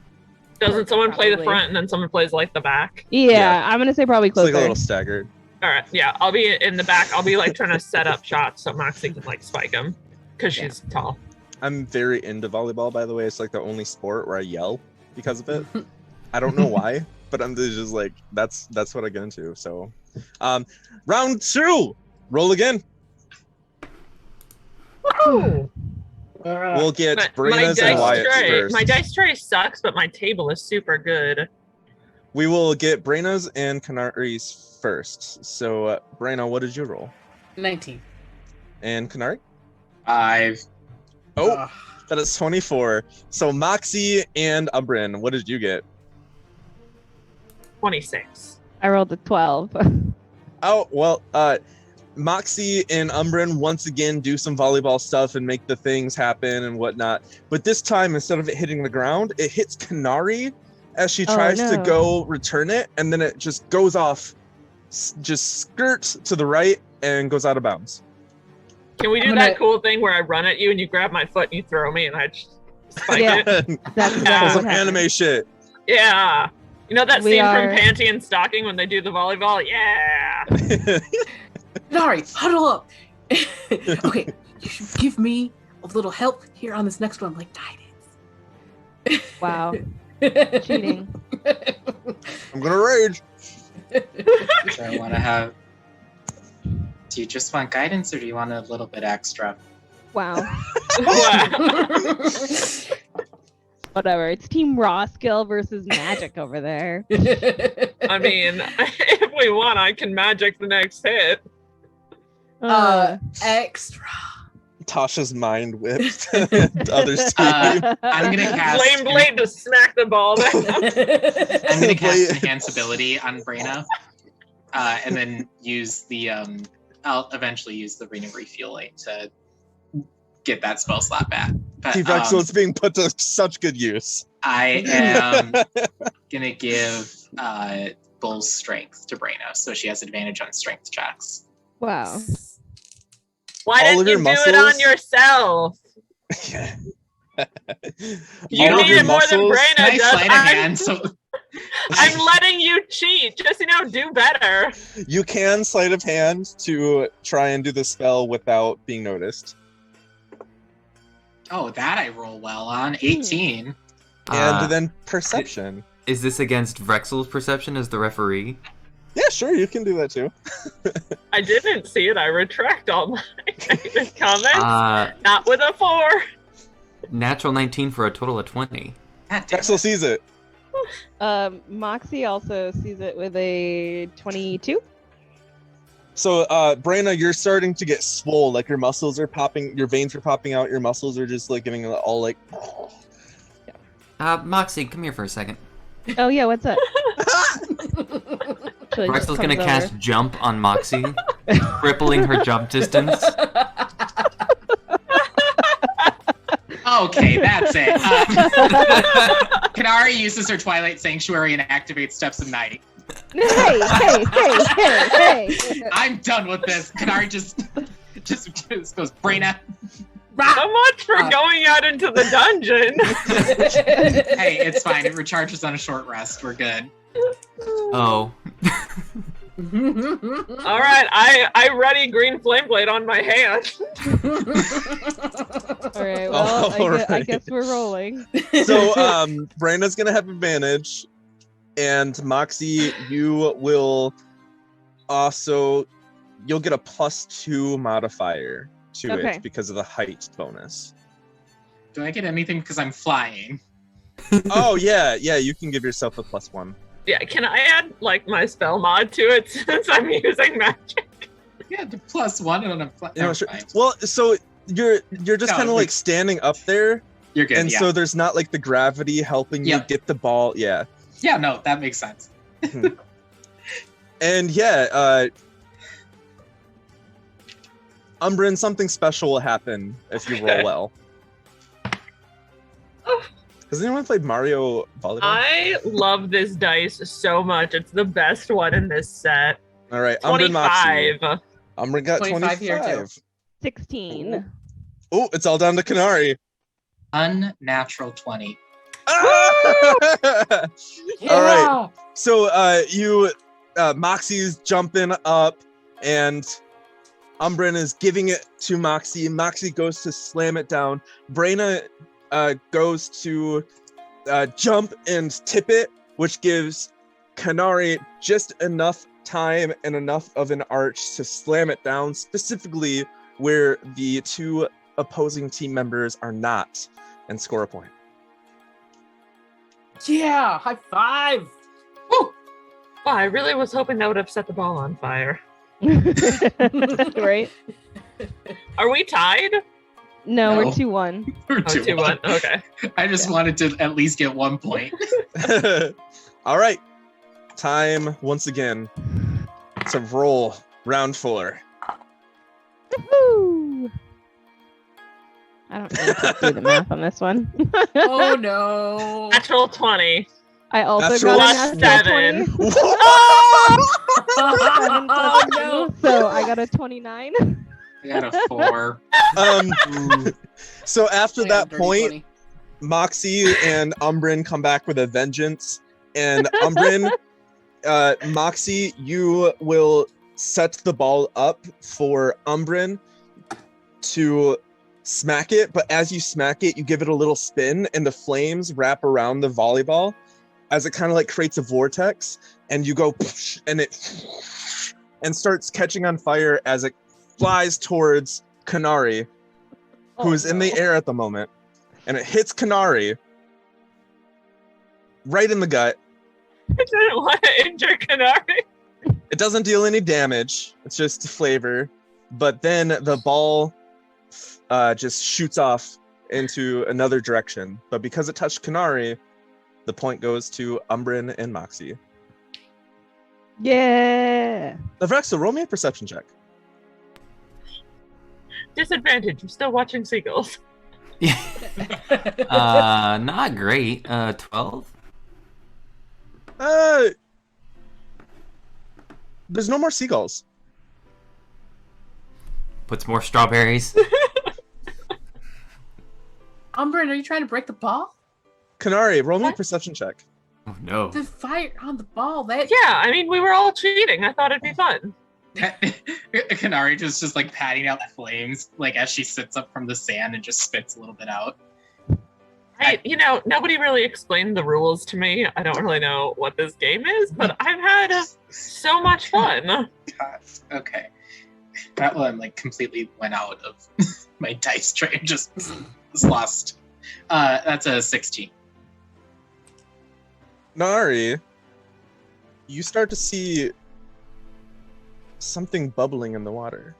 Doesn't someone play the probably. front and then someone plays like the back? yeah, Yeah. I'm gonna say probably It's like closer. a little staggered. All right. Yeah, I'll be in the back. I'll be like trying to set up shots so Moxie can like spike them because she's tall. I'm very into volleyball, by the way. It's like the only sport where I yell because of it. I don't know why, but I'm just like that's what I get into. So, round 2, roll again. Woo! We'll get My Brina's and dice Wyatt's tray. first. My dice tray sucks, but my table is super good. We will get Brina's and Kanari's first. So, Brina, what did you roll? 19. And Kanari? 5. Oh, Ugh. that is 24. So, Moxie and Umbrin, what did you get? 26. I rolled a 12. Oh, well, Moxie and Umbrin once again do some volleyball stuff and make the things happen and whatnot. But this time, instead of it hitting the ground, it hits Kanari as she Oh, tries to no. go return it, and then it just goes off, just skirts to the right and goes out of bounds. Can we do I'm that gonna- cool thing where I run at you and you grab my foot and you throw me and I just spike Yeah. it? That's Some exactly what happened. anime shit. Yeah. You know that We scene are- from Panty and Stocking when they do the volleyball? Yeah. Nari, huddle up. Okay, you should give me a little help here on this next one, like guidance. Wow, cheating. I'm gonna rage. Do I want to have. Do you just want guidance or do you want a little bit extra? Wow. Wow. Whatever. It's Team Raw skill versus magic over there. I mean, if we want, I can magic the next hit. Extra. Tasha's mind whipped the other team. I'm gonna cast. Flame blade to smack the ball down. I'm gonna cast Blade. enhance ability on Brina, and then use the. I'll eventually use the ring of refueling to get that spell slot back. But, Team Excellence being put to such good use. I am gonna give Bull's strength to Brina, so she has advantage on strength checks. Wow. Why All of didn't you your do it on muscles? yourself? You All of need your it more than muscles? Can I Brina does. sleight of hand? So I'm letting you cheat. Just, do better. You can sleight of hand to try and do the spell without being noticed. oh, that I roll well on 18. And then perception. Is this against Vrexel's perception as the referee? Yeah, sure, you can do that too. I didn't see it. I retract all my comments. Uh, Not with a 4. natural 19 for a total of 20. God damn Drexel it. sees it. Moxie also sees it with a 22. So, Brina, you're starting to get swole. Like your muscles are popping, your veins are popping out. Your muscles are just like giving it all like. Moxie, come here for a second. Oh yeah, what's up? Actually, just Vrexel's gonna comes cast over. Jump on Moxie, crippling her jump distance. Okay, that's it. Kanari uses her Twilight Sanctuary and activates Steps of Night. Hey! I'm done with this. Kanari just goes, Brina, So much for going out into the dungeon. Hey, it's fine. It recharges on a short rest. We're good. Oh. All right, I ready green flame blade on my hand. All right. Well, I Alright. guess we're rolling. So Brandon's gonna have advantage, and Moxie, you'll get a +2 modifier to Okay. it because of the height bonus. Do I get anything because I'm flying? Oh yeah, you can give yourself a +1. Yeah, can I add like my spell mod to it since I'm using magic? Yeah, the +1 and I'm flying. You know, sure. Well, so you're just No, kind of like standing up there, You're good. and Yeah. so there's not like the gravity helping you Yep. get the ball. Yeah, Yeah. No, that makes sense. and yeah, Umbrin, something special will happen if you roll well. Has anyone played Mario Volleyball? I love this dice so much. It's the best one in this set. All right, Umbrin, Moxie. 25. Umbrin got 25 here, too. 25. 16. Oh, it's all down to Kanari. Unnatural 20. Ah! All right. So Moxie's jumping up, and Umbrin is giving it to Moxie. Moxie goes to slam it down. Braina goes to jump and tip it, which gives Kanari just enough time and enough of an arch to slam it down, specifically where the two opposing team members are not, and score a point. Yeah, high five. Woo! Wow, I really was hoping that would have set the ball on fire. Right? Are we tied? No, No. we're 2-1. Or Oh, 2-1. 2-1. Okay. I just wanted to at least get 1 point. All right, time once again to roll round 4. Woohoo! I don't know how to do the math on this one. Oh no. Natural 20. I also Natural got a natural 7. 20. Oh no. So I got a 29. I got a 4. So after Damn, that dirty point, 20. Moxie and Umbrin come back with a vengeance, and Umbrin, Moxie, you will set the ball up for Umbrin to smack it, but as you smack it, you give it a little spin, and the flames wrap around the volleyball as it kind of like creates a vortex, and you go and it and starts catching on fire as it flies towards Kanari, who is in the air at the moment, and it hits Kanari right in the gut. I didn't want to injure Kanari. It doesn't deal any damage, it's just flavor, but then the ball just shoots off into another direction, but because it touched Kanari, the point goes to Umbrin and Moxie. Yeah. Avrexa, roll me a perception check. Disadvantage. I'm still watching seagulls. Not great. 12? There's no more seagulls. Puts more strawberries. Umbrin, are you trying to break the ball? Kanari, roll me a What? perception check. Oh no. The fire on the ball. That Yeah, I mean, we were all cheating. I thought it'd be fun. Kanari just like patting out flames, like as she sits up from the sand and just spits a little bit out. Nobody really explained the rules to me. I don't really know what this game is, but I've had so much fun. God, okay. That one like completely went out of my dice tray and just lost. That's a 16. Nari, you start to see something bubbling in the water.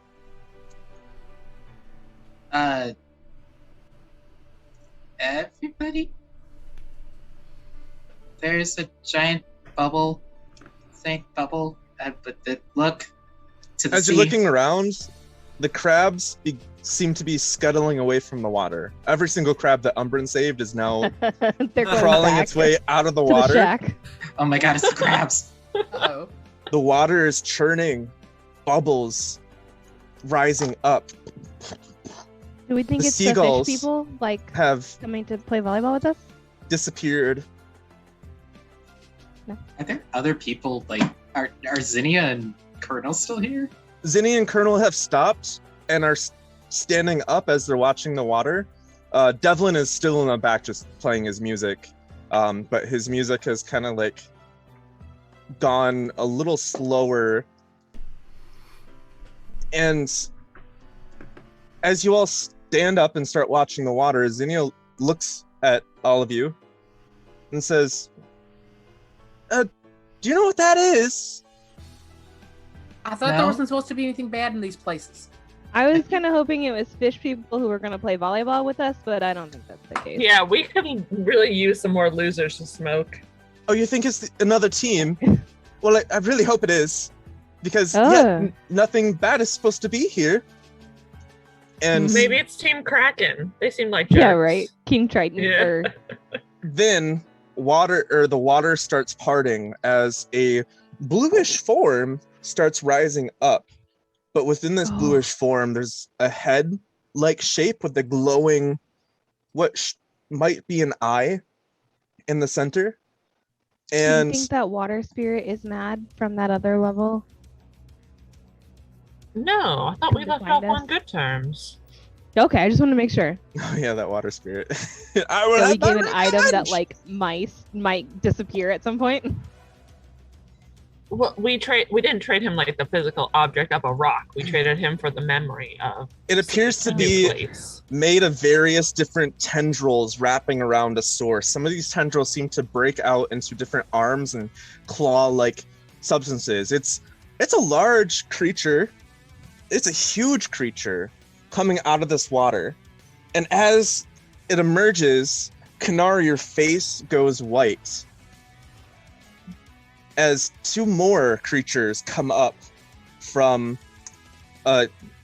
Everybody, there's a giant bubble. But look to the As sea. you're looking around, the crabs seem to be scuttling away from the water. Every single crab that Umbrin saved is now They're going crawling back its way out of the to the water. shack. Oh my god, it's the crabs. Uh-oh. The water is churning, bubbles rising up. Do we think The it's the fish seagulls people, like, have coming to play volleyball with us? disappeared. Are there other people, like, are Zinnia and Colonel still here? Zinni and Colonel have stopped and are standing up as they're watching the water. Devlin is still in the back just playing his music, but his music has kind of like gone a little slower. And as you all stand up and start watching the water, Zinnia looks at all of you and says, do you know what that is? I thought there No. wasn't supposed to be anything bad in these places. I was kind of hoping it was fish people who were going to play volleyball with us, but I don't think that's the case. Yeah, we could really use some more losers to smoke. Oh, you think it's another team? Well, I really hope it is. Because nothing bad is supposed to be here. And Maybe it's Team Kraken. They seem like jerks. Yeah, right. King Triton. Yeah. Or... then the water starts parting as a bluish form starts rising up. But within this bluish form, there's a head-like shape with a glowing, might be an eye in the center. And Do you think that water spirit is mad from that other level? No, I thought we Come to left find off us. on good terms. Okay, I just want to make sure. oh yeah, that water spirit. I will So we have my gave an item that revenge! like mice might disappear at some point. Well, we didn't trade him like the physical object of a rock. We traded him for the memory of It appears to a be new place. made of various different tendrils wrapping around a source. Some of these tendrils seem to break out into different arms and claw-like substances. It's a large creature. It's a huge creature coming out of this water. And as it emerges, Kanari, your face goes white. As two more creatures come up from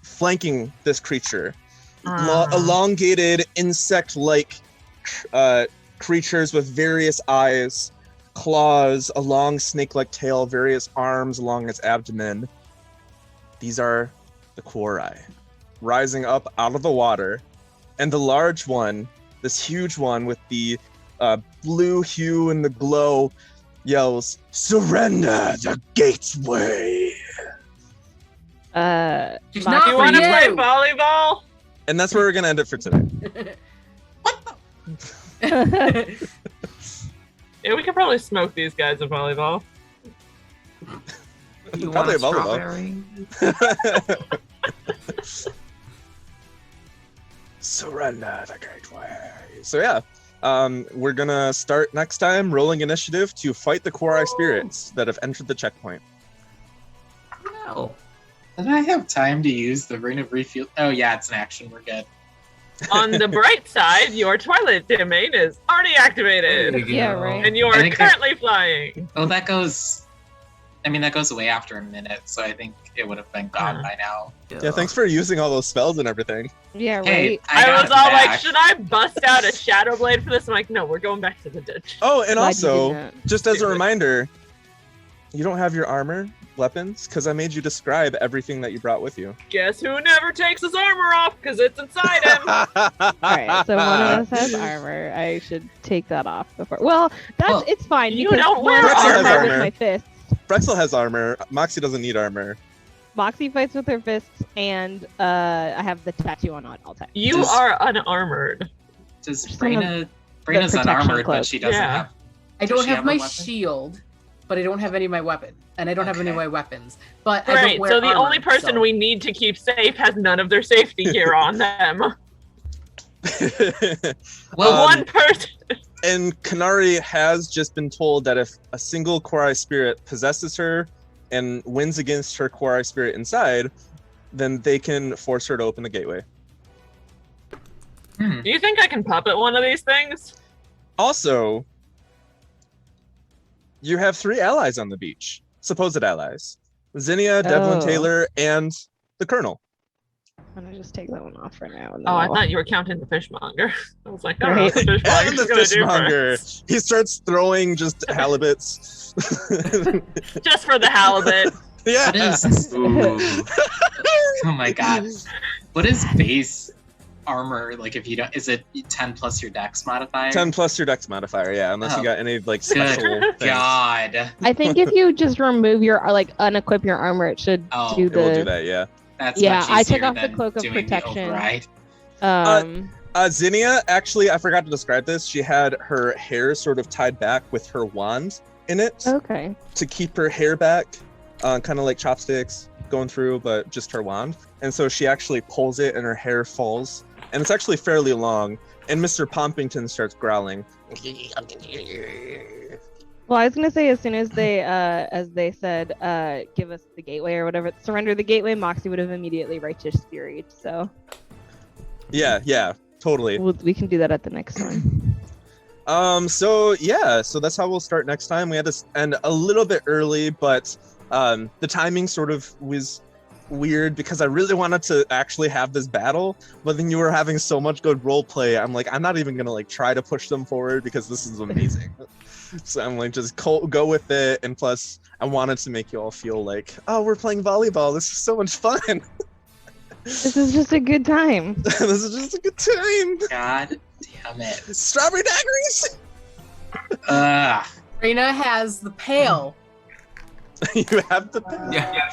flanking this creature. Elongated insect-like creatures with various eyes, claws, a long snake-like tail, various arms along its abdomen. These are the Quori, rising up out of the water. And the large one, this huge one with the blue hue and the glow, yells, "Surrender the gateway!" She's Moxie, not Do you for want to play you. volleyball? And that's where we're gonna end it for today. Yeah, we could probably smoke these guys at volleyball. You Probably want a volleyball. strawberry? Surrender the gateway. So yeah, we're gonna start next time rolling initiative to fight the Quori spirits that have entered the checkpoint. No. Did I have time to use the Ring of Refuel? Oh yeah, it's an action. We're good. On the bright side, your Twilight domain is already There activated, you Yeah, go. right. and you I are think currently flying. Oh, that goes. I mean, that goes away after a minute, so I think it would have been gone by now. Yeah, thanks for using all those spells and everything. Yeah, Hey, right. I got was it all like, back. should I bust out a Shadow Blade for this? I'm like, no, we're going back to the ditch. Oh, and Glad you did also, that. just as a reminder, you don't have your armor weapons because I made you describe everything that you brought with you. Guess who never takes his armor off because it's inside him? All right, so one of us has armor. I should take that off before. Well, Well, it's fine. you because don't wear one armor. fights with my fists. Pretzel has armor. Moxie doesn't need armor. Moxie fights with her fists, and I have the tattoo on all time. You Does- are unarmored. Does Just some of Brayna's protection unarmored, cloak. but she doesn't Yeah. have. I Does don't she have have a my weapon? shield, but I don't have any of my weapon, and I don't have any of Okay. my weapons. But I Right, don't wear so the armor, only person so- we need to keep safe has none of their safety gear on them. Well, One person. And Kanari has just been told that if a single Quori spirit possesses her and wins against her Quori spirit inside, then they can force her to open the gateway. Do you think I can puppet one of these things? Also, you have 3 allies on the beach. Supposed allies. Zinnia, Devlin Oh. Taylor, and the Colonel. I'm gonna just take that one off for now. And Oh, I then thought you were counting the fishmonger. I was like, I don't Right. know what the And fishmonger's the gonna do for fishmonger. us. He starts throwing just halibuts. Just for the halibut. Yeah. what is? Ooh. Oh my god. What is base armor, like if you don't, is it 10 plus your dex modifier? 10 plus your dex modifier, yeah, unless you Oh. got any like special Good things. God. I think if you just remove your unequip your armor, it should Oh, do It will do the. that, yeah. That's Yeah, much I took easier off the than cloak of doing the protection. override. Zinnia, actually, I forgot to describe this. She had her hair sort of tied back with her wand in it Okay. to keep her hair back, kind of like chopsticks going through, but just her wand. And so she actually pulls it and her hair falls. And it's actually fairly long. And Mr. Pompington starts growling. Well, I was gonna say, as soon as they said, give us the gateway or whatever, surrender the gateway, Moxie would have immediately righteous fury. So Yeah, totally. we can do that at the next one. So that's how we'll start next time. We had to end a little bit early, but the timing sort of was weird because I really wanted to actually have this battle, but then you were having so much good role play. I'm like, I'm not even gonna like try to push them forward because this is amazing. So I'm like, just go with it. And plus, I wanted to make you all feel like, oh, we're playing volleyball. This is so much fun. This is just a good time. This is just a good time. God damn it. Strawberry daiquiris. Reyna has the pail. You have the Yeah.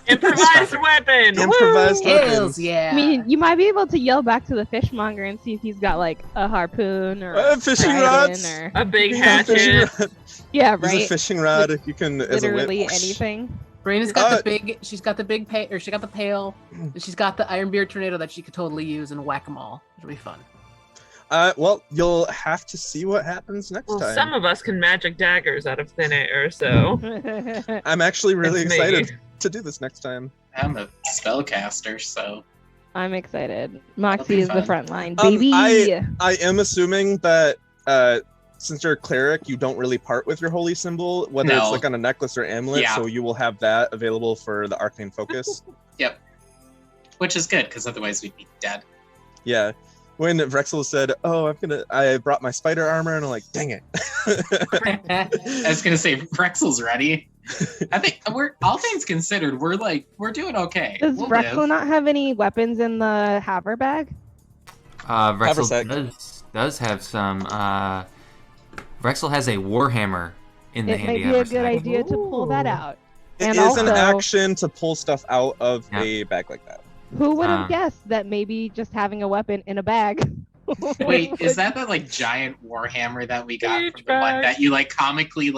Improvised weapon. improvised Woo! weapons. Pails, yeah. I mean, you might be able to yell back to the fishmonger and see if he's got like a harpoon or a Fishing trident rods. or A big Use a fishing hatchet. rod. yeah, Use a right. fishing rod if you can. As a whip. Literally anything. Reyna's got Uh, the big. She's got the big she got the pail. And she's got the Iron Beard tornado that she could totally use and whack them all. It'll be fun. Well, you'll have to see what happens next Well, time. some of us can magic daggers out of thin air, so I'm actually really it's me. excited to do this next time. I'm a spellcaster, so I'm excited. Moxie is the fun. front line, Um, baby. I am assuming that since you're a cleric, you don't really part with your holy symbol, whether it's No. like on a necklace or amulet. Yeah. So you will have that available for the arcane focus. which is good because otherwise we'd be dead. Yeah. When Vrexel said, "Oh, I brought my spider armor," and I'm like, "Dang it!" I was gonna say Rexel's ready. I think we're all things considered, we're doing okay. Does We'll Rexel live. not have any weapons in the haver bag? Vrexel Haversack. does have some. Vrexel has a warhammer in the It might handy be a good haversack. idea to pull that out. It And is an also- action to pull stuff out of Yeah. a bag like that. Who would have Um, guessed that maybe just having a weapon in a bag? Wait, is that the giant warhammer that we got Huge from the one bag. that you comically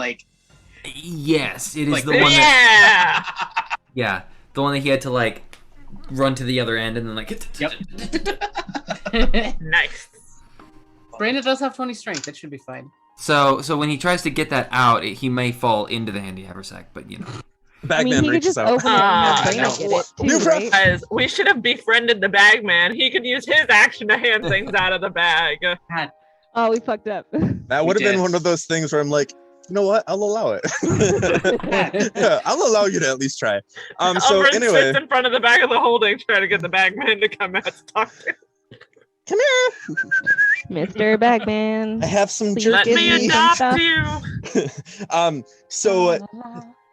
Yes, it is Like the one that. yeah. Yeah, the one that he had to run to the other end and then Yep. Nice. Brandon does have 20 strength. That should be fine. So when he tries to get that out, he may fall into the handy haversack, but I Bagman mean, he could reaches just out. open it and have Ah, Brandon no. get it New too, prep. right? Guys, we should have befriended the bagman. He could use his action to hand things out of the bag. Oh, we fucked up. That would have did. been one of those things where I'm like, you know what? I'll allow it. Yeah, I'll allow you to at least try. So Umbra anyway, sits in front of the bag of the holding, trying to get the bagman to come out to talk to him. come here. Mr. Bagman. I have some Please Let jerky. me Give me adopt stuff. you. So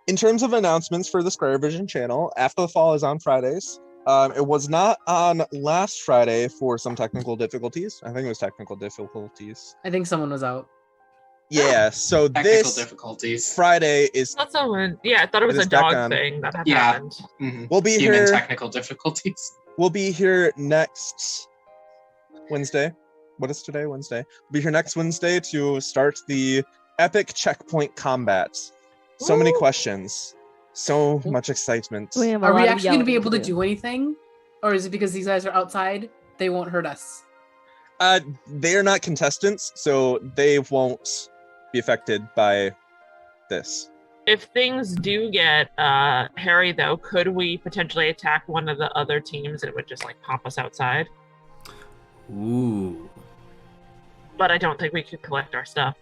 in terms of announcements for the Scryervision channel, After the Fall is on Fridays. It was not on last Friday for some technical difficulties. I think it was technical difficulties. I think someone was out. Yeah, so technical this difficulties. Friday is That's someone. Yeah, I thought it was It a is back dog on. thing that had Yeah. happened. Mhm. we'll be Human here technical difficulties. we'll be here next Wednesday. What is today? Wednesday. We'll be here next Wednesday to start the epic checkpoint combat. So many Woo! questions. So much excitement. We have a Are we lot of actually going to be yelling able to do anything? Or is it because these guys are outside? They won't hurt us. They are not contestants, so they won't be affected by this. If things do get hairy, though, could we potentially attack one of the other teams and it would just pop us outside? ooh, But I don't think we could collect our stuff.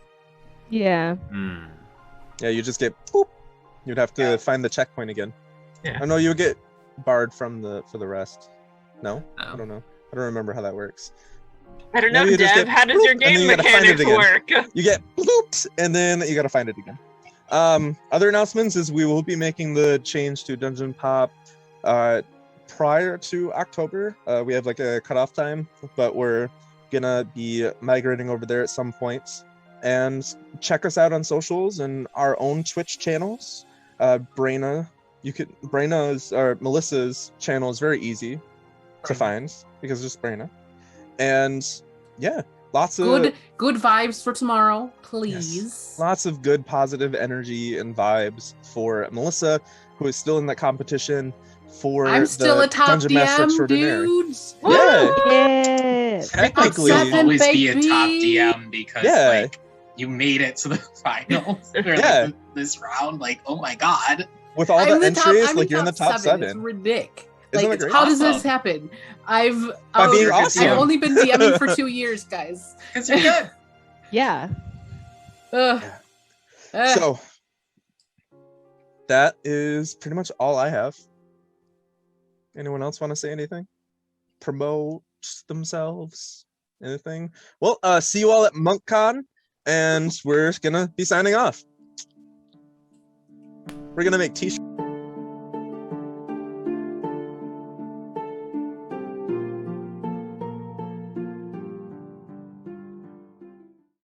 Yeah. hmm. Yeah, you just get boop. You'd have to Yeah. find the checkpoint again. Yeah. I know you would get barred for the rest. No? I No. don't know. I don't remember how that works. I don't know, Maybe you just Dev. get How does your bloop, and then game you gotta find it mechanics again. work? You get blooped, and then you gotta find it again. Other announcements is we will be making the change to Dungeon Pop prior to October. We have like a cutoff time, but we're gonna be migrating over there at some point. And check us out on socials and our own Twitch channels. Brayna, Brayna's or Melissa's channel is very easy to find because it's just Brayna. And yeah, lots of good vibes for tomorrow, please. yes, lots of good positive energy and vibes for Melissa, who is still in that competition for I'm still the a top Dungeon Master DM, Extraordinaire. dudes. Yeah. Yes. Technically, Top seven, always be a top baby. DM because Yeah. like you made it to the finals or Yeah. like this round. Like, oh my god. with all I'm the entries, I'm like you're in the top seven. It's seven. ridiculous. Isn't Like, that great? how does this Awesome. happen? By being You're awesome. I've only been DMing for 2 years, guys. Because you're good. Yeah. Ugh. So that is pretty much all I have. Anyone else want to say anything? Promote themselves? Anything? Well, see you all at MonkCon, and we're gonna be signing off. We're gonna make t-shirts.